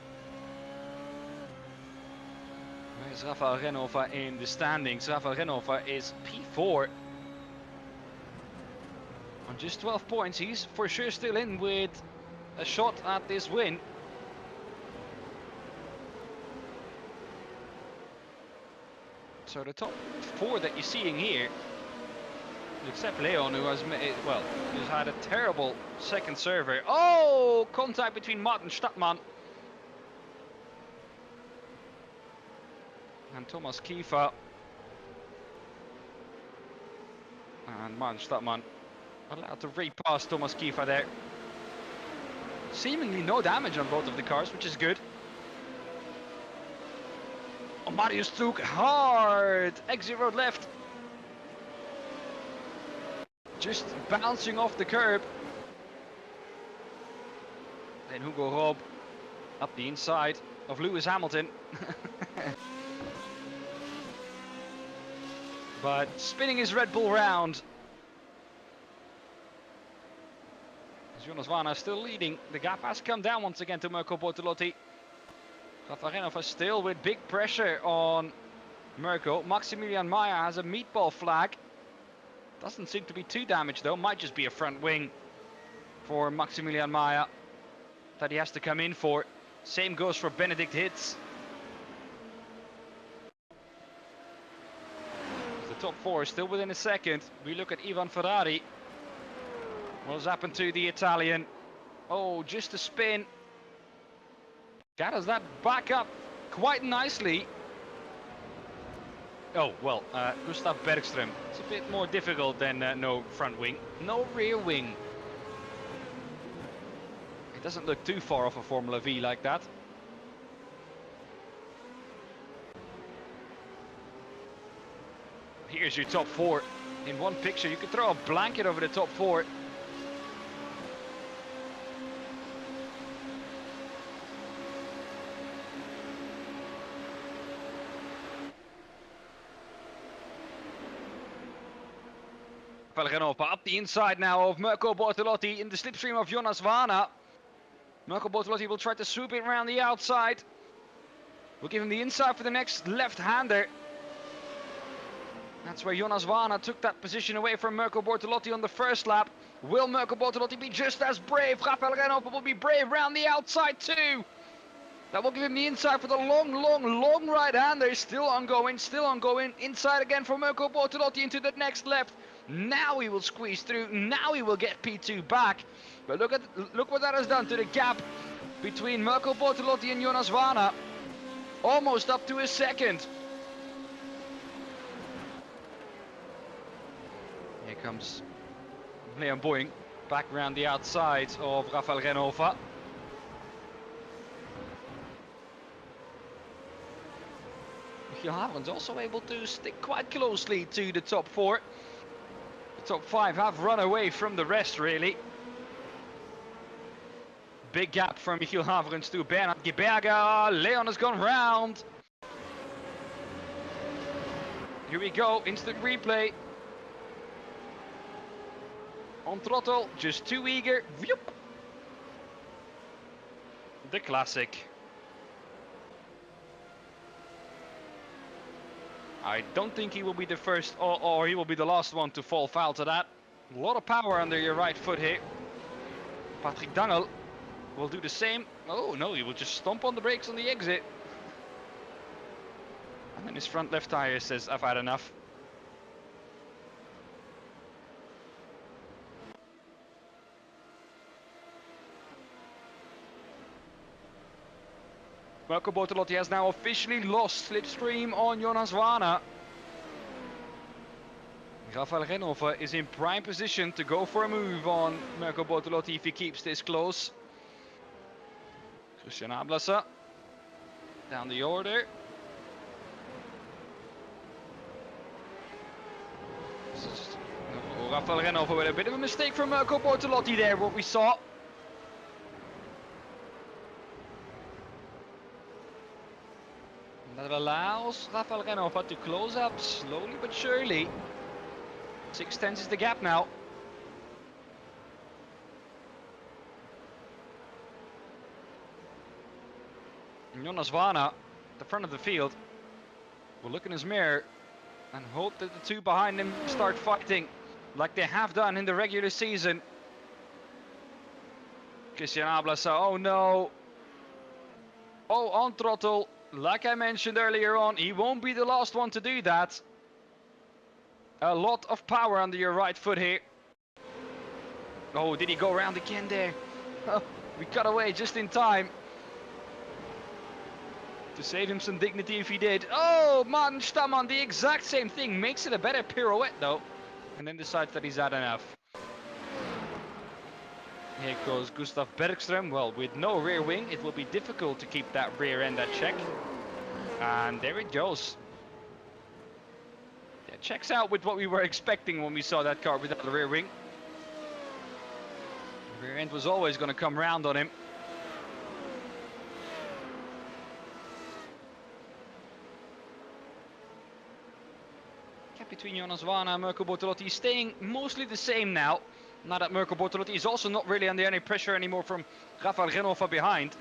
There's Rafael Renova in the standings. Rafael Renova is P4 on just 12 points. He's for sure still in with a shot at this win. So the top 4 that you're seeing here, except Leon, who has who's had a terrible second server. Oh, contact between Martin Stadtmann and Thomas Kiefer. And Martin Stadtmann allowed to repass Thomas Kiefer there. Seemingly no damage on both of the cars, which is good. Oh, Marius took hard. Exit road left. Just bouncing off the curb. Then Hugo Rob up the inside of Lewis Hamilton. But spinning his Red Bull round. Jonas Varna still leading. The gap has come down once again to Mirko Bortolotti. Rafa Renova still with big pressure on Mirko. Maximilian Maya has a meatball flag. Doesn't seem to be too damaged though. Might just be a front wing for Maximilian Maya that he has to come in for. Same goes for Benedict Hitz. The top 4 is still within a second. We look at Ivan Ferrari. What's happened to the Italian? Oh, just a spin. Gathers that back up quite nicely. Oh, well, Gustav Bergström. It's a bit more difficult than no front wing. No rear wing. It doesn't look too far off a Formula V like that. Here's your top 4 in one picture. You could throw a blanket over the top 4. Renova up the inside now of Mirko Bortolotti in the slipstream of Jonas Varna. Mirko Bortolotti will try to swoop it around the outside. We'll give him the inside for the next left-hander. That's where Jonas Varna took that position away from Mirko Bortolotti on the first lap. Will Mirko Bortolotti be just as brave? Rafael Renova will be brave around the outside too. That will give him the inside for the long right-hander. Still ongoing. Inside again for Mirko Bortolotti into the next left. Now he will squeeze through. Now he will get P2 back. But look what that has done to the gap between Mirko Bortolotti and Jonas Varna. Almost up to a second. Here comes Leon Boying back around the outside of Rafael Renova. Michiel Haverens also able to stick quite closely to the top 4. The top 5 have run away from the rest really. Big gap from Michiel Haverens to Bernhard Geberger. Leon has gone round. Here we go, instant replay. On throttle, just too eager. Whoop. The classic. I don't think he will be the first or he will be the last one to fall foul to that. A lot of power under your right foot here. Patrick Dangel will do the same. Oh no, he will just stomp on the brakes on the exit. And then his front left tire says, I've had enough. Mirko Bortolotti has now officially lost slipstream on Jonas Varna. Rafael Renova is in prime position to go for a move on Mirko Bortolotti if he keeps this close. Christian Ablasser down the order. Rafael Renova with a bit of a mistake from Mirko Bortolotti there, what we saw. That allows Rafael Renova to close up slowly but surely. 6/10 is the gap now. And Jonas Varna, the front of the field, will look in his mirror and hope that the two behind him start fighting like they have done in the regular season. Christian Ablasa, oh no. Oh, on throttle. Like I mentioned earlier on, he won't be the last one to do that. A lot of power under your right foot here. Oh, did he go around again there? Oh, we cut away just in time to save him some dignity if he did. Oh, Martin Stamman, the exact same thing. Makes it a better pirouette though. And then decides that he's had enough. Here goes Gustav Bergström. Well, with no rear wing, it will be difficult to keep that rear end at check. And there it goes. That checks out with what we were expecting when we saw that car without the rear wing. The rear end was always going to come round on him. Gap between Jonas Vana and Mirko Bortolotti is staying mostly the same now. Now that Mirko Bortolotti is also not really under any pressure anymore from Rafael Renhofer behind.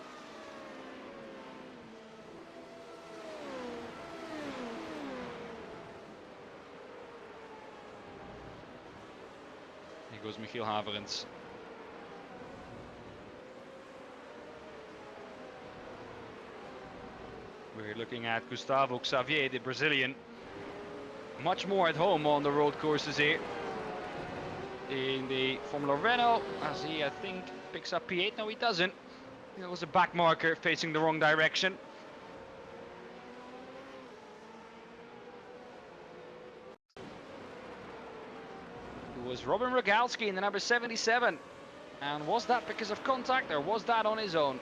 Here goes Michiel Haverens. We're looking at Gustavo Xavier, the Brazilian. Much more at home on the road courses here. In the Formula Renault, as he, I think, picks up P8. No, he doesn't. It was a back marker facing the wrong direction. It was Robin Rogalski in the number 77. And was that because of contact or was that on his own?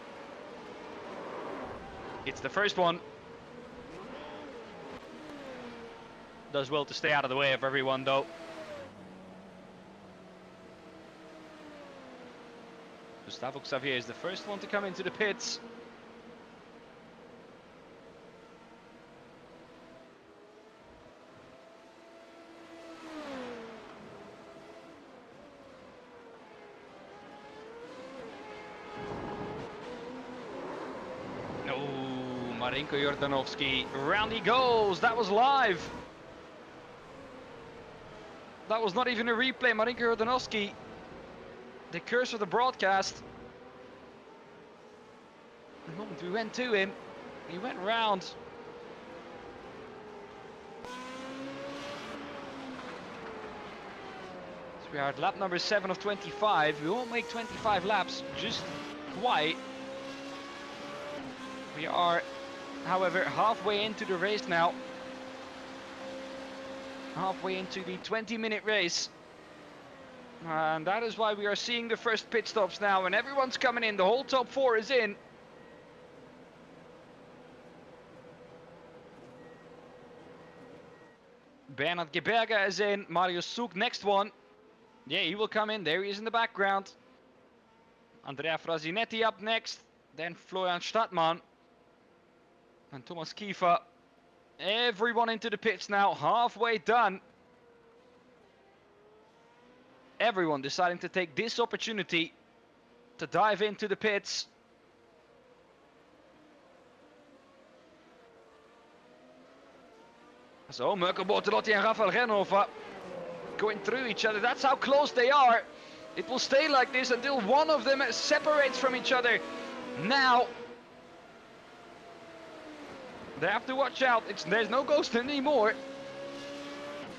It's the first one. Does well to stay out of the way of everyone though. Gustavo Xavier is the first one to come into the pits. No, Marinko Jordanovski. Round he goes. That was live. That was not even a replay. Marinko Jordanovski. The curse of the broadcast. The moment we went to him, he went round. So we are at lap number 7 of 25. We won't make 25 laps just quite. We are, however, halfway into the race now. Halfway into the 20-minute race. And that is why we are seeing the first pit stops now, and everyone's coming in. The whole top 4 is in. Bernhard Geberger is in. Marius Soek, next one. Yeah, he will come in. There he is in the background. Andrea Frasinetti up next. Then Florian Stadtmann. And Thomas Kiefer. Everyone into the pits now. Halfway done. Everyone deciding to take this opportunity to dive into the pits. So Mirko Bortolotti and Rafael Renhofer going through each other. That's how close they are. It will stay like this until one of them separates from each other. Now they have to watch out. There's no ghost anymore.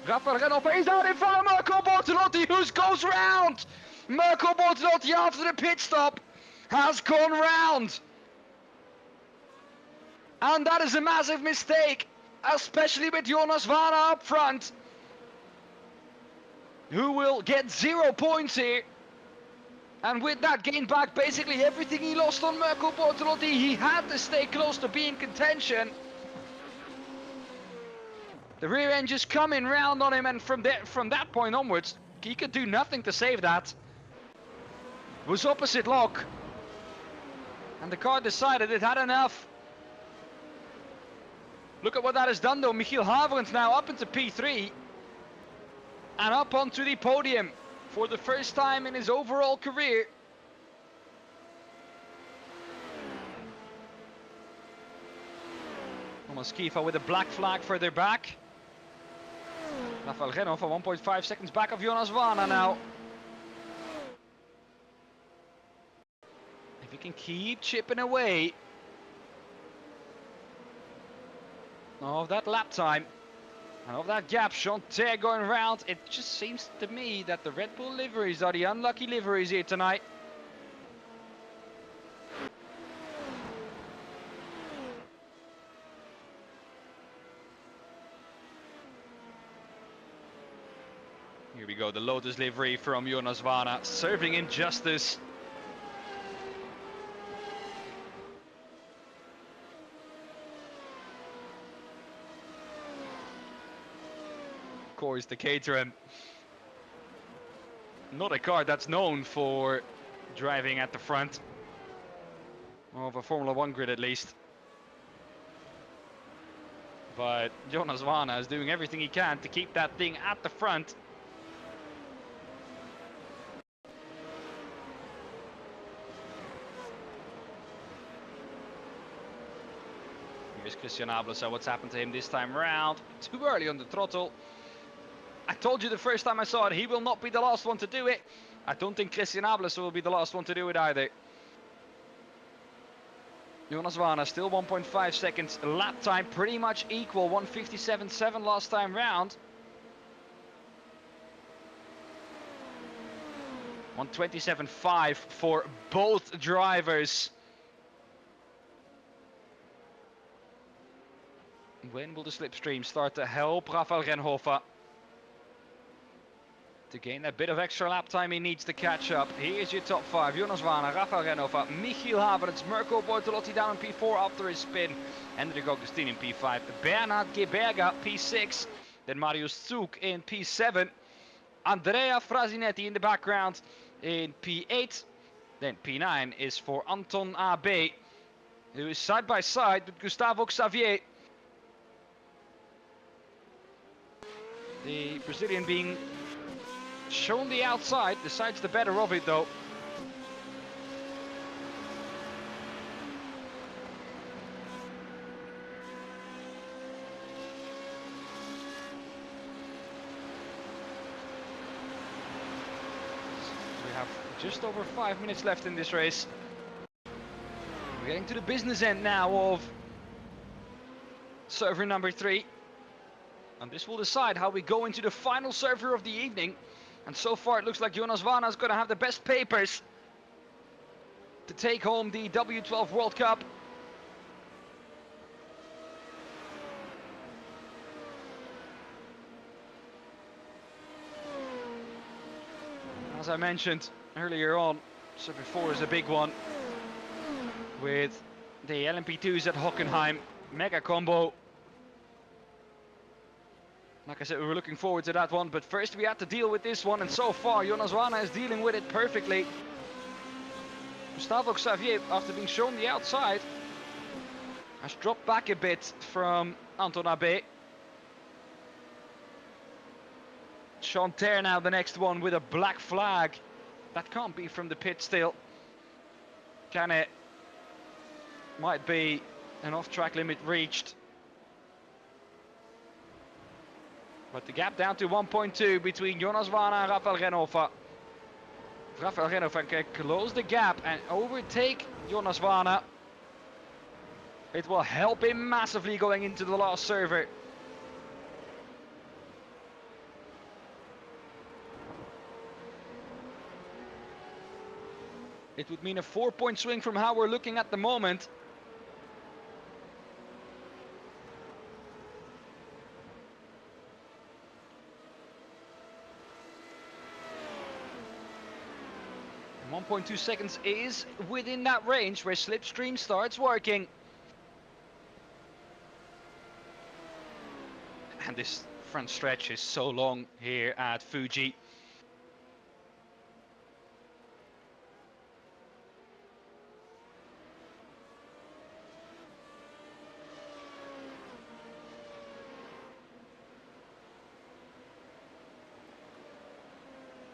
Rafael Renhofer is out in front of Mirko Bortolotti, who goes round. Mirko Bortolotti, after the pit stop, has gone round. And that is a massive mistake, especially with Jonas Vana up front, who will get 0 points here. And with that, gain back basically everything he lost on Mirko Bortolotti. He had to stay close to be in contention. The rear end just coming round on him, and from that point onwards, he could do nothing to save that. It was opposite lock. And the car decided it had enough. Look at what that has done though. Michiel Haverens now up into P3. And up onto the podium for the first time in his overall career. Thomas Kiva with a black flag further back. Rafael Renov for 1.5 seconds back of Jonas Vana now. If he can keep chipping away of that lap time and of that gap, Chanter going round, it just seems to me that the Red Bull liveries are the unlucky liveries here tonight. Here we go, the Lotus livery from Jonas Vana, serving injustice. Of course, the Caterham, not a car that's known for driving at the front of a Formula 1 grid, at least. But Jonas Vana is doing everything he can to keep that thing at the front. Here's Christian Abel, so what's happened to him this time around? Too early on the throttle. I told you the first time I saw it, he will not be the last one to do it. I don't think Christian Abel will be the last one to do it either. Jonas Vana still 1.5 seconds. Lap time pretty much equal, 1:57.7 last time round. 1:27.5 for both drivers. When will the slipstream start to help Rafael Renhofer to gain a bit of extra lap time? He needs to catch up. Here's your top 5. Jonas Vana, Rafael Renhofer, Michiel Havertz, Mirko Bortolotti down in P4 after his spin. Hendrik Augustin in P5. Bernhard Geberga, P6. Then Marius Zug in P7. Andrea Frasinetti in the background in P8. Then P9 is for Anton AB, who is side by side with Gustavo Xavier. The Brazilian being shown the outside, decides the better of it though. We have just over 5 minutes left in this race. We're getting to the business end now of server number 3. And this will decide how we go into the final server of the evening. And so far it looks like Jonas Vana is going to have the best papers to take home the W12 World Cup. As I mentioned earlier on, server 4 is a big one with the LMP2s at Hockenheim, mega combo. Like I said, we were looking forward to that one, but first we had to deal with this one, and so far Jonas Vana is dealing with it perfectly. Gustavo Xavier, after being shown the outside, has dropped back a bit from Anton Abe. Chanter now the next one with a black flag. That can't be from the pit still. Can it? Might be an off-track limit reached. But the gap down to 1.2 between Jonas Vana and Rafael Renhofer. If Rafael Renhofer can close the gap and overtake Jonas Vana, it will help him massively going into the last server. It would mean a 4-point swing from how we're looking at the moment. And 1.2 seconds is within that range where slipstream starts working. And this front stretch is so long here at Fuji.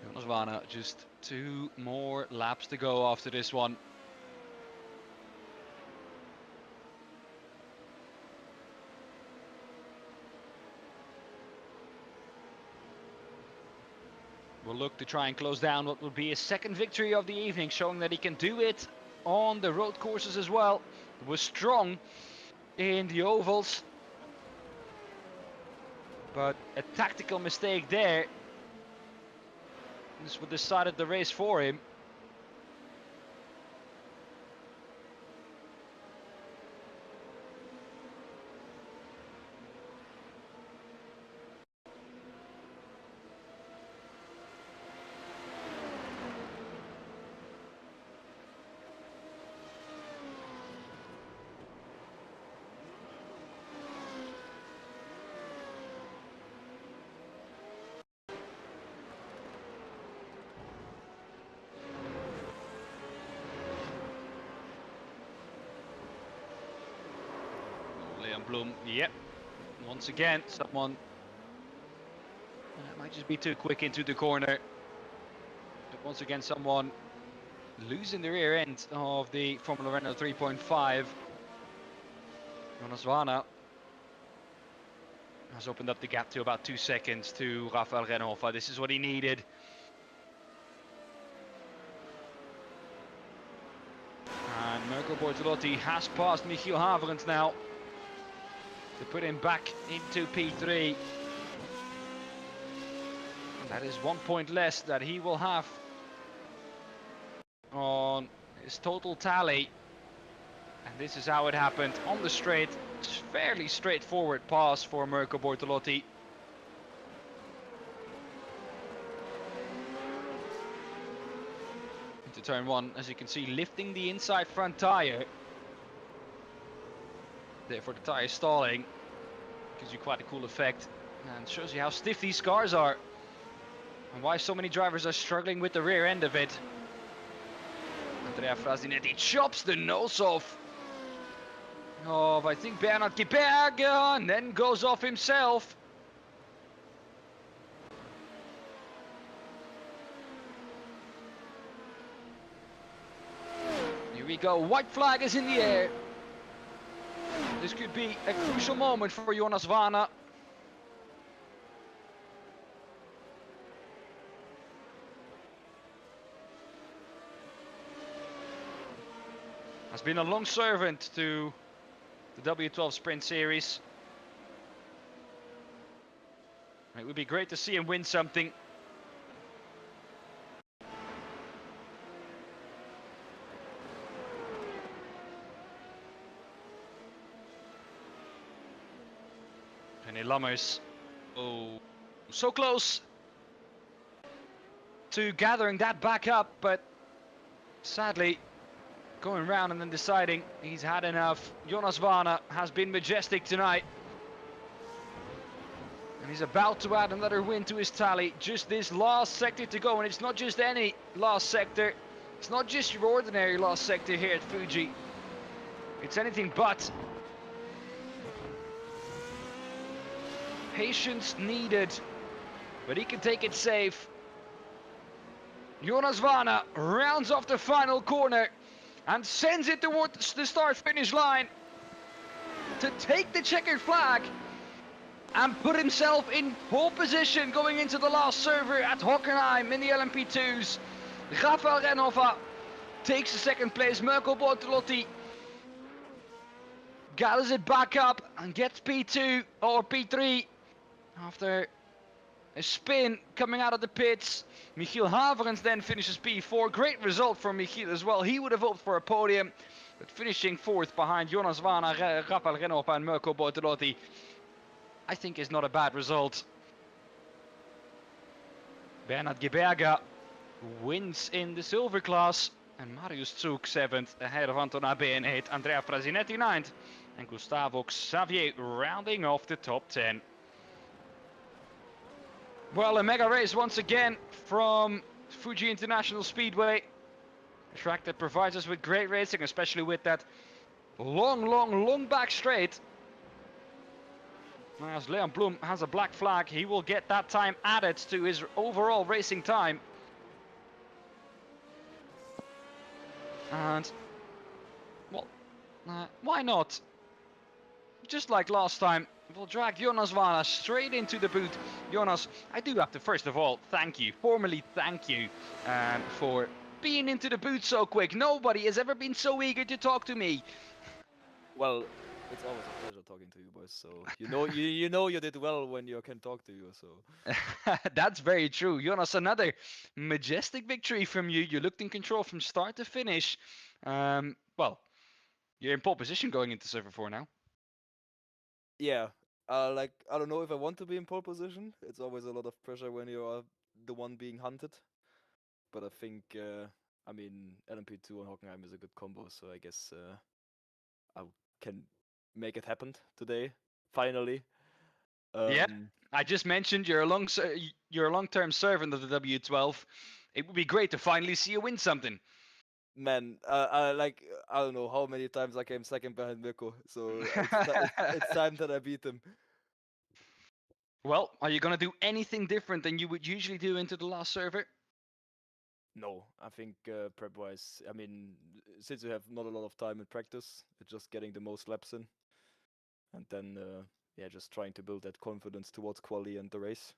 Jonas Vana, just 2 more laps to go after this one. will look to try and close down what will be his second victory of the evening, showing that he can do it on the road courses as well. He was strong in the ovals, but a tactical mistake there. This would decided the race for him. Bloom, yep. Once again, someone might just be too quick into the corner. But once again, someone losing the rear end of the Formula Renault 3.5. Jonas Vana has opened up the gap to about 2 seconds to Rafael Renhofer. This is what he needed. And Mirko Bortolotti has passed Michiel Haverens now to put him back into P3. And that is 1 point less that he will have on his total tally. And this is how it happened on the straight. It's fairly straightforward pass for Mirko Bortolotti. Into turn 1, as you can see, lifting the inside front tyre. Therefore the tyre stalling gives you quite a cool effect and shows you how stiff these cars are and why so many drivers are struggling with the rear end of it. Andrea Frasinetti chops the nose off of, I think, Bernhard Kieberger, and then goes off himself. Here we go, white flag is in the air. This could be a crucial moment for Jonas Vana. Has been a long servant to the W12 Sprint Series. It would be great to see him win something. René Lammers, oh, so close to gathering that back up, but sadly going round and then deciding he's had enough. Jonas Vana has been majestic tonight, and he's about to add another win to his tally. Just this last sector to go, and it's not just any last sector. It's not just your ordinary last sector here at Fuji. It's anything but. Patience needed, but he can take it safe. Jonas Vana rounds off the final corner and sends it towards the start-finish line to take the checkered flag and put himself in pole position going into the last server at Hockenheim in the LMP2s. Rafael Renhofer takes the second place. Mirko Bortolotti gathers it back up and gets P2 or P3 after a spin coming out of the pits. Michiel Haverens then finishes P4. Great result for Michiel as well. He would have hoped for a podium, but finishing fourth behind Jonas Vana, Rafael Renhofer and Mirko Bortolotti, I think is not a bad result. Bernhard Kieberger wins in the silver class, and Marius Zug 7th ahead of Anton Abe in 8th, Andrea Frasinetti 9th, and Gustavo Xavier rounding off the top 10. Well, a mega race once again from Fuji International Speedway. A track that provides us with great racing, especially with that long back straight. As Leon Blum has a black flag, he will get that time added to his overall racing time. And, well, why not? Just like last time, will drag Jonas Vana straight into the boot. Jonas, I do have to first of all formally thank you for being into the boot so quick. Nobody has ever been so eager to talk to me. Well, it's always a pleasure talking to you, boys. So you know you did well when you can talk to you. So That's very true. Jonas, another majestic victory from you. You looked in control from start to finish. Well, you're in pole position going into server 4 now. yeah, like I don't know if I want to be in pole position. It's always a lot of pressure when you are the one being hunted. But I think I mean LMP2 and Hockenheim is a good combo. So I guess I can make it happen today. Finally. Yeah, I just mentioned you're a long-term servant of the W12. It would be great to finally see you win something. Man, I don't know how many times I came second behind Mirko, so it's time that I beat him. Well, are you gonna do anything different than you would usually do into the last server? No, I think prep-wise, I mean, since you have not a lot of time in practice, it's just getting the most laps in, and then yeah, just trying to build that confidence towards quali and the race,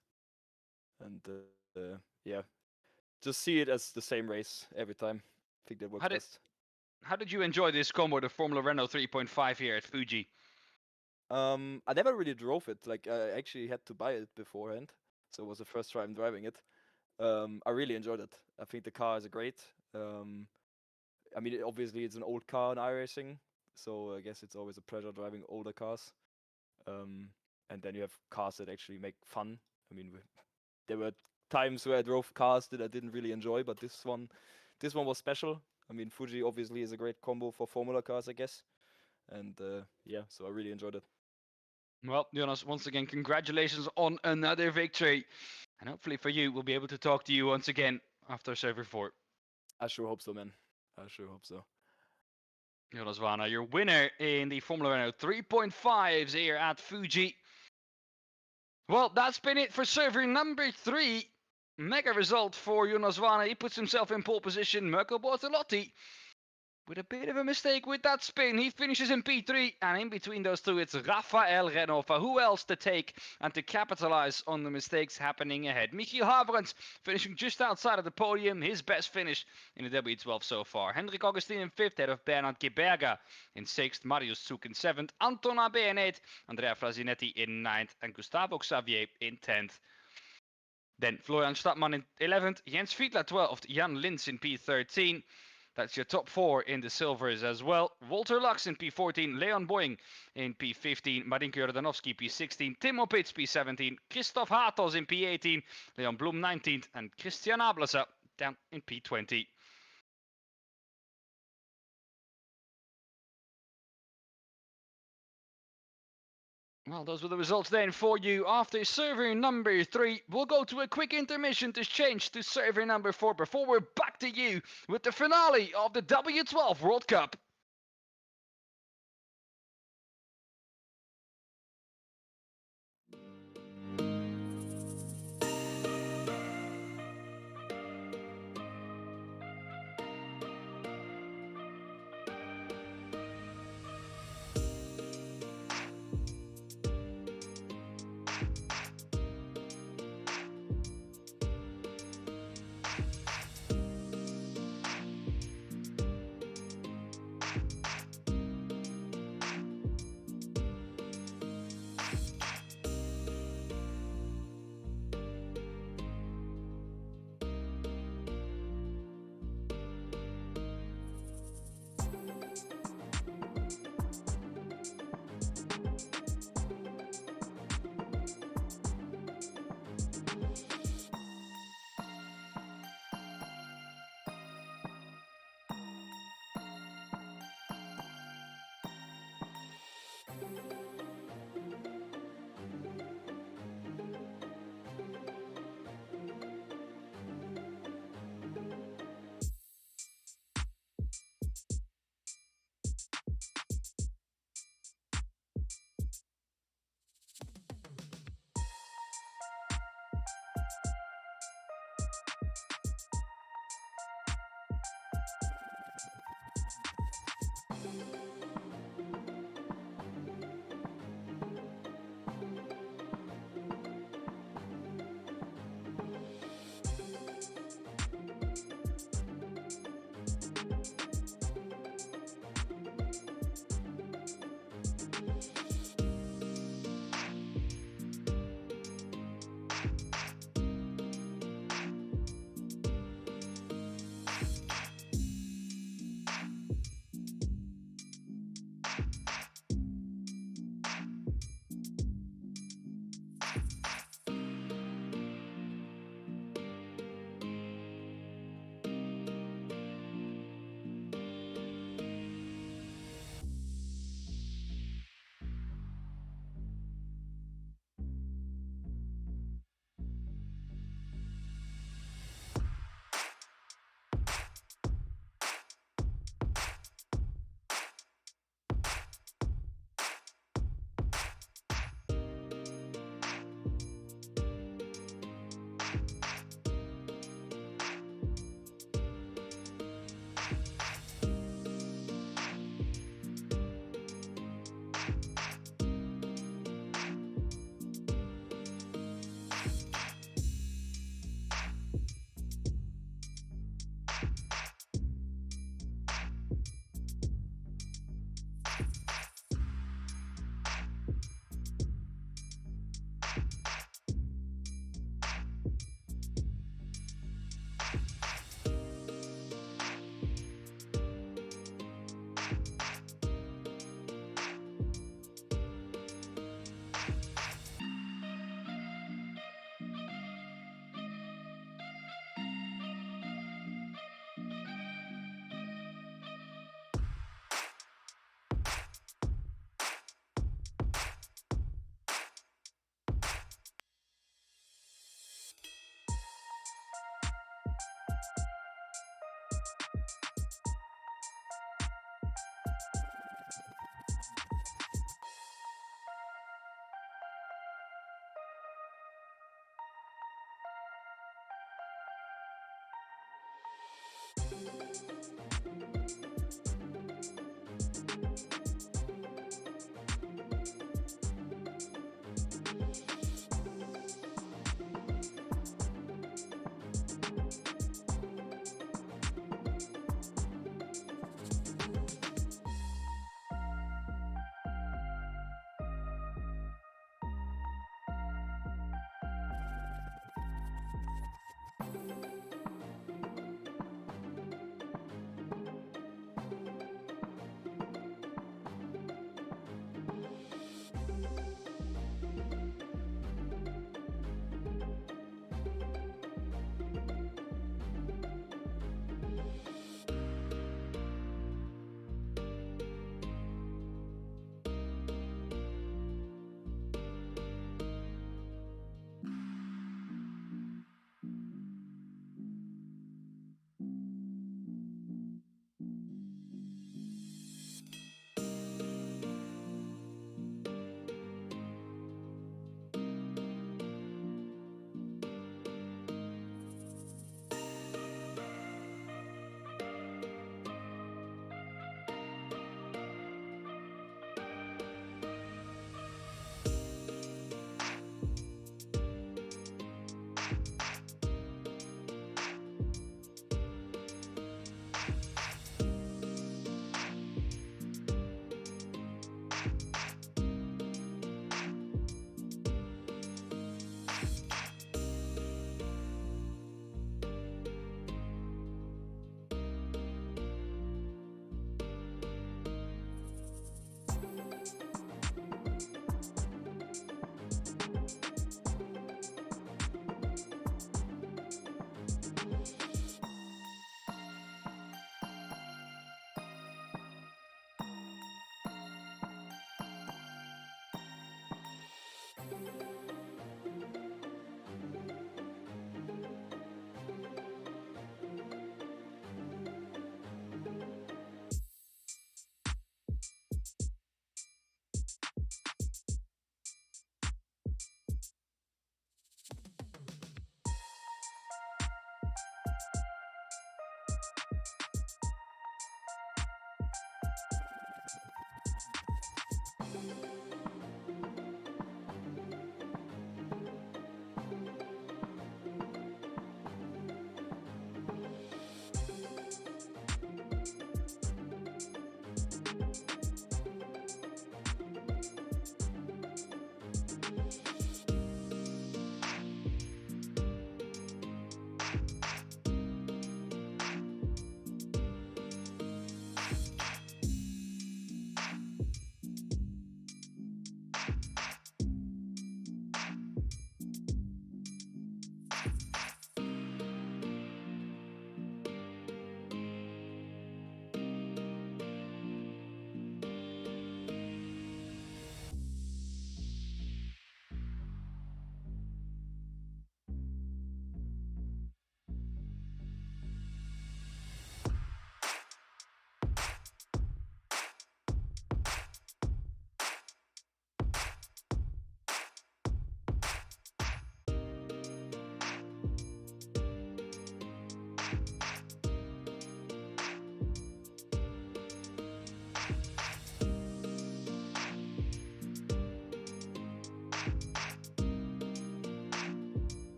and yeah, just see it as the same race every time. I think that works best. How did you enjoy this combo, the Formula Renault 3.5 here at Fuji? I never really drove it. Like I actually had to buy it beforehand, so it was the first time driving it. I really enjoyed it. I think the car is great. I mean, obviously it's an old car in iRacing, so I guess it's always a pleasure driving older cars. And then you have cars that actually make fun. I mean, there were times where I drove cars that I didn't really enjoy, but this one was special. I mean, Fuji obviously is a great combo for Formula cars, I guess. And yeah, so I really enjoyed it. Well, Jonas, once again, congratulations on another victory. And hopefully for you, we'll be able to talk to you once again after server 4. I sure hope so, man. I sure hope so. Jonas Vana, your winner in the Formula Renault 3.5s here at Fuji. Well, that's been it for server number 3. Mega result for Jonas Vana. He puts himself in pole position. Mirko Bortolotti with a bit of a mistake with that spin. He finishes in P3, and in between those two, it's Rafael Renova. Who else to take and to capitalize on the mistakes happening ahead? Michiel Haverens finishing just outside of the podium, his best finish in the W12 so far. Hendrik Augustin in 5th, ahead of Bernard Geberga in 6th, Marius Zuk in 7th, Anton Abe in 8th, Andrea Frasinetti in 9th, and Gustavo Xavier in 10th. Then Florian Stadtmann in 11th, Jens Fiedler 12th, Jan Lins in P13. That's your top 4 in the silvers as well. Walter Lux in P14, Leon Boying in P15, Marinko Jordanovski P16, Timo Pitts P17, Christoph Hatos in P18, Leon Blum 19th, and Christian Ablasa down in P20. Well, those were the results then for you after server number 3. We'll go to a quick intermission to change to server number 4 before we're back to you with the finale of the W12 World Cup.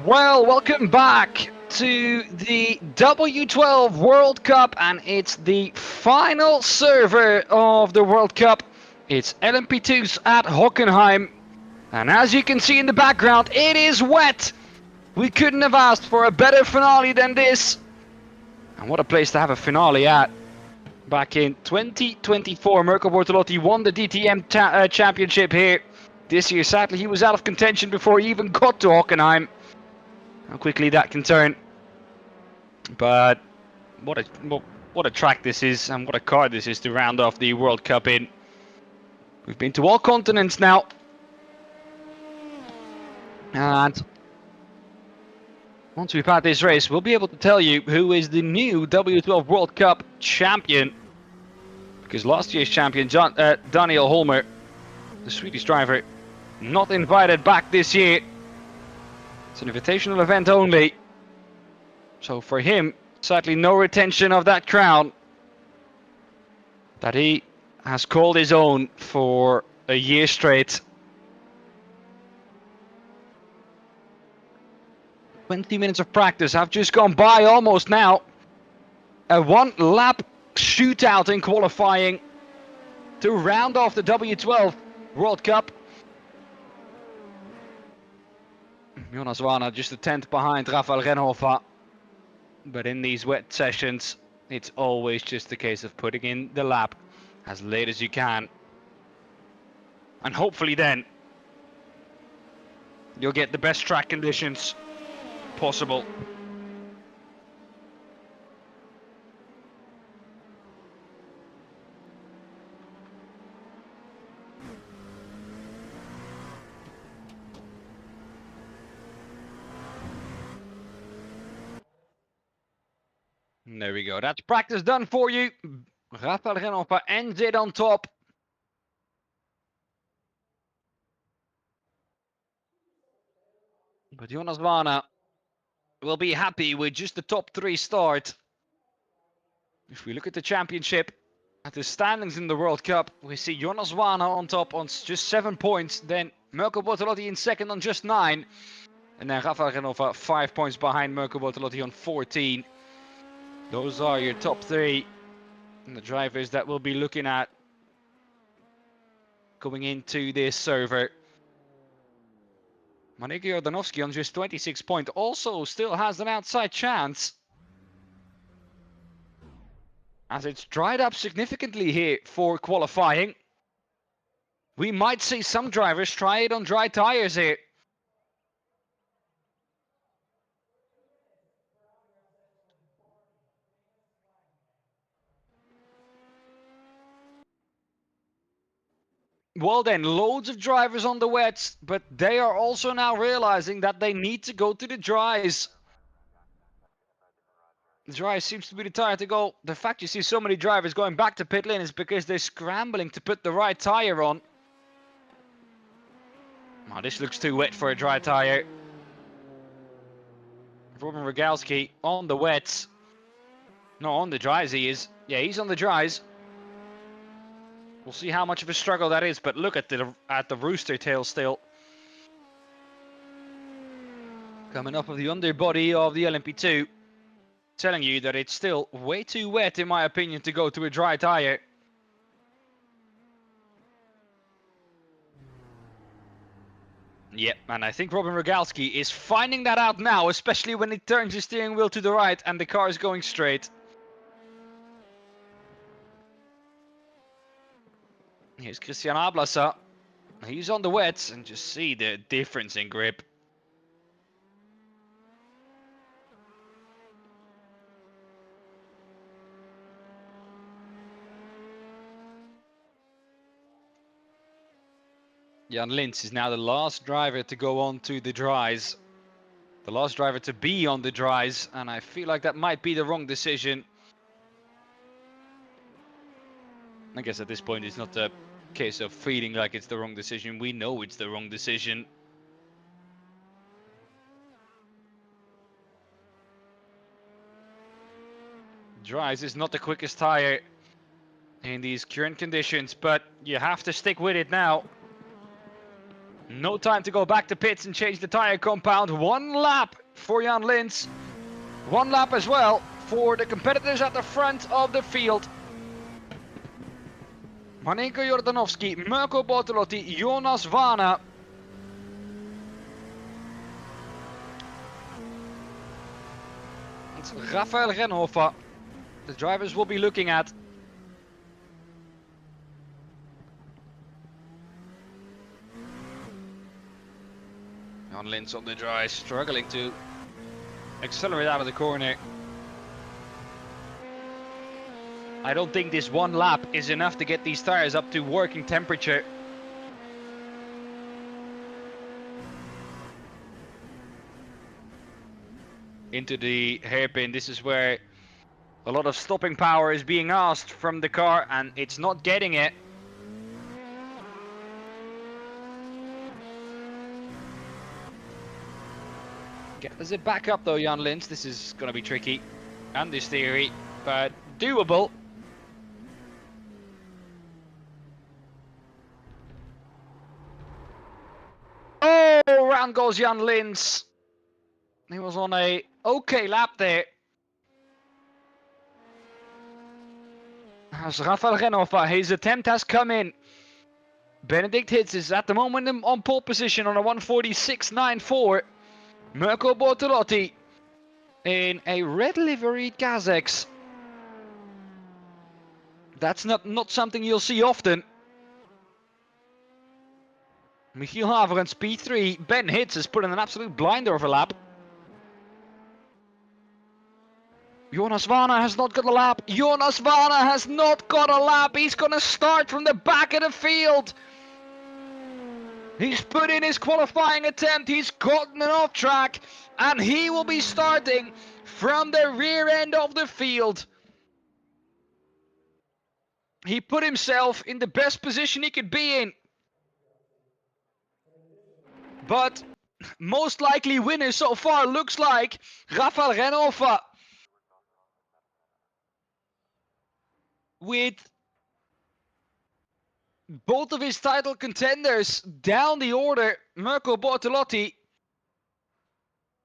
Well, welcome back to the W12 World Cup, and it's the final server of the World Cup. It's LMP2s at Hockenheim, and as you can see in the background, it is wet. We couldn't have asked for a better finale than this. And what a place to have a finale at. Back in 2024, Mirko Bortolotti won the DTM championship here. This year, sadly, he was out of contention before he even got to Hockenheim. How quickly that can turn. But what a track this is, and what a car this is to round off the World Cup in. We've been to all continents now. And once we've had this race, we'll be able to tell you who is the new W12 World Cup champion. Because last year's champion, Daniel Holmer, the Swedish driver, not invited back this year. It's an invitational event only. So for him, sadly no retention of that crown that he has called his own for a year straight. 20 minutes of practice have just gone by almost now. A one-lap shootout in qualifying to round off the W12 World Cup. Jonas Warner just a tenth behind Rafael Renhofer. But in these wet sessions, it's always just a case of putting in the lap as late as you can. And hopefully then, you'll get the best track conditions possible. There we go. That's practice done for you. Rafael Renhofer ends it on top. But Jonas Warner will be happy with just the top 3 start. If we look at the championship, at the standings in the World Cup, we see Jonas Warner on top on just 7 points. Then Mirko Bortolotti in second on just 9. And then Rafael Renhofer 5 points behind Mirko Bortolotti on 14. Those are your top 3 and the drivers that we'll be looking at going into this server. Maniki Jordanovsky on just 26 points also still has an outside chance, as it's dried up significantly here for qualifying. We might see some drivers try it on dry tires here. Well then, loads of drivers on the wets, but they are also now realizing that they need to go to the dries. The dry seems to be the tire to go. The fact you see so many drivers going back to pit lane is because they're scrambling to put the right tire on. Oh, this looks too wet for a dry tire. Robin Rogalski on the wets. No, on the dries he is. Yeah, he's on the dries. We'll see how much of a struggle that is, but look at the rooster tail still. Coming up of the underbody of the LMP2. Telling you that it's still way too wet, in my opinion, to go to a dry tire. Yep, and I think Robin Rogalski is finding that out now, especially when he turns his steering wheel to the right and the car is going straight. Here's Christian Ablasa. He's on the wets, and just see the difference in grip. Jan Lins is now the last driver to go on to the dries. The last driver to be on the dries, and I feel like that might be the wrong decision. I guess at this point it's not a case of feeling like it's the wrong decision. We know it's the wrong decision. Dries is not the quickest tire in these current conditions, but you have to stick with it now. No time to go back to pits and change the tire compound. 1 lap for Jan Lins. 1 lap as well for the competitors at the front of the field. Marinko Jordanovski, Mirko Bortolotti, Jonas Vana. It's Rafael Renhofer the drivers will be looking at. Jan Lins on the dry, struggling to accelerate out of the corner. I don't think this 1 lap is enough to get these tires up to working temperature. Into the hairpin, this is where a lot of stopping power is being asked from the car, and it's not getting it. Gathers it back up though, Jan Lins. This is gonna be tricky, and this theory, but doable. Oh, round goes Jan Lins. He was on a okay lap there. As Rafael Renhofer, his attempt has come in. Benedict Hitz is at the moment on pole position on a 146.94. Mirko Bortolotti in a red liveried Kazakhs. That's not something you'll see often. Michiel Haverens P3. Ben Hitz has put in an absolute blinder of a lap. Jonas Vana has not got a lap. Jonas Vana has not got a lap. He's going to start from the back of the field. He's put in his qualifying attempt. He's gotten an off track. And he will be starting from the rear end of the field. He put himself in the best position he could be in. But most likely winner so far looks like Rafael Renhofer. With both of his title contenders down the order, Mirko Bortolotti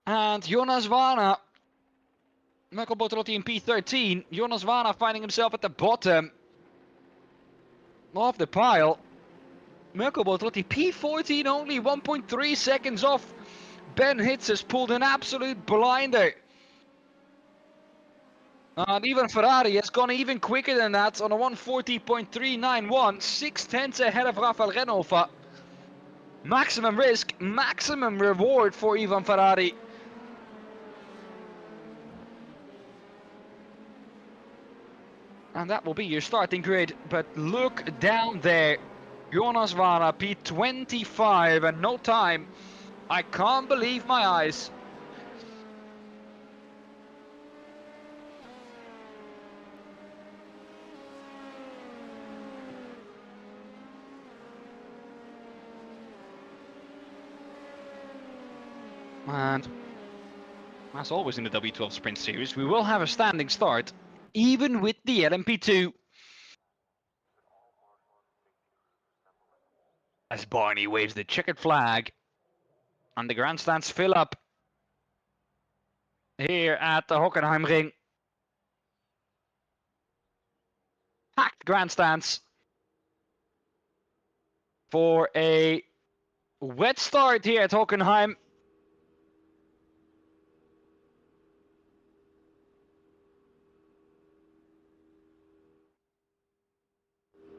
and Jonas Vana. Mirko Bortolotti in P13, Jonas Vana finding himself at the bottom of the pile. Mirko Bortolotti P14, only 1.3 seconds off. Ben Hitz has pulled an absolute blinder. And even Ferrari has gone even quicker than that on a 140.391, 6/10 ahead of Rafael Renhofer. Maximum risk, maximum reward for Ivan Ferrari. And that will be your starting grid, but look down there. Jonas Vana P25 and no time. I can't believe my eyes. And as always in the W12 Sprint Series, we will have a standing start, even with the LMP2. As Barney waves the checkered flag, and the grandstands fill up here at the Hockenheimring. Packed grandstands for a wet start here at Hockenheim.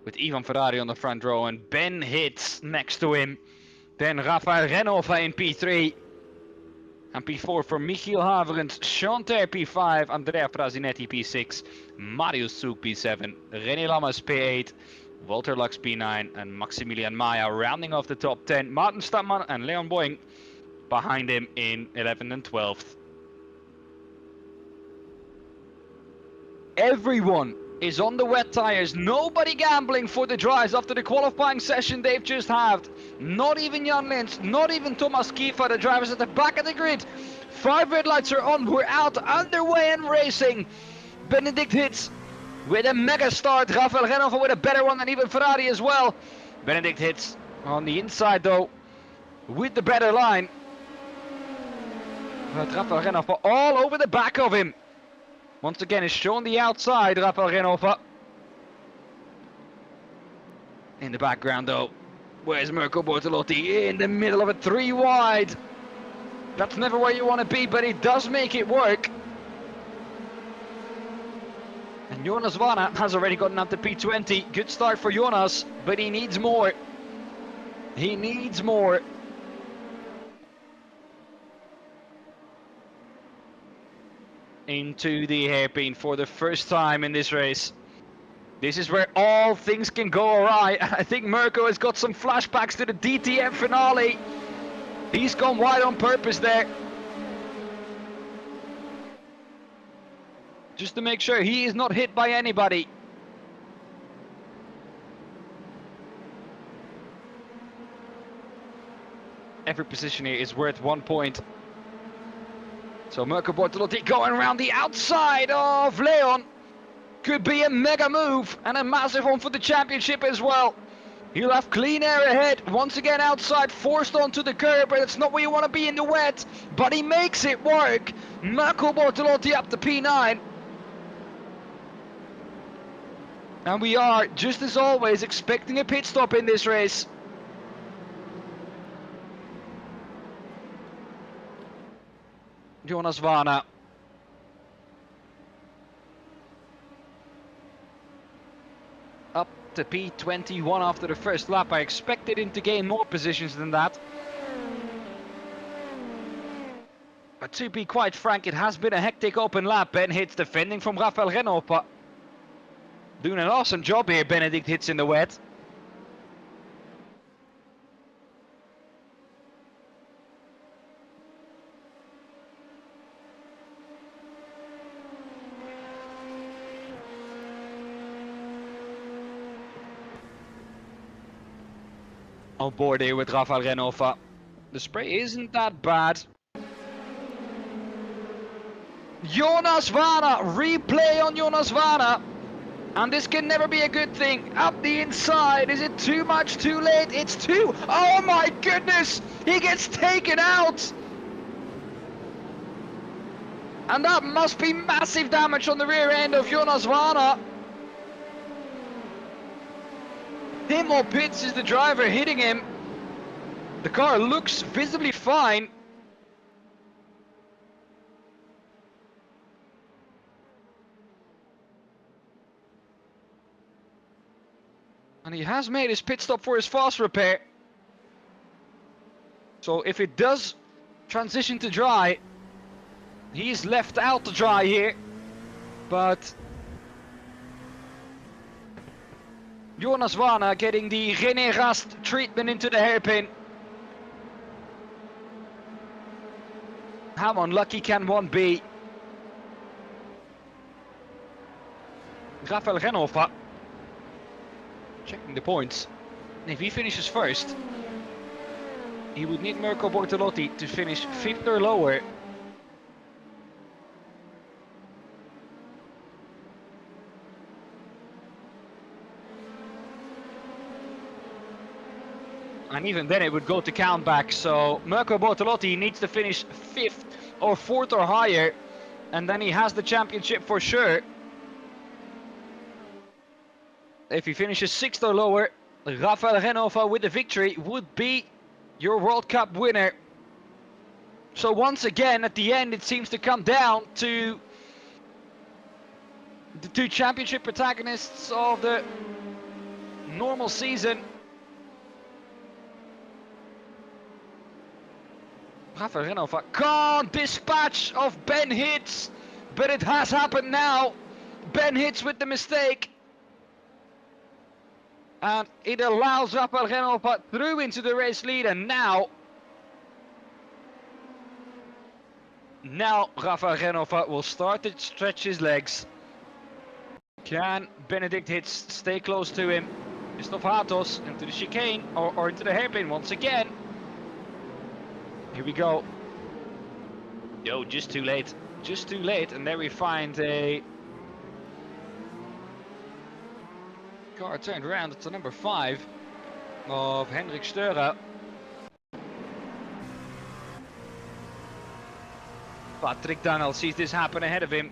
With Ivan Ferrari on the front row and Ben Hitz next to him. Then Rafael Renhofer in P3. And P4 for Michiel Haverens, Chanter P5, Andrea Frasinetti P6, Marius Zug P7, René Lammers P8, Walter Lux P9, and Maximilian Maya rounding off the top 10. Martin Stammmann and Leon Boing behind him in 11th and 12th. Everyone is on the wet tires. Nobody gambling for the dries after the qualifying session they've just had. Not even Jan Lins, not even Thomas Kiefer, the drivers at the back of the grid. 5 red lights are on, we're out, underway and racing. Benedict Hitz with a mega start. Rafael Renhofer with a better one than even Ferrari as well. Benedict Hitz on the inside though. with the better line. But Rafael Rennhofer all over the back of him. Once again, is shown the outside, Rafael Rennhofer. In the background though, where's Mirko Bortolotti? In the middle of it, 3 wide. That's never where you want to be, but he does make it work. And Jonas Vana has already gotten up to P20. Good start for Jonas, but he needs more. He needs more. Into the hairpin for the first time in this race. This is where all things can go awry. I think Mirko has got some flashbacks to the DTM finale. He's gone wide on purpose there. Just to make sure he is not hit by anybody. Every position here is worth 1 point. So Mirko Bortolotti going around the outside of Leon. Could be a mega move and a massive one for the championship as well. He'll have clean air ahead. Once again outside, forced onto the curb, but it's not where you want to be in the wet. But he makes it work. Mirko Bortolotti up to P9. And we are, just as always, expecting a pit stop in this race. Jonas Vana. Up to P21 after the first lap. I expected him to gain more positions than that. But to be quite frank, it has been a hectic open lap. Ben Hitz defending from Rafael Rennhofer. Doing an awesome job here, Benedict Hitz in the wet. On board here with Rafael Rennhofer. The spray isn't that bad. Jonas Vana, replay on Jonas Vana. And this can never be a good thing. Up the inside, is it too much, too late? It's too, oh my goodness! He gets taken out! And that must be massive damage on the rear end of Jonas Vana. Him or Pitts is the driver hitting him. The car looks visibly fine. And he has made his pit stop for his fast repair. So if it does transition to dry, he's left out to dry here. But Jonas Vana getting the René Rast treatment into the hairpin. How unlucky can one be? Rafael Rennhofer checking the points. And if he finishes first, he would need Mirko Bortolotti to finish 5th or lower. And even then it would go to count back, so Mirko Bortolotti needs to finish 5th or 4th or higher, and then he has the championship for sure. If he finishes 6th or lower, Rafael Rennhofer with the victory would be your World Cup winner. So once again, at the end, it seems to come down to the 2 championship protagonists of the normal season. Rafael Rennhofer can't dispatch of Ben Hitz, but it has happened now. Ben Hitz with the mistake. And it allows Rafael Rennhofer through into the race lead, and now Rafael Rennhofer will start to stretch his legs. Can Benedict Hitz stay close to him? Christoph Hatos into the chicane, or into the hairpin once again. Here we go. Yo, just too late. Just too late, and there we find a car turned around. It's the number 5 of Hendrik Steurer. Patrick Tunnel sees this happen ahead of him.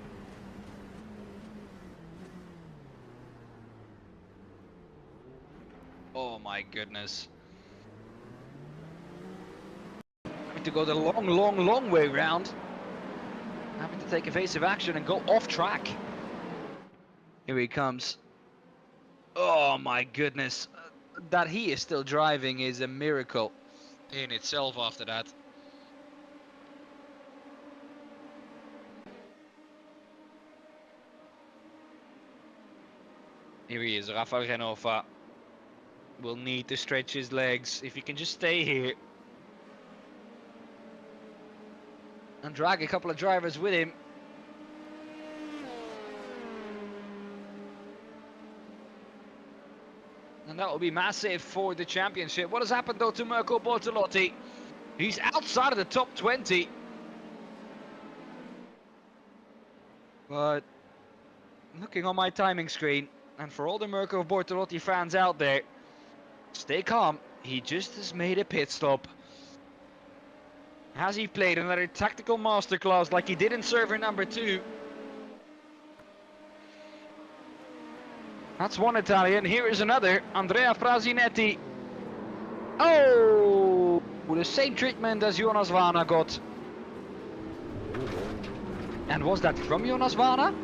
Oh my goodness. Having to go the long way round. Having to take evasive action and go off track. Here he comes. Oh my goodness. That he is still driving is a miracle in itself after that. Here he is, Rafael Genova. Will need to stretch his legs. If he can just stay here and drag a couple of drivers with him. And that will be massive for the championship. What has happened though to Mirko Bortolotti? He's outside of the top 20. But looking on my timing screen, and for all the Mirko Bortolotti fans out there, stay calm. He just has made a pit stop. Has he played another tactical masterclass like he did in server number 2? That's one Italian. Here is another, Andrea Frasinetti. Oh, the same treatment as Jonas Vana got. And was that from Jonas Vana?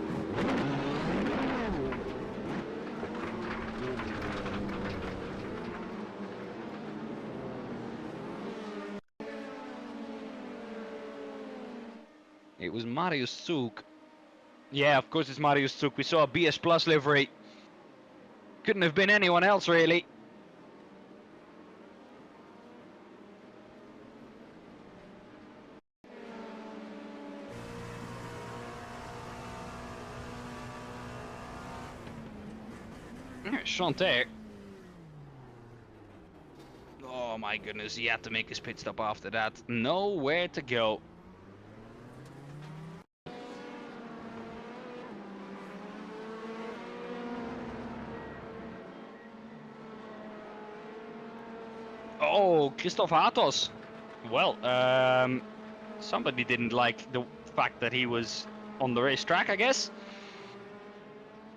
It was Marius Zug. Yeah, of course it's Marius Zug. We saw a BS Plus livery. Couldn't have been anyone else, really. Chanter. Oh my goodness, he had to make his pit stop after that. Nowhere to go. Oh, Christoph Atos. Well, somebody didn't like the fact that he was on the racetrack, I guess.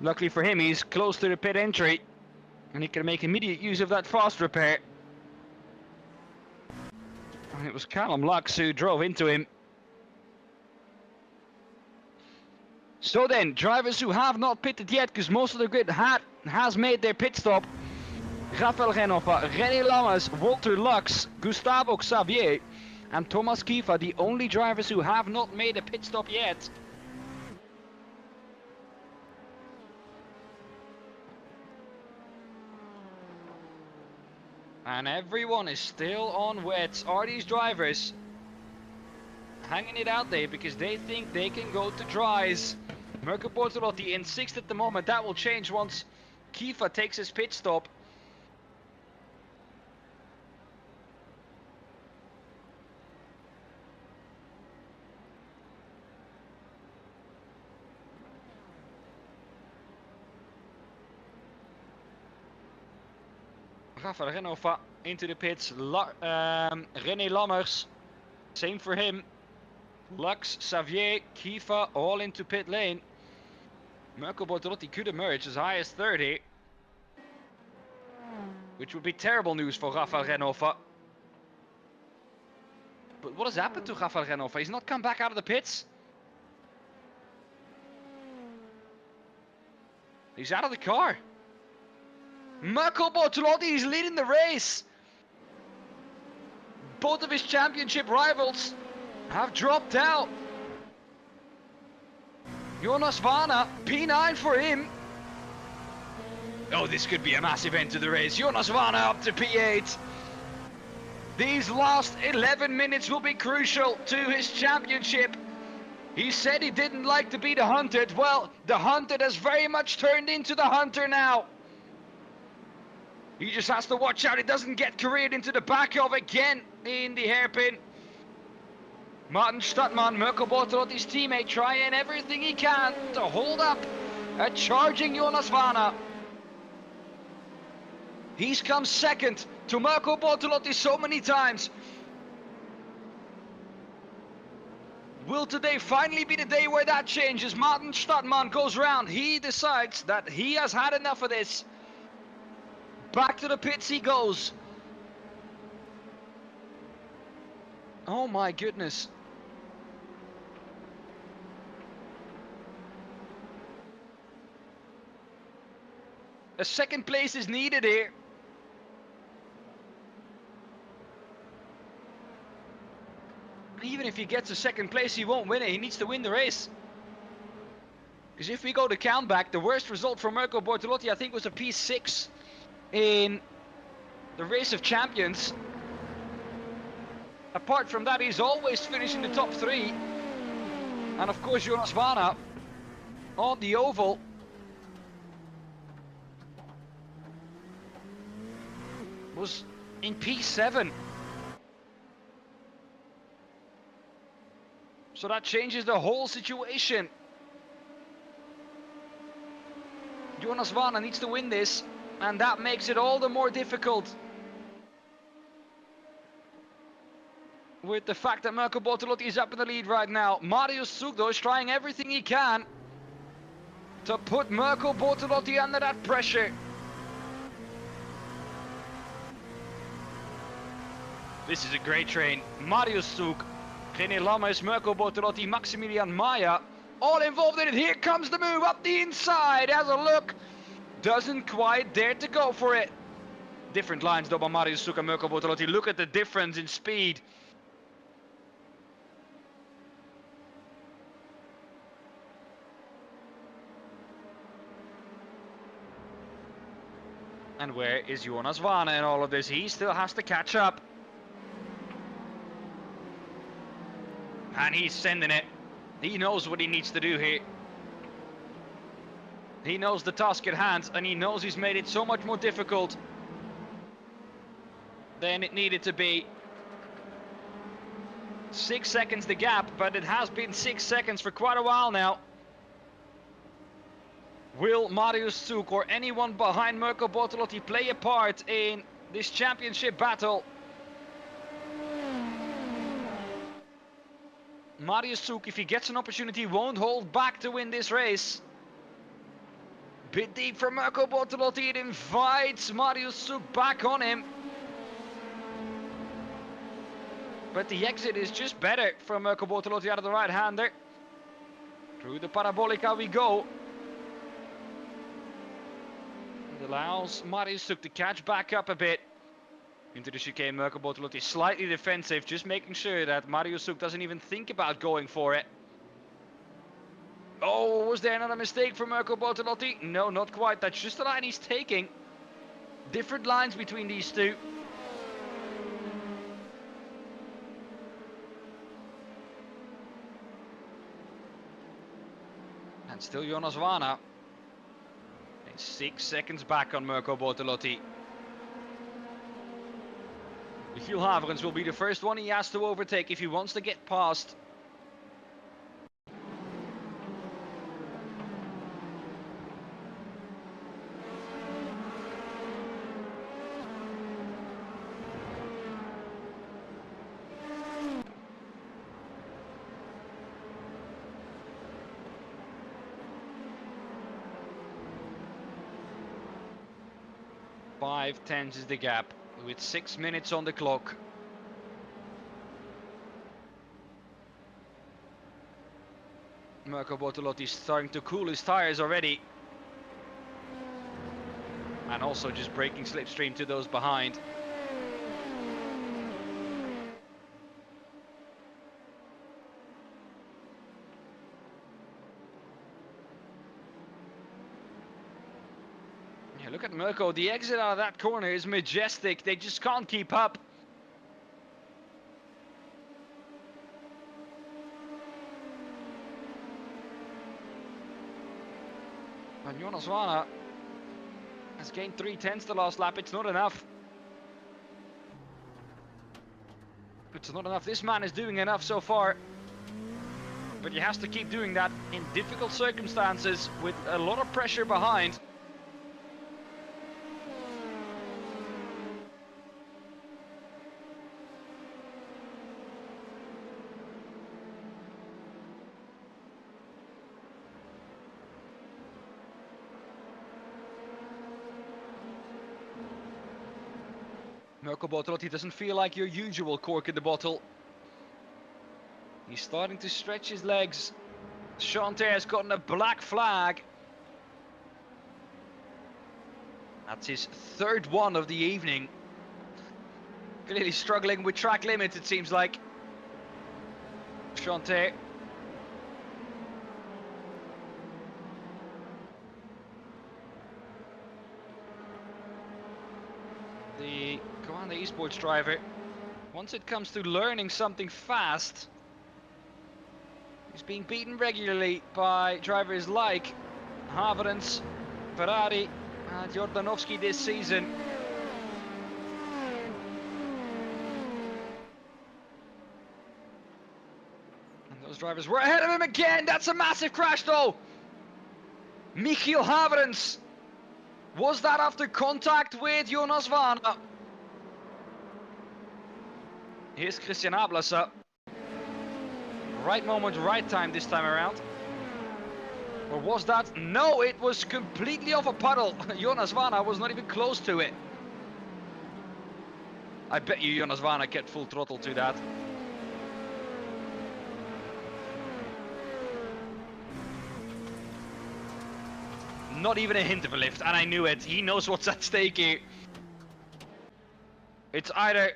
Luckily for him, he's close to the pit entry, and he can make immediate use of that fast repair. And it was Callum Lux who drove into him. So then, drivers who have not pitted yet, because most of the grid has made their pit stop. Rafael Genova, René Lammers, Walter Lux, Gustavo Xavier and Thomas Kiefer, the only drivers who have not made a pit stop yet. And everyone is still on wets. Are these drivers hanging it out there because they think they can go to dries? Mirko Bortolotti in 6th at the moment. That will change once Kiefer takes his pit stop. Rafael Genova into the pits. René Lammers, same for him. Lux, Xavier, Kiefer, all into pit lane. Mirko Bortolotti could emerge as high as 30, which would be terrible news for Rafael Genova. But what has happened to Rafael Genova? He's not come back out of the pits. He's out of the car. Mirko Bortolotti is leading the race. Both of his championship rivals have dropped out. Jonas Vana, P9 for him. Oh, this could be a massive end to the race. Jonas Vana up to P8. These last 11 minutes will be crucial to his championship. He said he didn't like to be the hunted. Well, the hunted has very much turned into the hunter now. He just has to watch out he doesn't get careered into the back of again in the hairpin. Martin Stadtmann, Mirko Bortolotti's teammate, trying everything he can to hold up a charging Jonas Vana. He's come second to Mirko Bortolotti so many times. Will today finally be the day where that changes? Martin Stadtmann goes round. He decides that he has had enough of this. Back to the pits he goes. Oh my goodness. A second place is needed here. Even if he gets a second place, he won't win it. He needs to win the race. Because if we go to count back, the worst result for Mirko Bortolotti, I think, was a P6 in the Race of Champions. Apart from that, he's always finishing the top 3. And of course, Jonas Vana on the oval. Was in P7. So that changes the whole situation. Jonas Vana needs to win this, and that makes it all the more difficult. With the fact that Mirko Bortolotti is up in the lead right now. Marius Sugdo is trying everything he can to put Mirko Bortolotti under that pressure. This is a great train. Marius Sug, René Lammers, Mirko Bortolotti, Maximilian Maya, all involved in it. Here comes the move up the inside. Has a look. Doesn't quite dare to go for it. Different lines though by Marius Sug and Mirko Bortolotti. Look at the difference in speed. And where is Jonas Vana in all of this? He still has to catch up. And he's sending it. He knows what he needs to do here. He knows the task at hand, and he knows he's made it so much more difficult than it needed to be. 6 seconds the gap, but it has been 6 seconds for quite a while now. Will Marius Sug or anyone behind Mirko Bortolotti play a part in this championship battle? Marius Sug, if he gets an opportunity, won't hold back to win this race. Bit deep from Mirko Bortolotti. It invites Marius Sug back on him. But the exit is just better from Mirko Bortolotti out of the right-hander. Through the Parabolica we go. It allows Marius Sug to catch back up a bit. Into the chicane, Mirko Bortolotti slightly defensive, just making sure that Marius Sug doesn't even think about going for it. Oh, was there another mistake from Mirko Bortolotti? No, not quite. That's just the line he's taking. Different lines between these two. And still Jonas Vana. 6 seconds back on Mirko Bortolotti. Michiel Haverens will be the first one he has to overtake if he wants to get past. Five tenths is the gap, with 6 minutes on the clock. Mirko Bortolotti starting to cool his tires already. And also just breaking slipstream to those behind. Yeah, look at Mirko. The exit out of that corner is majestic. They just can't keep up. And Jonas Vana has gained 3 tenths the last lap. It's not enough. It's not enough. This man is doing enough so far. But he has to keep doing that in difficult circumstances with a lot of pressure behind. Mirko Bortolotti doesn't feel like your usual cork in the bottle. He's starting to stretch his legs. Chante has gotten a black flag. That's his third one of the evening. Clearly struggling with track limits, it seems like. Chante. The Commander Esports driver, once it comes to learning something fast, he's being beaten regularly by drivers like Haverens, Ferrari and Jordanovski this season. And those drivers were ahead of him again. That's a massive crash though. Michiel Haverens. Was that after contact with Jonas Vana? Here's Christian Ablasa. Right moment, right time this time around. Or was that? No, it was completely off a puddle. Jonas Vana was not even close to it. I bet you Jonas Vana kept full throttle to that. Not even a hint of a lift, and I knew it. He knows what's at stake here. It's either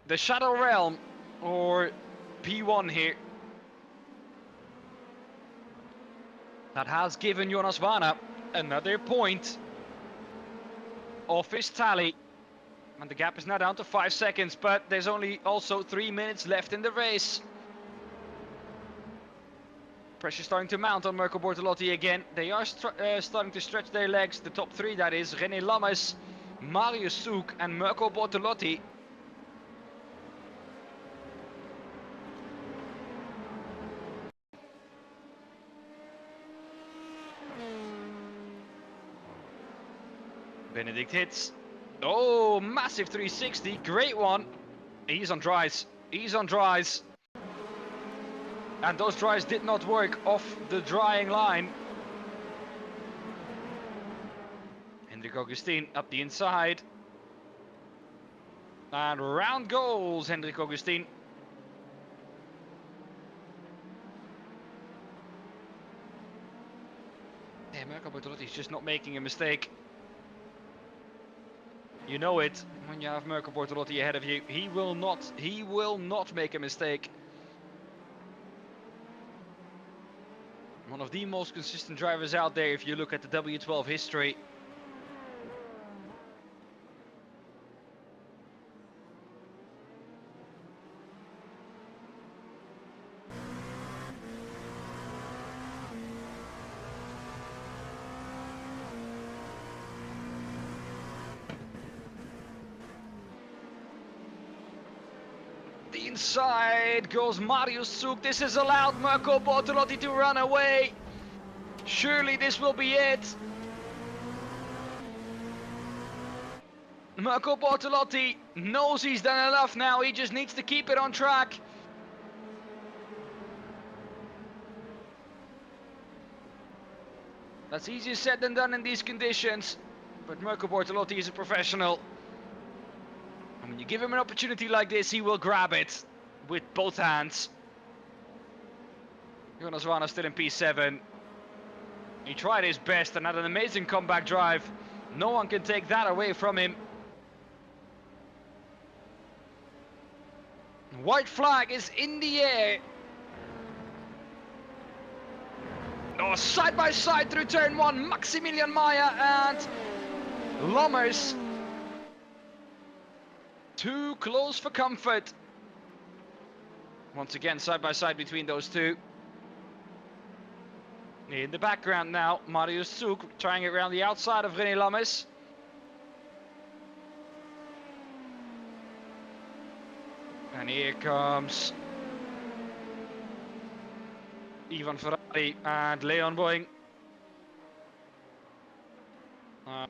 the Shadow Realm or P1 here. That has given Jonas Vana another point off his tally. And the gap is now down to 5 seconds, but there's only also 3 minutes left in the race. Pressure starting to mount on Mirko Bortolotti again. They are starting to stretch their legs. The top three, that is René Lammers, Marius Soek and Mirko Bortolotti. Benedict hits. Oh, massive 360. Great one. He's on dries. He's on dries. And those dries did not work off the drying line. Hendrik Augustin up the inside. And round goes Hendrik Augustin. Yeah, Mirko Bortolotti's just not making a mistake. You know it when you have Mirko Bortolotti ahead of you. He will not make a mistake. One of the most consistent drivers out there if you look at the W12 history. The inside goes Marius Soek. This has allowed Mirko Bortolotti to run away. Surely this will be it. Mirko Bortolotti knows he's done enough now. He just needs to keep it on track. That's easier said than done in these conditions. But Mirko Bortolotti is a professional. And when you give him an opportunity like this, he will grab it with both hands. Jonas Vana still in P7. He tried his best and had an amazing comeback drive. No one can take that away from him. White flag is in the air. Oh, side by side through turn one, Maximilian Maya and Lammers. Too close for comfort. Once again, side by side between those two. In the background now, Marius Soek trying it around the outside of René Lammers. And here comes Ivan Ferrari and Leon Boeing.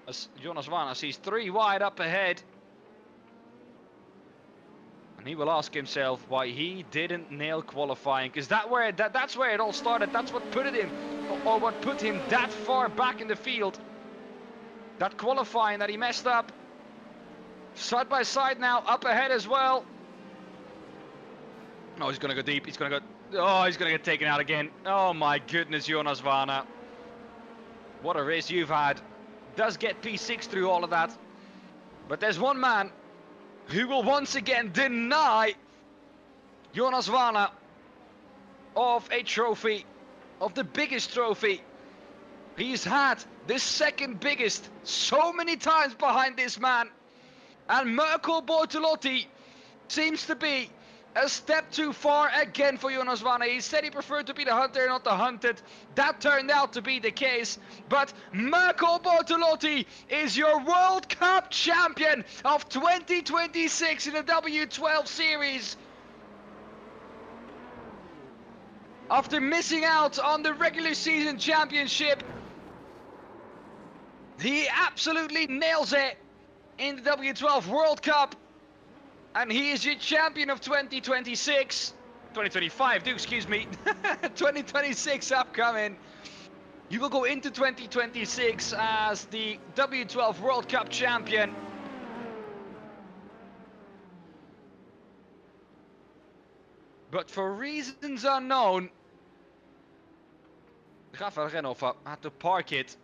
As Jonas Vana sees 3 wide up ahead. And he will ask himself why he didn't nail qualifying, because that's where it all started. That's what put it in, or what put him that far back in the field. That qualifying that he messed up. Side by side now, up ahead as well. Oh, he's gonna go deep. He's gonna go. Oh, he's gonna get taken out again. Oh my goodness, Jonas Varna. What a race you've had. Does get P6 through all of that. But there's one man who will once again deny Jonas Varna of a trophy, of the biggest trophy. He's had the second biggest so many times behind this man. And Mirko Bortolotti seems to be a step too far again for Jonas Varna. He said he preferred to be the hunter, not the hunted. That turned out to be the case. But Mirko Bortolotti is your World Cup champion of 2026 in the W12 series. After missing out on the regular season championship, he absolutely nails it in the W12 World Cup. And he is your champion of 2026. 2025, do excuse me. 2026 upcoming. You will go into 2026 as the W12 World Cup champion. But for reasons unknown, Rafael Renhofer had to park it.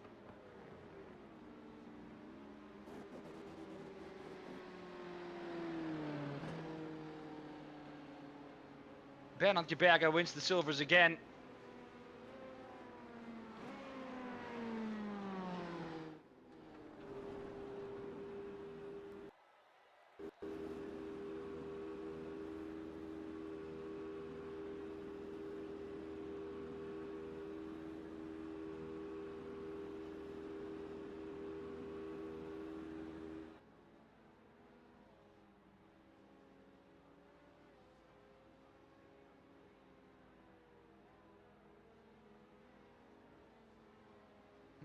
Bernhard Geberger wins the silvers again.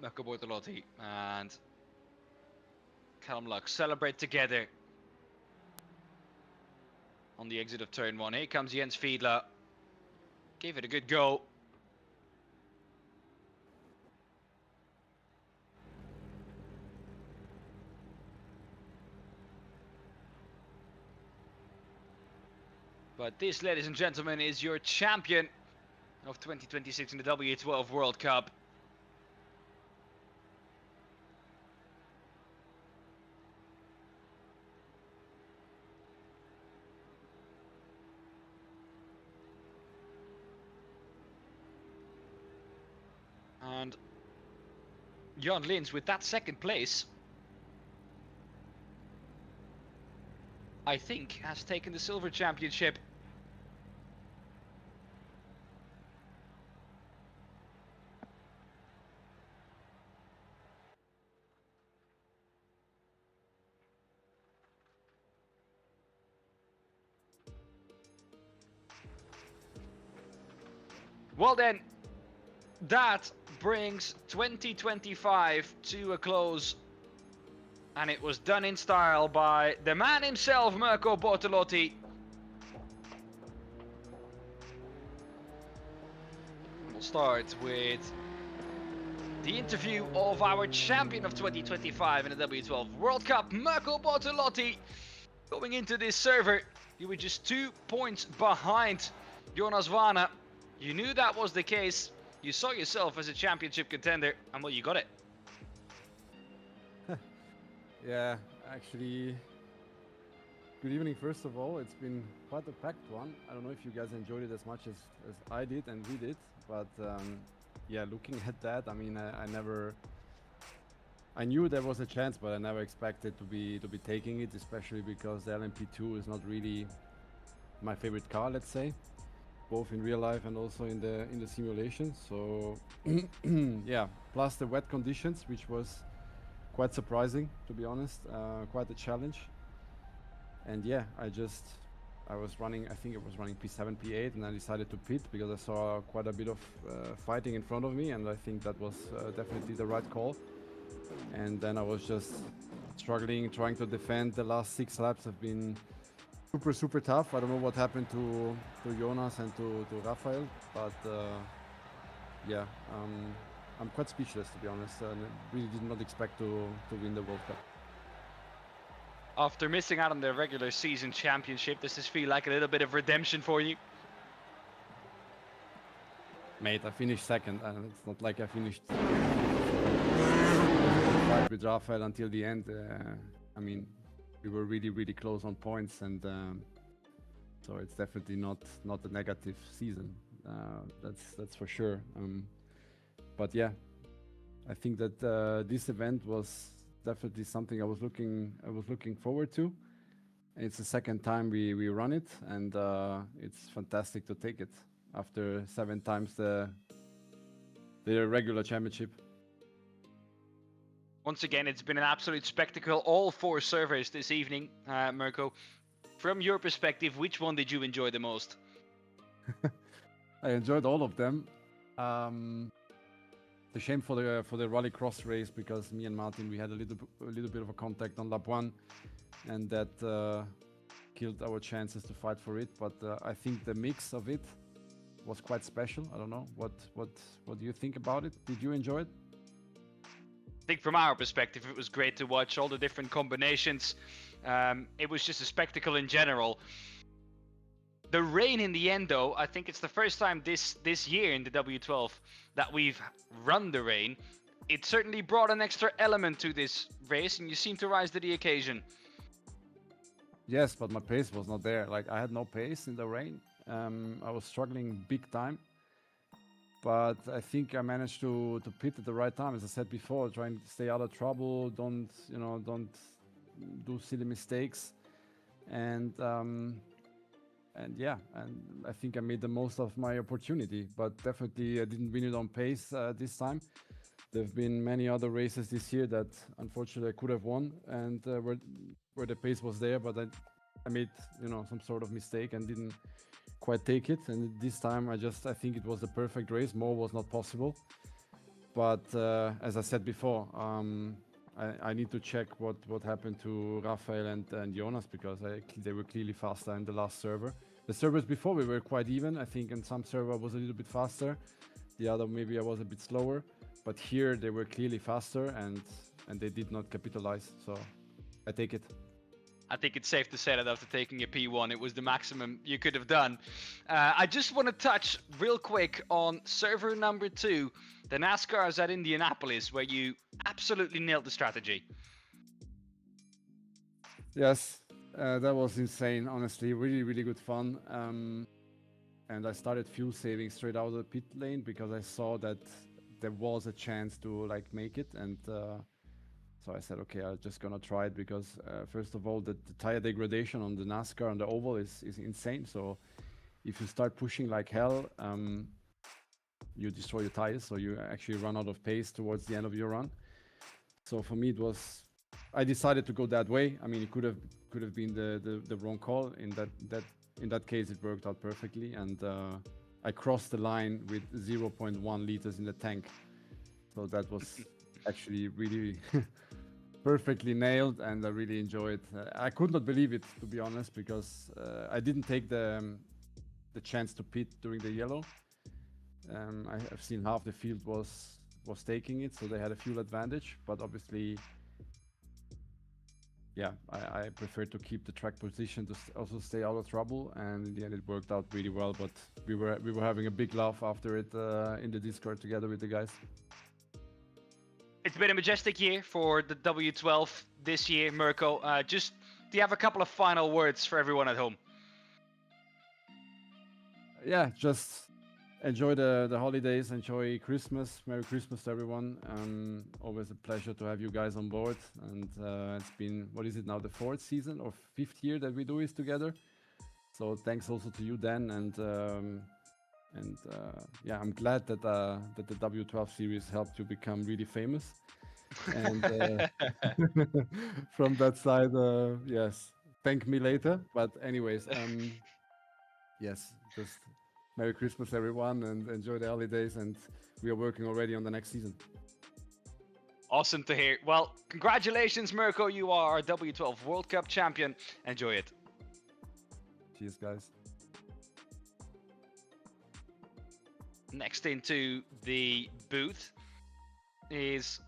Mirko Bortolotti and Callum Luck celebrate together on the exit of turn 1. Here comes Jens Fiedler. Gave it a good go. But this, ladies and gentlemen, is your champion of 2026 in the W12 World Cup. And Jan Lins with that second place, I think, has taken the silver championship. Well then, that brings 2025 to a close, and it was done in style by the man himself, Mirko Bortolotti. We'll start with the interview of our champion of 2025 in the W12 World Cup, Mirko Bortolotti. Going into this server, you were just 2 points behind Jonas Varna. You knew that was the case. You saw yourself as a championship contender, and well, you got it. Yeah, actually, good evening first of all. It's been quite a packed one. I don't know if you guys enjoyed it as much as I did and we did, but yeah, looking at that, I mean, I knew there was a chance, but I never expected to be taking it, especially because the LMP2 is not really my favorite car, let's say, both in real life and also in the simulation. So yeah, plus the wet conditions, which was quite surprising, to be honest, quite a challenge. And yeah, I was running, I think it was running P7, P8, and I decided to pit because I saw quite a bit of fighting in front of me, and I think that was definitely the right call. And then I was just struggling, trying to defend. The last 6 laps have been super tough. I don't know what happened to Jonas and to Rafael, but yeah, I'm quite speechless, to be honest, and really did not expect to win the World Cup. After missing out on the regular season championship, does this feel like a little bit of redemption for you? Mate, I finished second, and it's not like I finished fight with Rafael until the end. I mean, we were really, really close on points, and so it's definitely not a negative season. That's for sure. But yeah, I think that this event was definitely something I was looking forward to. It's the second time we run it, and it's fantastic to take it after 7 times the regular championship. Once again, it's been an absolute spectacle. All 4 servers this evening, Mirko. From your perspective, which one did you enjoy the most? I enjoyed all of them. The shame for the rallycross race, because me and Martin, we had a little bit of a contact on lap 1, and that killed our chances to fight for it. But I think the mix of it was quite special. I don't know what do you think about it? Did you enjoy it? I think from our perspective, it was great to watch all the different combinations. It was just a spectacle in general. The rain in the end, though, I think it's the first time this year in the W12 that we've run the rain. It certainly brought an extra element to this race, and you seem to rise to the occasion. Yes, but my pace was not there. Like, I had no pace in the rain. I was struggling big time. But I think I managed to pit at the right time, as I said before, trying to stay out of trouble, don't do silly mistakes, and yeah, and I think I made the most of my opportunity. But definitely I didn't win it on pace this time. There've been many other races this year that unfortunately I could have won, and where the pace was there, but I made some sort of mistake and didn't quite take it. And this time I think it was the perfect race. More was not possible. But as I said before, I need to check what happened to Rafael and Jonas, because they were clearly faster in the last server. The servers before, we were quite even. I think in some server I was a little bit faster, the other maybe I was a bit slower, but here they were clearly faster, and they did not capitalize, so I take it. I think it's safe to say that after taking a P1, it was the maximum you could have done. I just want to touch real quick on server number 2, the NASCARs at Indianapolis, where you absolutely nailed the strategy. Yes, that was insane, honestly. Really, really good fun. And I started fuel saving straight out of the pit lane, because I saw that there was a chance to make it, and so I said, okay, I'm just gonna try it, because first of all, the tire degradation on the NASCAR on the oval is insane. So if you start pushing like hell, you destroy your tires, so you actually run out of pace towards the end of your run. So for me, I decided to go that way. I mean, it could have been the wrong call. In that case, it worked out perfectly, and I crossed the line with 0.1 liters in the tank. So that was actually really perfectly nailed, and I really enjoyed it. I could not believe it, to be honest, because I didn't take the chance to pit during the yellow. I've seen half the field was taking it, so they had a fuel advantage. But obviously, yeah, I prefer to keep the track position to also stay out of trouble, and in the end it worked out really well. But we were having a big laugh after it in the Discord together with the guys. It's been a majestic year for the W12 this year, Mirko. Do you have a couple of final words for everyone at home? Yeah, just enjoy the holidays, enjoy Christmas. Merry Christmas to everyone. Always a pleasure to have you guys on board. And it's been, what is it now, the 4th season or 5th year that we do this together. So thanks also to you, Dan, and yeah, I'm glad that the W12 series helped you become really famous. And from that side, yes, thank me later. But anyways, yes, just Merry Christmas, everyone, and enjoy the holidays. And we are working already on the next season. Awesome to hear. Well, congratulations, Mirko. You are our W12 World Cup champion. Enjoy it. Cheers, guys. Next into the booth is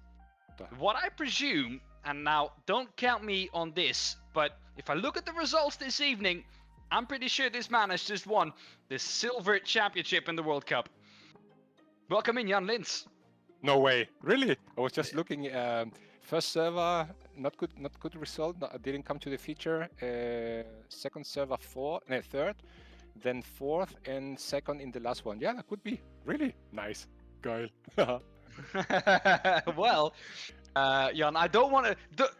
what I presume, and now don't count me on this, but if I look at the results this evening, I'm pretty sure this man has just won the silver championship in the World Cup. Welcome in, Jan Lins. No way, really? I was just looking. First server, not good result. I didn't come to the feature. Second server, third, then fourth, and second in the last one. Yeah, that could be really nice. Geil. Well, Jan, I don't want to.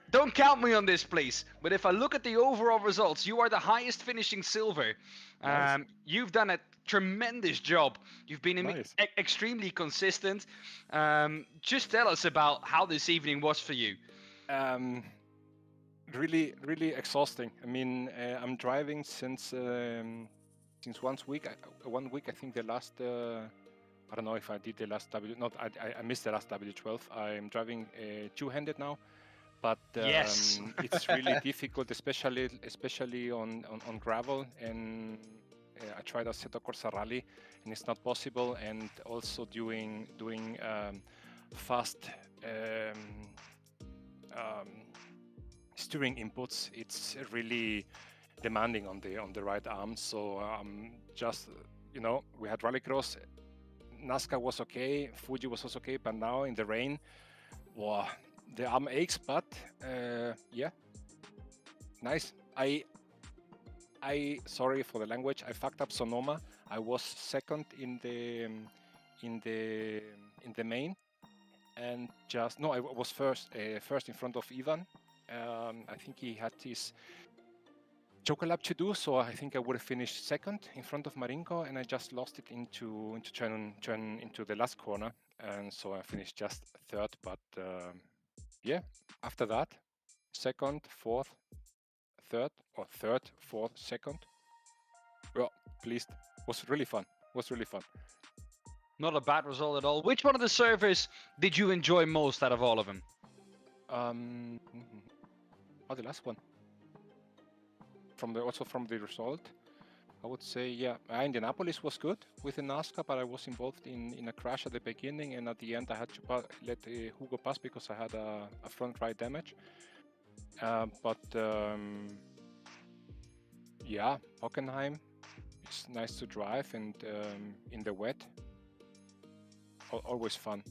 Don't count me on this, please. But if I look at the overall results, you are the highest finishing silver. Nice. You've done a tremendous job. You've been Nice. extremely consistent. Just tell us about how this evening was for you. Really exhausting. I mean, I'm driving since 1 week. 1 week, I think the last. I don't know if I did the last W. Not, I missed the last W12. I'm driving two-handed now, but Yes. it's really difficult, especially on gravel. And I tried Assetto Corsa Rally, and it's not possible. And also doing fast steering inputs, it's really demanding on the right arm. So just we had rallycross. NASCAR was okay, Fuji was also okay, but now in the rain, wow, the arm aches. But yeah, nice. I sorry for the language. I fucked up Sonoma. I was second in the main, and I was first in front of Ivan. I think he had his Joker lap to do, so I think I would have finished second in front of Marinko, and I just lost it into turn into the last corner, and so I finished just third. But yeah, after that, second, fourth, third, or third, fourth, second. Well, pleased. Was really fun. Not a bad result at all. Which one of the servers did you enjoy most out of all of them? The last one. Also from the result, I would say, yeah, Indianapolis was good with the NASCAR, but I was involved in a crash at the beginning, and at the end I had to let Hugo pass because I had a front right damage. Yeah, Hockenheim, it's nice to drive, and in the wet, always fun.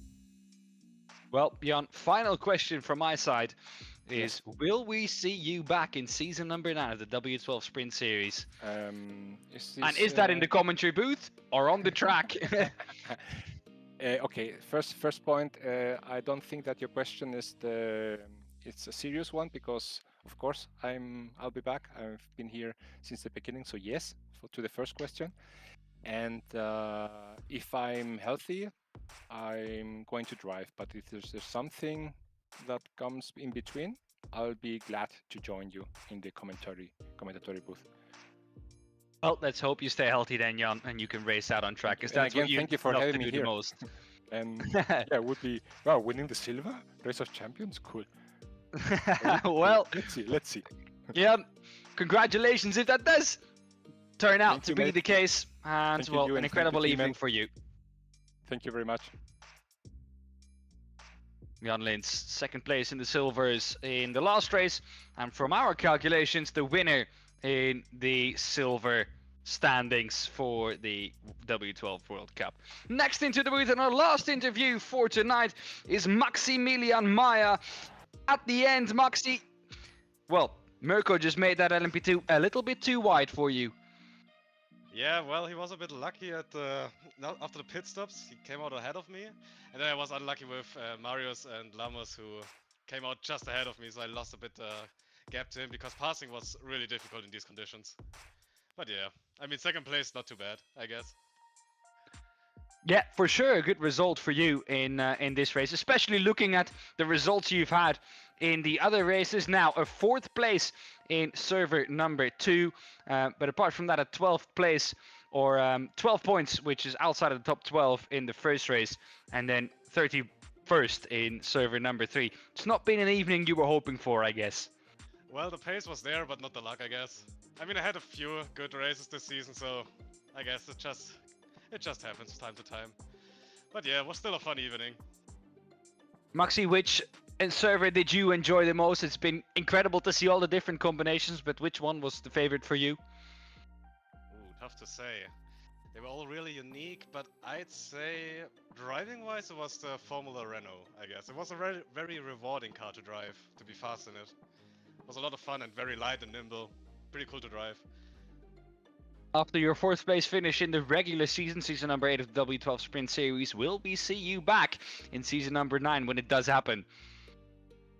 Well, Jan, final question from my side is, will we see you back in season number 9 of the W12 Sprint Series? Is that in the commentary booth or on the track? Okay, first point, I don't think that your question is it's a serious one, because of course I'll be back. I've been here since the beginning, so yes, to the first question. And if I'm healthy, I'm going to drive, but if there's something that comes in between, I'll be glad to join you in the commentary booth. Well, let's hope you stay healthy then, Jan, and you can race out on track, because that's what you thank you for love having to me do here. the most. And yeah, it would be winning the silver race of champions, cool. Well, let's see. Yeah, congratulations if that does turn out to be the case, and Thank you, an incredible evening for you. Thank you very much. Jan Lins, second place in the silvers in the last race, and from our calculations, the winner in the silver standings for the W12 World Cup. Next into the booth, and our last interview for tonight is Maximilian Maya. At the end, Maxi, well, Mirko just made that LMP2 a little bit too wide for you. Yeah, well, he was a bit lucky after the pit stops. He came out ahead of me, and then I was unlucky with Marius and Lammers, who came out just ahead of me, so I lost a bit gap to him, because passing was really difficult in these conditions. But yeah, I mean, second place, not too bad, I guess. Yeah, for sure, a good result for you in this race, especially looking at the results you've had in the other races. Now, a 4th place in server number 2, but apart from that, a 12th place, or 12 points, which is outside of the top 12 in the first race, and then 31st in server number 3. It's not been an evening you were hoping for, I guess. Well, the pace was there, but not the luck, I guess. I mean, I had a few good races this season, so I guess it just happens time to time. But yeah, it was still a fun evening. Maxi, which server did you enjoy the most? It's been incredible to see all the different combinations, but which one was the favorite for you? Ooh, tough to say. They were all really unique, but I'd say driving-wise, it was the Formula Renault, I guess. It was a very, very rewarding car to drive, to be fast in it. It was a lot of fun and very light and nimble. Pretty cool to drive. After your 4th place finish in the regular season, season number 8 of the W12 Sprint Series, will we see you back in season number 9 when it does happen?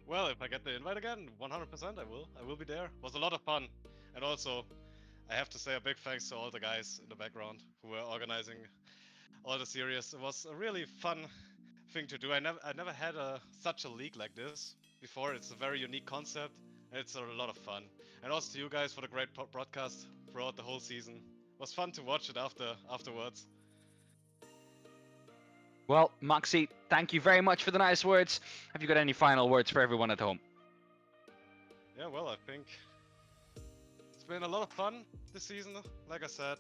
Well, if I get the invite again, 100% I will. I will be there. It was a lot of fun. And also, I have to say a big thanks to all the guys in the background who were organizing all the series. It was a really fun thing to do. I never had such a league like this before. It's a very unique concept, and it's a lot of fun. And also to you guys for the great broadcast throughout the whole season. It was fun to watch it afterwards. Well, Maxi, thank you very much for the nice words. Have you got any final words for everyone at home? Yeah, well, I think it's been a lot of fun this season, like I said,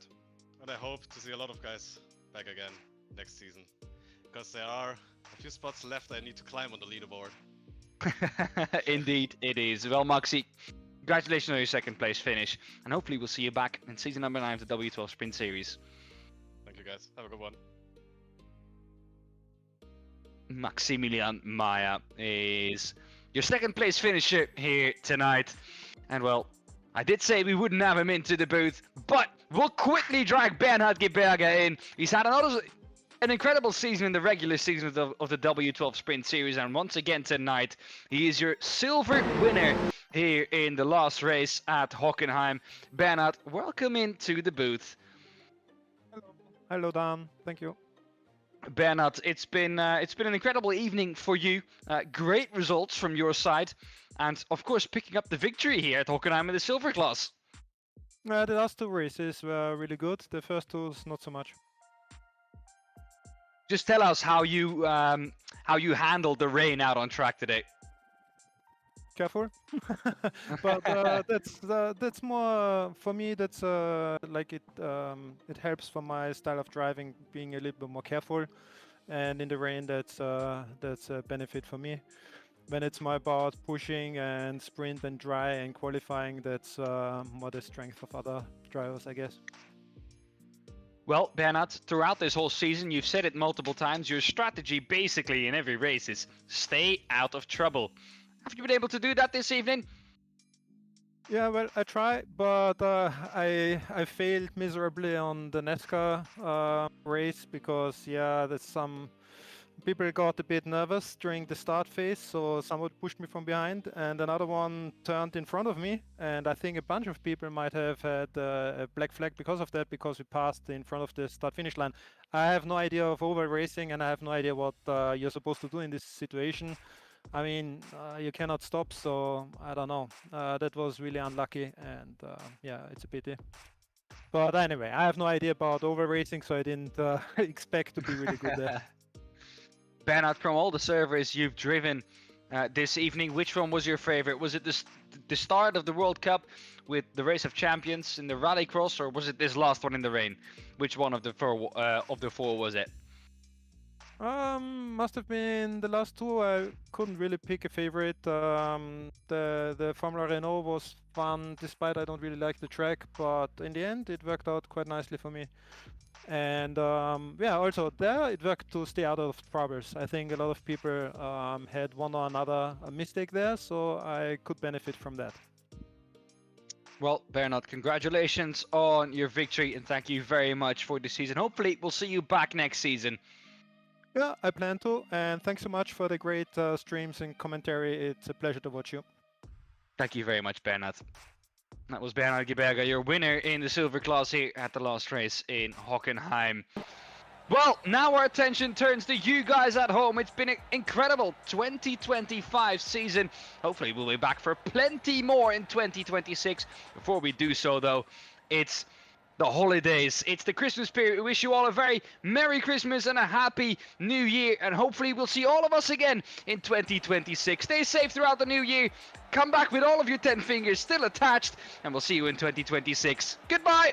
and I hope to see a lot of guys back again next season, because there are a few spots left I need to climb on the leaderboard. Indeed, it is. Well, Maxi, congratulations on your 2nd place finish, and hopefully we'll see you back in season number 9 of the W12 Sprint Series. Thank you guys, have a good one. Maximilian Maya is your 2nd place finisher here tonight. And well, I did say we wouldn't have him into the booth, but we'll quickly drag Bernhard Geberger in. He's had an incredible season in the regular season of the W12 Sprint Series, and once again tonight, he is your silver winner here in the last race at Hockenheim. Bernhard, welcome into the booth. Hello, Dan. Thank you. Bernhard, it's been an incredible evening for you. Great results from your side, and of course picking up the victory here at Hockenheim in the silver class. The last 2 races were really good. The first 2 not so much. Just tell us how you handled the rain out on track today. Careful. But that's more for me. That's like it helps for my style of driving, being a little bit more careful. And in the rain, that's a benefit for me. When it's more about pushing and sprint and dry and qualifying, that's more the strength of other drivers, I guess. Well, Bernhard, throughout this whole season, you've said it multiple times, your strategy basically in every race is stay out of trouble. Have you been able to do that this evening? Yeah, well, I try, but I failed miserably on the NASCAR race because, yeah, there's some people got a bit nervous during the start phase, so someone pushed me from behind, and another one turned in front of me, and I think a bunch of people might have had a black flag because of that, because we passed in front of the start-finish line. I have no idea of oval racing, and I have no idea what you're supposed to do in this situation. I mean, you cannot stop, so I don't know. That was really unlucky, and yeah, it's a pity. But anyway, I have no idea about oval racing, so I didn't expect to be really good there. Bernhard, from all the servers you've driven this evening, which one was your favorite? Was it the start of the World Cup with the Race of Champions in the Rallycross, or was it this last one in the rain? Which one of the four was it? Must have been the last 2. I couldn't really pick a favorite. The Formula Renault was fun, despite I don't really like the track, but in the end it worked out quite nicely for me. And yeah, also there it worked to stay out of troubles. I think a lot of people had one or another mistake there, so I could benefit from that. Well, Bernhard, congratulations on your victory, and thank you very much for the season. Hopefully we'll see you back next season. Yeah, I plan to, and thanks so much for the great streams and commentary. It's a pleasure to watch you. Thank you very much, Bernhard. That was Bernhard Geberger, your winner in the silver class here at the last race in Hockenheim. Well, now our attention turns to you guys at home. It's been an incredible 2025 season. Hopefully we'll be back for plenty more in 2026. Before we do so, though, it's the holidays. It's the Christmas period. We wish you all a very Merry Christmas and a Happy New Year. And hopefully we'll see all of us again in 2026. Stay safe throughout the new year. Come back with all of your 10 fingers still attached. And we'll see you in 2026. Goodbye.